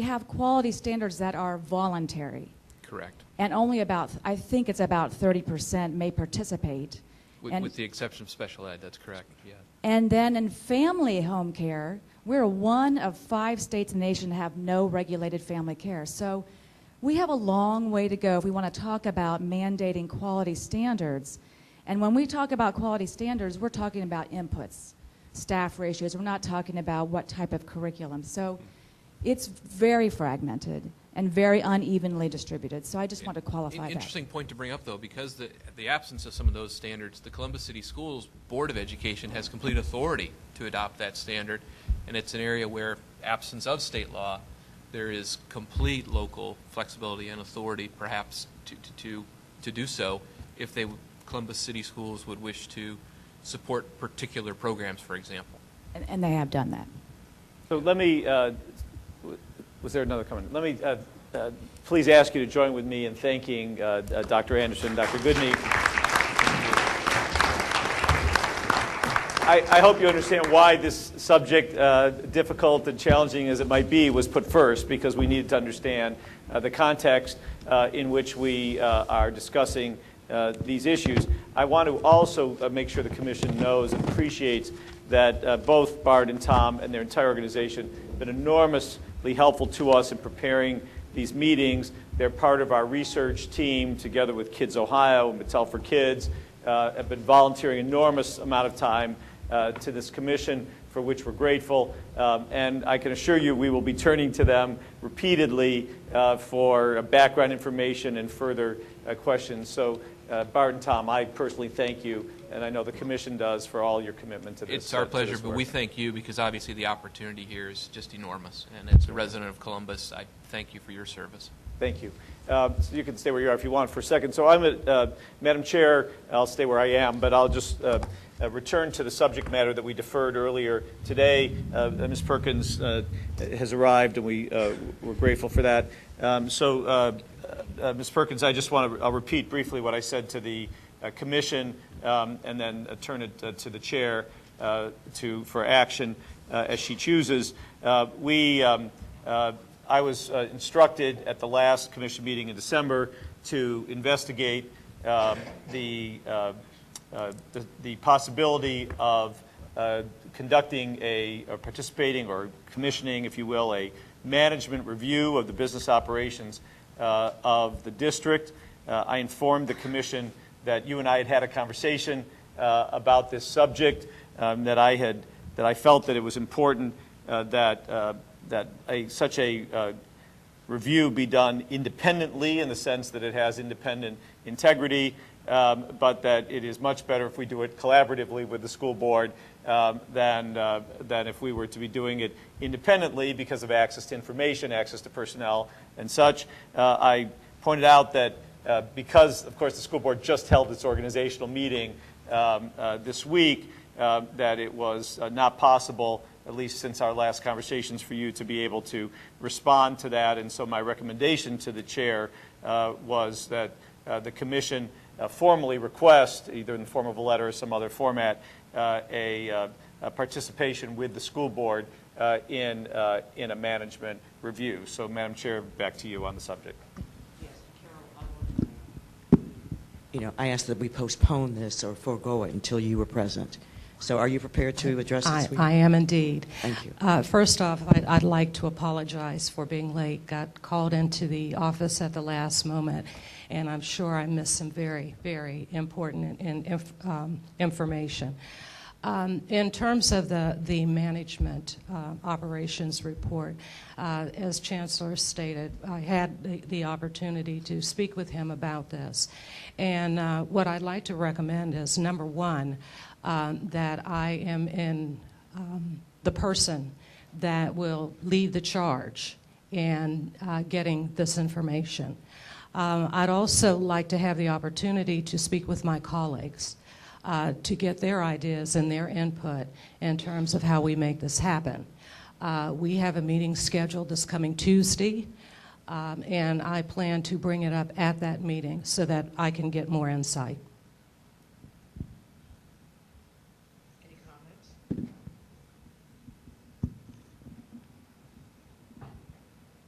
have quality standards that are voluntary. Correct. And only I think it's about 30% may participate. With the exception of special ed, that's correct, yeah. And then in family home care, we're one of 5 states in the nation that have no regulated family care. So we have a long way to go if we want to talk about mandating quality standards. And when we talk about quality standards, we're talking about inputs, staff ratios. We're not talking about what type of curriculum. So it's very fragmented and very unevenly distributed. So I just want to qualify that. Interesting point to bring up, though, because the absence of some of those standards, the Columbus City Schools Board of Education has complete authority to adopt that standard, and it's an area where, absence of state law, there is complete local flexibility and authority, perhaps, to do so if Columbus City Schools would wish to support particular programs, for example. And they have done that. So let me, was there another comment? Let me please ask you to join with me in thanking Dr. Anderson, Dr. Goodney. I hope you understand why this subject, difficult and challenging as it might be, was put first, because we needed to understand the context in which we are discussing these issues. I want to also make sure the Commission knows and appreciates that both Bart and Tom and their entire organization have been enormously helpful to us in preparing these meetings. They're part of our research team together with Kids Ohio and Battelle for Kids, have been volunteering enormous amount of time to this Commission, for which we're grateful. And I can assure you we will be turning to them repeatedly for background information and further questions. So Bart and Tom, I personally thank you, and I know the Commission does, for all your commitment to this. It's our pleasure, but we thank you because obviously the opportunity here is just enormous. And as a resident of Columbus, I thank you for your service. Thank you. So you can stay where you are if you want for a second. So I'm Madam Chair, I'll stay where I am, but I'll just return to the subject matter that we deferred earlier today. Ms. Perkins has arrived, and we're grateful for that. Ms. Perkins, I'll repeat briefly what I said to the Commission, and then turn it to the Chair for action as she chooses. I was instructed at the last Commission meeting in December to investigate the possibility of conducting or participating or commissioning, if you will, a management review of the business operations of the district. I informed the Commission that you and I had had a conversation about this subject, that I felt that it was important that such a review be done independently, in the sense that it has independent integrity, but that it is much better if we do it collaboratively with the school board than if we were to be doing it independently because of access to information, access to personnel, and such. I pointed out that because, of course, the school board just held its organizational meeting this week, that it was not possible, at least since our last conversations, for you to be able to respond to that. And so my recommendation to the Chair was that the Commission formally request, either in the form of a letter or some other format, a participation with the school board in a management review. So, Madam Chair, back to you on the subject. You know, I asked that we postpone this or forego it until you were present. So are you prepared to address this? I am indeed. Thank you. First off, I'd like to apologize for being late. Got called into the office at the last moment, and I'm sure I missed some very, very important information. In terms of the management operations report, as Chancellor stated, I had the opportunity to speak with him about this. And what I'd like to recommend is, number one, that I am in the person that will lead the charge in getting this information. I'd also like to have the opportunity to speak with my colleagues to get their ideas and their input in terms of how we make this happen. We have a meeting scheduled this coming Tuesday, and I plan to bring it up at that meeting so that I can get more insight. Any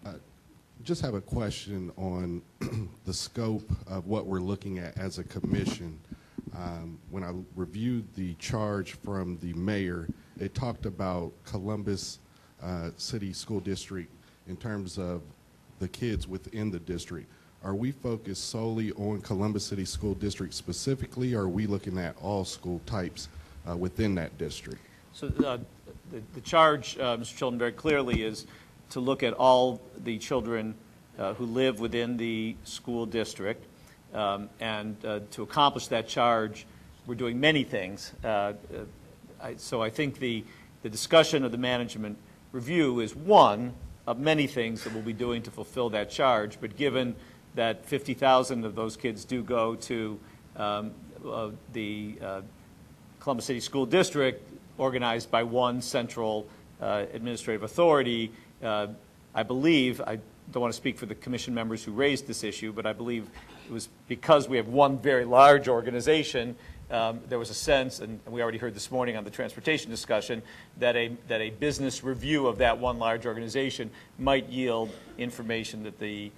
comments? Just have a question on the scope of what we're looking at as a commission. When I reviewed the charge from the mayor, it talked about Columbus City School District in terms of the kids within the district. Are we focused solely on Columbus City School District specifically, or are we looking at all school types within that district? So the charge, Mr. Chilton, very clearly is to look at all the children who live within the school district. And to accomplish that charge, we're doing many things. So I think the discussion of the management review is one of many things that we'll be doing to fulfill that charge. But given that 50,000 of those kids do go to the Columbus City School District, organized by one central administrative authority, I believe, I don't want to speak for the commission members who raised this issue, but I believe it was because we have one very large organization, there was a sense, and we already heard this morning on the transportation discussion, that a business review of that one large organization might yield information that the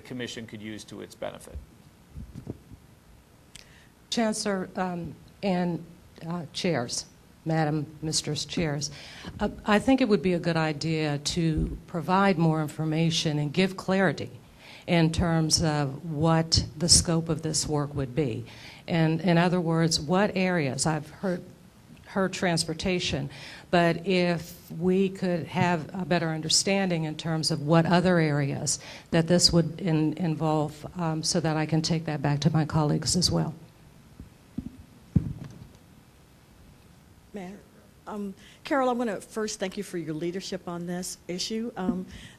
commission could use to its benefit. Chancellor and chairs, Madam, Mistress Chairs, I think it would be a good idea to provide more information and give clarity in terms of what the scope of this work would be. And in other words, what areas, I've heard transportation, but if we could have a better understanding in terms of what other areas that this would involve, so that I can take that back to my colleagues as well. Mayor. Carol, I want to first thank you for your leadership on this issue.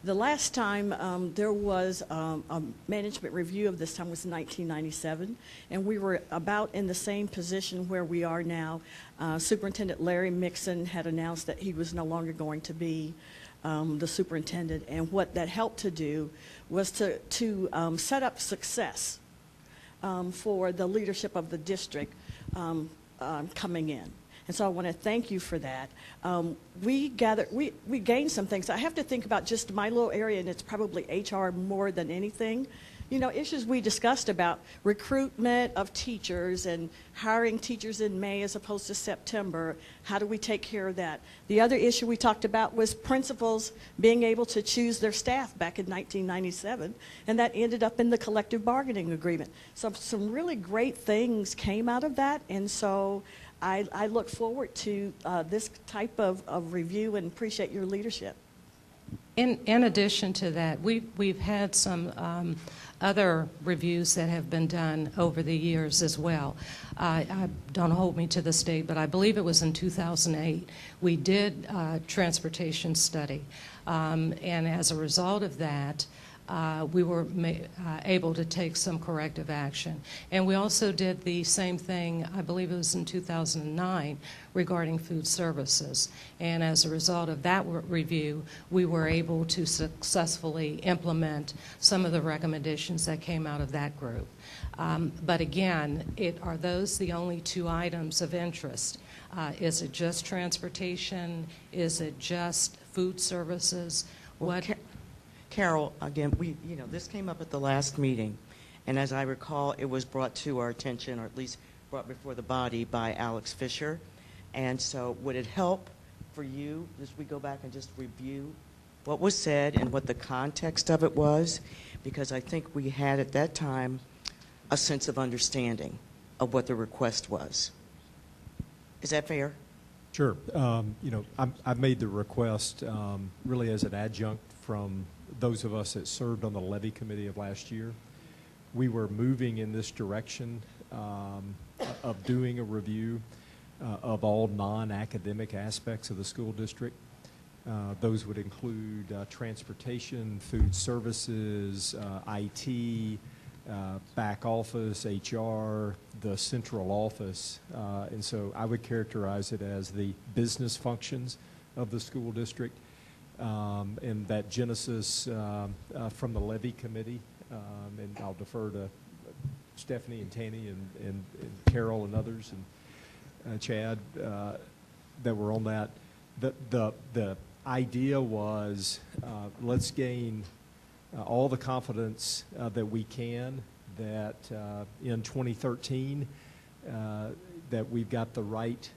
The last time there was a management review of this time was in 1997, and we were about in the same position where we are now. Superintendent Larry Mixon had announced that he was no longer going to be the superintendent, and what that helped to do was to set up success for the leadership of the district coming in. And so I want to thank you for that. We gained some things. I have to think about just my little area, and it's probably HR more than anything. You know, issues we discussed about recruitment of teachers and hiring teachers in May as opposed to September. How do we take care of that? The other issue we talked about was principals being able to choose their staff back in 1997, and that ended up in the collective bargaining agreement. So some really great things came out of that, and so I look forward to this type of review and appreciate your leadership. In addition to that, we've had some other reviews that have been done over the years as well. Don't hold me to this date, but I believe it was in 2008. We did a transportation study, and as a result of that, we were able to take some corrective action. And we also did the same thing, I believe it was in 2009, regarding food services. And as a result of that review, we were able to successfully implement some of the recommendations that came out of that group. But again, are those the only two items of interest? Is it just transportation? Is it just food services? Well, Carol, again, this came up at the last meeting, and as I recall, it was brought to our attention, or at least brought before the body by Alex Fisher. And so would it help for you, as we go back and just review what was said and what the context of it was? Because I think we had at that time a sense of understanding of what the request was. Is that fair? Sure. I've made the request really as an adjunct from those of us that served on the levy committee of last year. We were moving in this direction of doing a review of all non-academic aspects of the school district. Those would include transportation, food services, IT, back office, HR, the central office. And so I would characterize it as the business functions of the school district. And that genesis from the levy committee, and I'll defer to Stephanie and Tanny and Carol and others and Chad that were on that. The idea was let's gain all the confidence that we can that in 2013 that we've got the right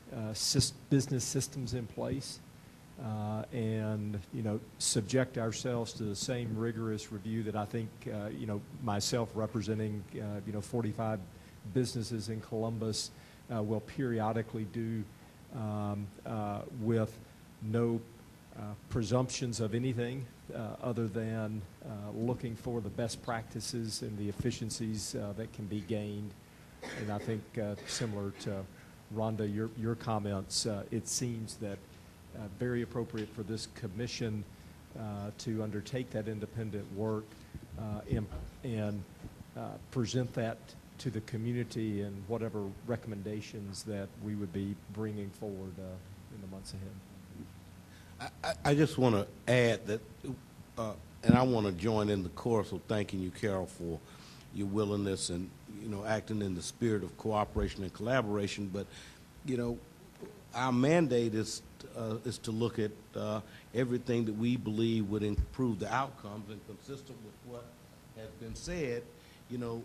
business systems in place and subject ourselves to the same rigorous review that I think myself representing 45 businesses in Columbus will periodically do with no presumptions of anything other than looking for the best practices and the efficiencies that can be gained. And I think similar to Rhonda, your comments, it seems that very appropriate for this commission to undertake that independent work and present that to the community and whatever recommendations that we would be bringing forward in the months ahead. I just want to add that, and I want to join in the chorus of thanking you, Carol, for your willingness and, acting in the spirit of cooperation and collaboration. But, our mandate is to look at everything that we believe would improve the outcomes, and consistent with what has been said,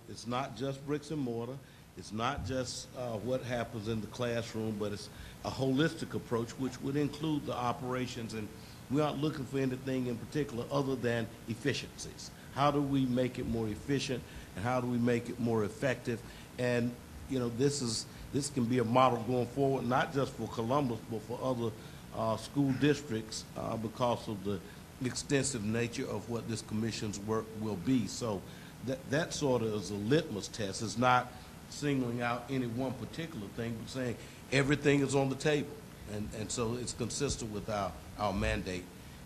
it's not just bricks and mortar. It's not just what happens in the classroom, but it's a holistic approach, which would include the operations. And we aren't looking for anything in particular other than efficiencies. How do we make it more efficient, and how do we make it more effective? And this can be a model going forward, not just for Columbus, but for other school districts because of the extensive nature of what this commission's work will be. So that sort of is a litmus test. It's not singling out any one particular thing, but saying everything is on the table. And so it's consistent with our mandate,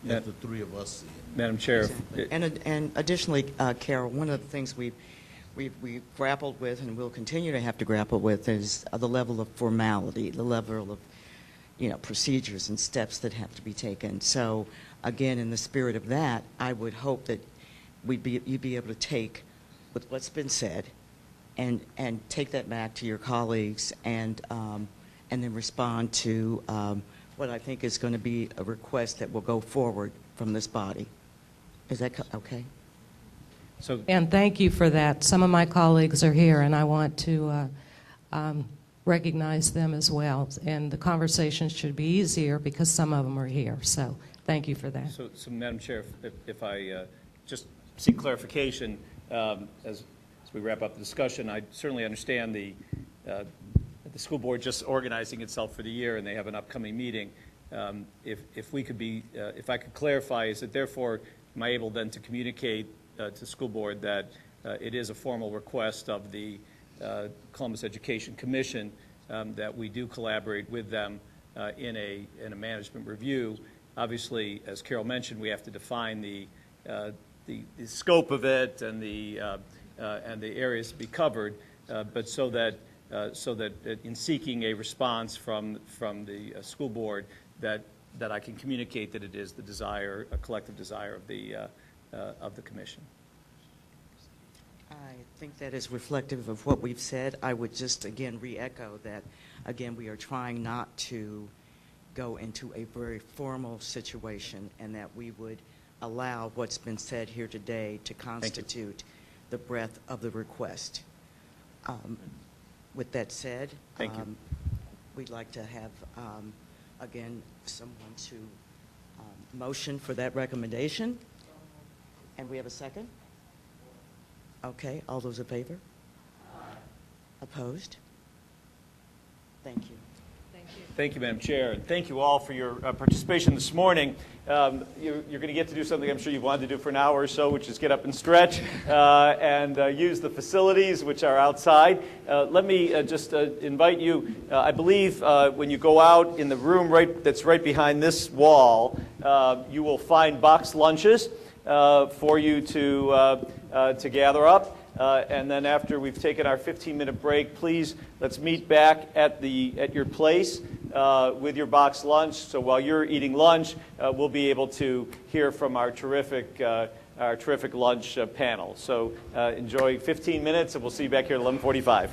as the three of us see it. Madam Chair. Exactly. And additionally, Carol, one of the things we've grappled with and will continue to have to grapple with is the level of formality, the level of procedures and steps that have to be taken. So again, in the spirit of that, I would hope that you'd be able to take with what's been said and take that back to your colleagues and then respond to what I think is going to be a request that will go forward from this body. Is that okay? And thank you for that. Some of my colleagues are here, and I want to recognize them as well. And the conversation should be easier because some of them are here. So thank you for that. So Madam Chair, if I just seek clarification as we wrap up the discussion, I certainly understand the school board just organizing itself for the year, and they have an upcoming meeting. If I could clarify, is that therefore am I able then to communicate to the school board that it is a formal request of the Columbus Education Commission that we do collaborate with them in a management review. Obviously, as Carol mentioned, we have to define the scope of it and the areas to be covered, but so that in seeking a response from the school board, that I can communicate that it is the desire, a collective desire of the commission. I think that is reflective of what we've said. I would just again re-echo that, again, we are trying not to go into a very formal situation and that we would allow what's been said here today to constitute the breadth of the request. With that said, Thank you. We'd like to have, again, someone to motion for that recommendation. And we have a second? Okay, all those in favor? Opposed? Thank you. Thank you, Madam Chair, and thank you all for your participation this morning. You're going to get to do something I'm sure you've wanted to do for an hour or so, which is get up and stretch and use the facilities which are outside. Let me just invite you, I believe when you go out in the room that's right behind this wall, you will find boxed lunches for you to gather up. And then after we've taken our 15-minute break, please let's meet back at your place with your boxed lunch. So while you're eating lunch, we'll be able to hear from our terrific lunch panel. So enjoy 15 minutes, and we'll see you back here at 11:45.